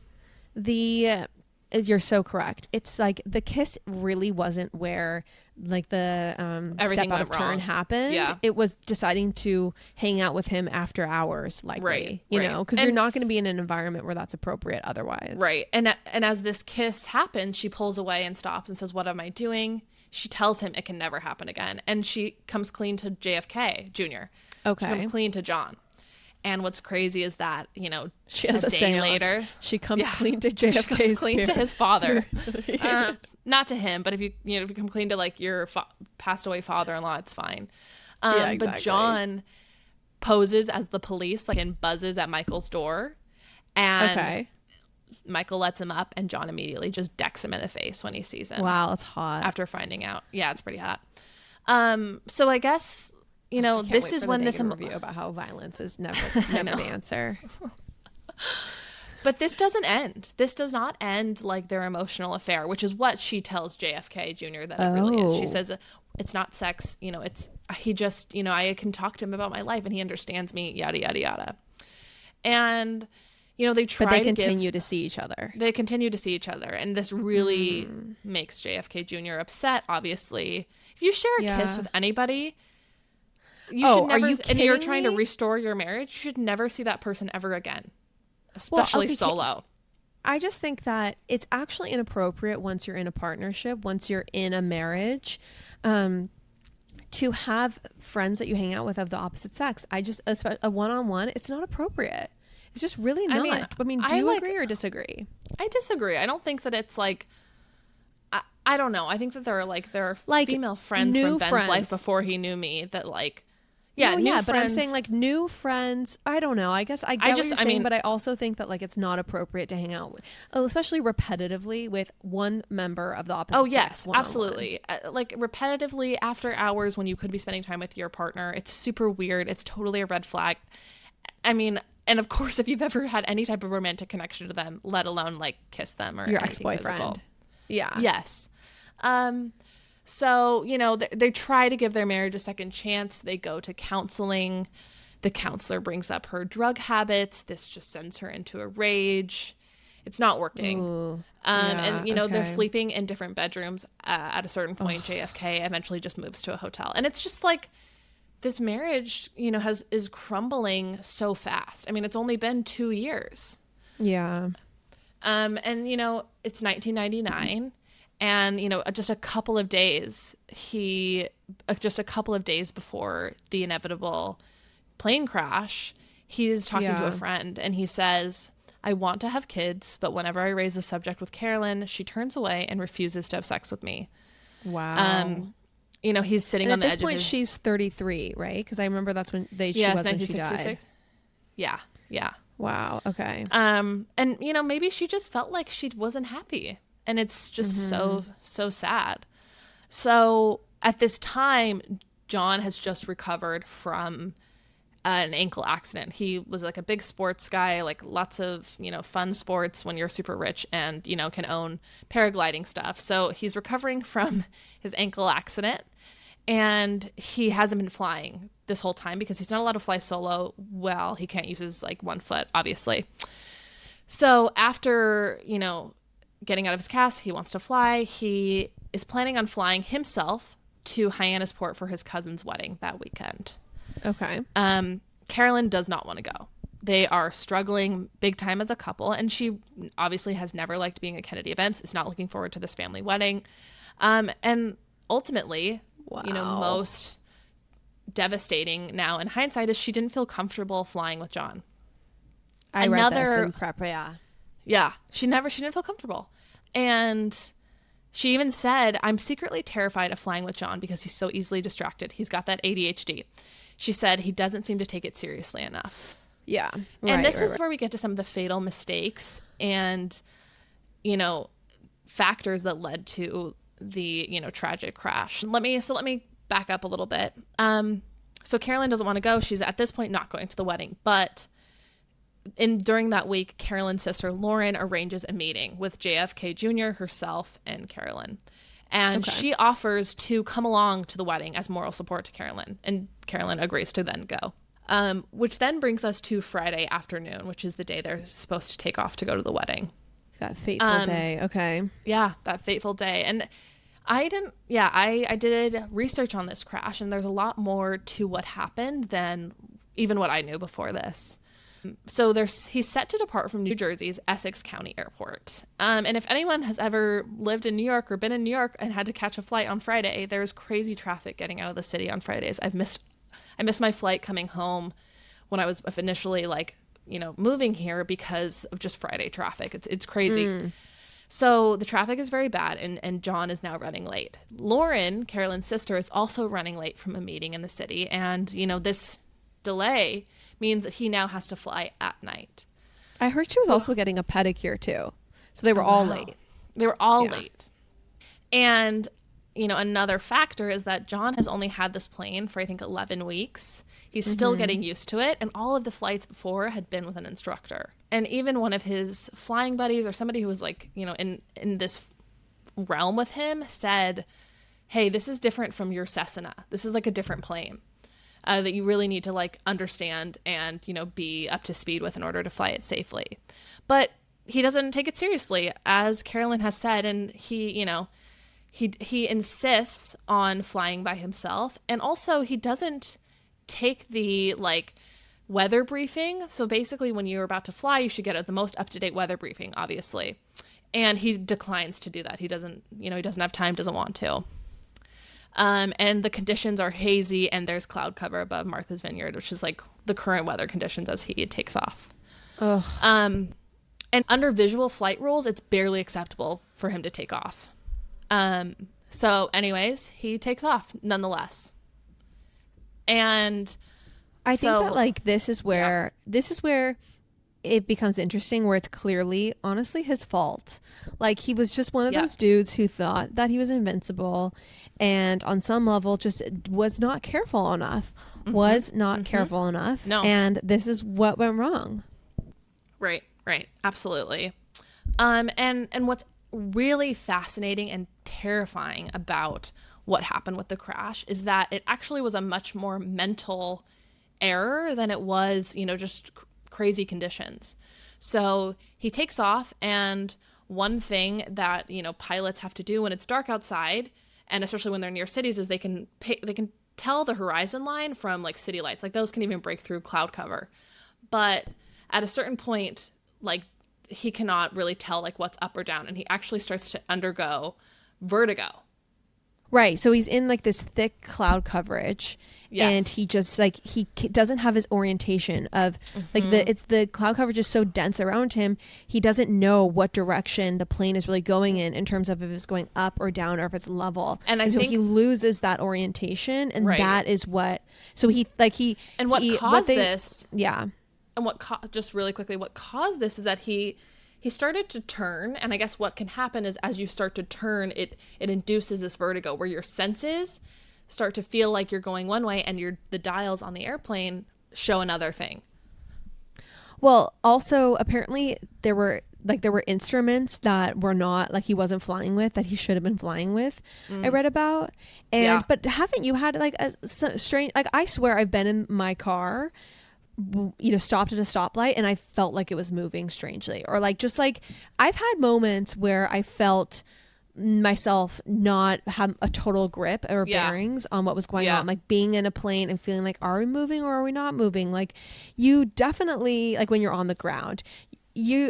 the you're so correct. It's like the kiss really wasn't where like the Everything step out went of turn wrong. happened. Yeah. It was deciding to hang out with him after hours, likely. Right, You right. know, because you're And- not going to be in an environment where that's appropriate otherwise. Right. And as this kiss happens, she pulls away and stops and says, "What am I doing?" She tells him it can never happen again. And she comes clean to JFK Jr. Okay. She comes clean to John. And what's crazy is that, She has a a day seance. later, She comes Yeah. clean to she JFK's comes clean to spirit. his father. Not to him, but if you come clean to like your passed away father-in-law, it's fine. Yeah, But exactly. John poses as the police, like, and buzzes at Michael's door. And Okay. Michael lets him up, and John immediately just decks him in the face when he sees him. Wow, that's hot. After finding out. Yeah, it's pretty hot. So I guess, Can't this wait is for when the this negative review about how violence is never the answer. But this doesn't end. This does not end like their emotional affair, which is what she tells JFK Jr. that it really is. She Oh. says it's not sex, it's he just, I can talk to him about my life and he understands me, yada yada yada. And they try But they to continue to see each other. They continue to see each other, and this really makes JFK Jr. upset. Obviously, if you share a kiss Yeah. with anybody, you Oh, should are never. you and you're kidding trying to me? restore your marriage. You should never see that person ever again, especially okay, solo. I just think that it's actually inappropriate once you're in a partnership, once you're in a marriage, to have friends that you hang out with of the opposite sex. A one-on-one, it's not appropriate. It's just really not. Do you agree or disagree? I disagree. I don't think that it's like. I don't know. I think that there are Like, female friends new from Ben's friends. life before he knew me that No, new but I'm friends. saying like new friends. I don't know. I guess I get what you're saying, but I also think that like it's not appropriate to hang out with, especially repetitively with one member of the opposite Oh sex. yes, one-on-one. absolutely. Like repetitively after hours when you could be spending time with your partner, it's super weird. It's totally a red flag. I mean, and of course, if you've ever had any type of romantic connection to them, let alone like kiss them or Your anything ex-boyfriend. physical. Yeah. Yes. So, they try to give their marriage a second chance. They go to counseling. The counselor brings up her drug habits. This just sends her into a rage. It's not working. Ooh. And, they're okay. sleeping in different bedrooms. At a certain point, JFK eventually just moves to a hotel. And it's just like this marriage, is crumbling so fast. I mean, it's only been 2 years. Yeah. And, it's 1999. And, just a couple of days before the inevitable plane crash, he's talking to a Yeah. friend and he says, "I want to have kids, but whenever I raise the subject with Carolyn, she turns away and refuses to have sex with me." Wow. He's sitting And on at the this edge point, of his... she's 33, right? Because I remember that's when she Yeah, was it's when she died. 1966. Yeah, yeah. Wow. Okay. And maybe she just felt like she wasn't happy, and it's just so sad. So at this time, John has just recovered from an ankle accident. He was like a big sports guy, like lots of fun sports when you're super rich and can own paragliding stuff. So he's recovering from his ankle accident, and he hasn't been flying this whole time because he's not allowed to fly solo. Well, he can't use his one foot, obviously. So after getting out of his cast, he wants to fly. He is planning on flying himself to Hyannisport for his cousin's wedding that weekend. Okay. Carolyn does not want to go. They are struggling big time as a couple, and she obviously has never liked being at Kennedy events, is not looking forward to this family wedding. And ultimately, Wow. most devastating now in hindsight is she didn't feel comfortable flying with John. I read this in prep. Yeah. Yeah, she didn't feel comfortable. And she even said, "I'm secretly terrified of flying with John because he's so easily distracted. He's got that ADHD." She said he doesn't seem to take it seriously enough. Yeah. And this is where we get to some of the fatal mistakes and, factors that led to the, tragic crash. Let me back up a little bit. So Carolyn doesn't want to go. She's at this point not going to the wedding, but during that week, Carolyn's sister Lauren arranges a meeting with JFK Jr., herself, and Carolyn. And she offers to come along to the wedding as moral support to Carolyn. And Carolyn agrees to then go. Which then brings us to Friday afternoon, which is the day they're supposed to take off to go to the wedding. That fateful day. Okay. Yeah, that fateful day. And I did research on this crash, and there's a lot more to what happened than even what I knew before this. So he's set to depart from New Jersey's Essex County Airport. And if anyone has ever lived in New York or been in New York and had to catch a flight on Friday, there's crazy traffic getting out of the city on Fridays. I missed my flight coming home when I was initially moving here because of just Friday traffic. It's crazy. So the traffic is very bad, and John is now running late. Lauren, Carolyn's sister, is also running late from a meeting in the city. And, this delay means that he now has to fly at night. I heard she was also getting a pedicure too. So they were all late. They were all late. And, another factor is that John has only had this plane for, I think, 11 weeks. He's still getting used to it. And all of the flights before had been with an instructor. And even one of his flying buddies or somebody who was in this realm with him said, hey, this is different from your Cessna. This is a different plane that you really need to understand and, be up to speed with in order to fly it safely. But he doesn't take it seriously, as Carolyn has said. And he insists on flying by himself. And also he doesn't take the weather briefing. So basically when you're about to fly, you should get the most up-to-date weather briefing, obviously. And he declines to do that. He doesn't have time, doesn't want to. And the conditions are hazy, and there's cloud cover above Martha's Vineyard, which is the current weather conditions as he takes off. Ugh. And under visual flight rules, it's barely acceptable for him to take off. So anyways, he takes off nonetheless. And I think that this is where it becomes interesting, where it's clearly, honestly, his fault. He was just one of those dudes who thought that he was invincible, and on some level just was not careful enough. No. And this is what went wrong. Right. Absolutely. And what's really fascinating and terrifying about what happened with the crash is that it actually was a much more mental error than it was, just crazy conditions. So he takes off, and one thing that, pilots have to do when it's dark outside, and especially when they're near cities, is they can tell the horizon line from city lights. Those can even break through cloud cover. But at a certain point, he cannot really tell what's up or down, and he actually starts to undergo vertigo. Right. So he's in this thick cloud coverage, and he just he doesn't have his orientation of the cloud coverage is so dense around him. He doesn't know what direction the plane is really going in terms of if it's going up or down or if it's level. And so he loses that orientation, and that is what. So he and what caused this? Yeah. And just really quickly, what caused this is that he started to turn, and I guess what can happen is as you start to turn, it induces this vertigo where your senses start to feel like you're going one way, and the dials on the airplane show another thing. Well, also apparently there were instruments that were not he wasn't flying with, that he should have been flying with. I read about, and but haven't you had a strange? I swear I've been in my car, stopped at a stoplight, and I felt like it was moving strangely, or I've had moments where I felt myself not have a total grip or bearings on what was going on, being in a plane and feeling are we moving or are we not moving? You definitely, when you're on the ground,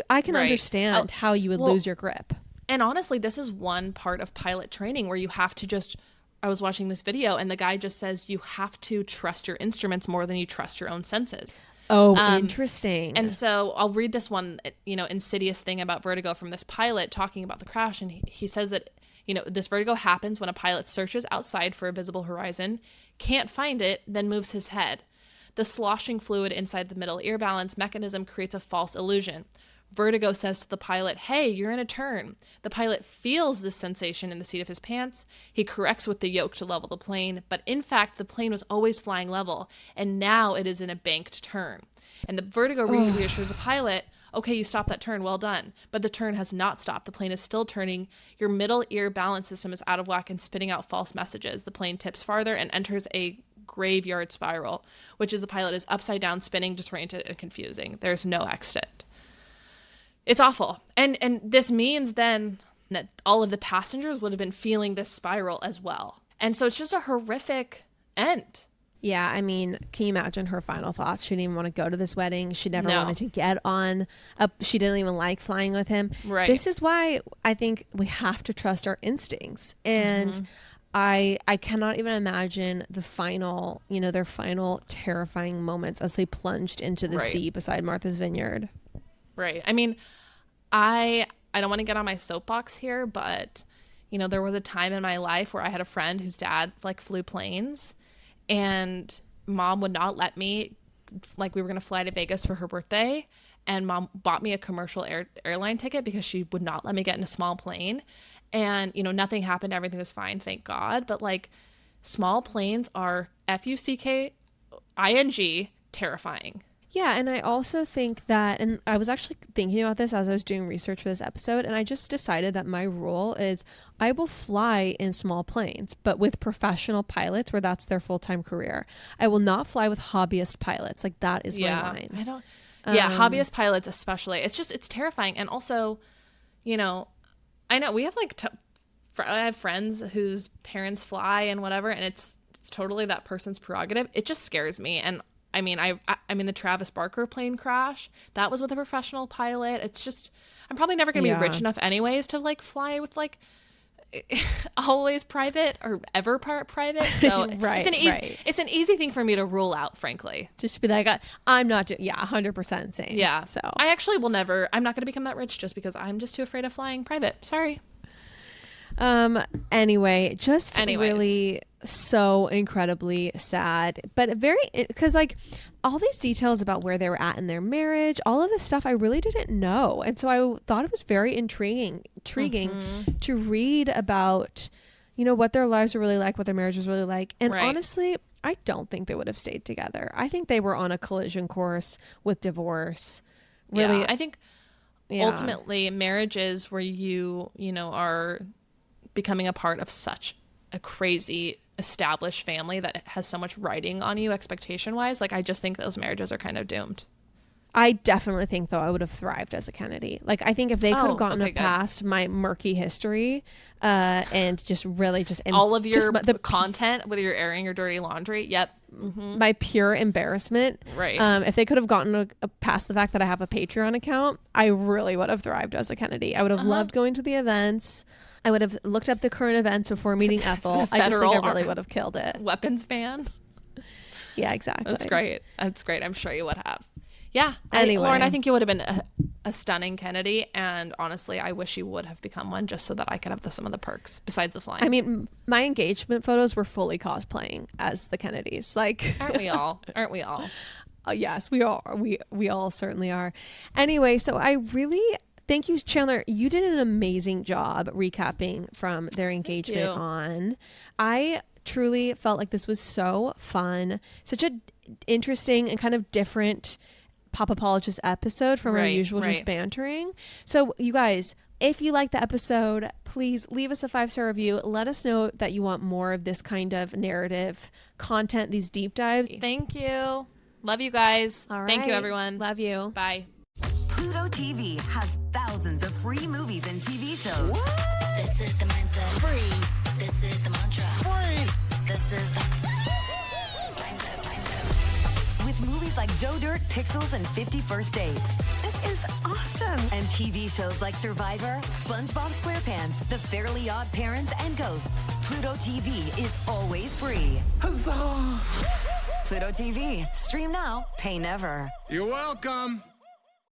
I can understand how you would lose your grip. And honestly, this is one part of pilot training where you have to I was watching this video, and the guy just says you have to trust your instruments more than you trust your own senses. Oh, interesting. And so I'll read this one, insidious thing about vertigo from this pilot talking about the crash. And he says that, this vertigo happens when a pilot searches outside for a visible horizon, can't find it, then moves his head. The sloshing fluid inside the middle ear balance mechanism creates a false illusion. Vertigo says to the pilot, hey, you're in a turn. The pilot feels this sensation in the seat of his pants. He corrects with the yoke to level the plane, but in fact, the plane was always flying level, and now it is in a banked turn. And the vertigo reassures the pilot, okay, you stopped that turn, well done. But the turn has not stopped. The plane is still turning. Your middle ear balance system is out of whack and spitting out false messages. The plane tips farther and enters a graveyard spiral, which is the pilot is upside down, spinning, disoriented, and confusing. There's no exit. It's awful. And this means then that all of the passengers would have been feeling this spiral as well. And so it's just a horrific end. Yeah, I mean, can you imagine her final thoughts? She didn't even want to go to this wedding. She never wanted to get on. She didn't even like flying with him. Right. This is why I think we have to trust our instincts. And I cannot even imagine the final, their final terrifying moments as they plunged into the sea beside Martha's Vineyard. Right. I mean, I don't want to get on my soapbox here, but, there was a time in my life where I had a friend whose dad flew planes. And mom would not let me, we were going to fly to Vegas for her birthday. And mom bought me a commercial airline ticket because she would not let me get in a small plane. And, nothing happened. Everything was fine. Thank God. But small planes are FUCKING terrifying. Yeah, and I also think that, and I was actually thinking about this as I was doing research for this episode, and I just decided that my rule is I will fly in small planes, but with professional pilots where that's their full-time career. I will not fly with hobbyist pilots. That is my line. I don't. Hobbyist pilots especially. It's terrifying. And also, I know we have I have friends whose parents fly and whatever, and it's totally that person's prerogative. It just scares me. And I mean, the Travis Barker plane crash, that was with a professional pilot. It's just, I'm probably never going to be rich enough anyways to fly with always private or ever private. So it's an easy thing for me to rule out, frankly. Just be I'm not doing, 100% same. Yeah. So I actually I'm not going to become that rich just because I'm just too afraid of flying private. Sorry. Anyway, really so incredibly sad, but because all these details about where they were at in their marriage, all of this stuff I really didn't know. And so I thought it was very intriguing to read about, what their lives were really like, what their marriage was really like. And honestly, I don't think they would have stayed together. I think they were on a collision course with divorce. Really. Yeah, I think ultimately marriages where you are becoming a part of such a crazy established family that has so much writing on you expectation wise, I just think those marriages are kind of doomed. I definitely think though I would have thrived as a Kennedy. I think if they could have gotten past my murky history and just really all of your the content, whether you're airing your dirty laundry, my pure embarrassment, if they could have gotten past the fact that I have a Patreon account, I really would have thrived as a Kennedy. I would have loved going to the events. I would have looked up the current events before meeting Ethel. I just think I really would have killed it. Weapons ban. Yeah, exactly. That's great. I'm sure you would have. Yeah. Anyway, Lauren, I think you would have been a stunning Kennedy. And honestly, I wish you would have become one just so that I could have some of the perks besides the flying. I mean, my engagement photos were fully cosplaying as the Kennedys. Aren't we all? Aren't we all? Yes, we are. We all certainly are. Anyway, so I really... Thank you, Chanler. You did an amazing job recapping from their engagement on. I truly felt like this was so fun. Such a interesting and kind of different pop apologist episode from our usual just bantering. So you guys, if you like the episode, please leave us a 5-star review. Let us know that you want more of this kind of narrative content, these deep dives. Thank you. Love you guys. All right. Thank you, everyone. Love you. Bye. Pluto TV has thousands of free movies and TV shows. What? This is the mindset. Free. This is the mantra. Free. This is the mindset. With movies like Joe Dirt, Pixels, and 50 First Dates. This is awesome. And TV shows like Survivor, SpongeBob SquarePants, The Fairly Odd Parents, and Ghosts. Pluto TV is always free. Huzzah! Pluto TV. Stream now, pay never. You're welcome.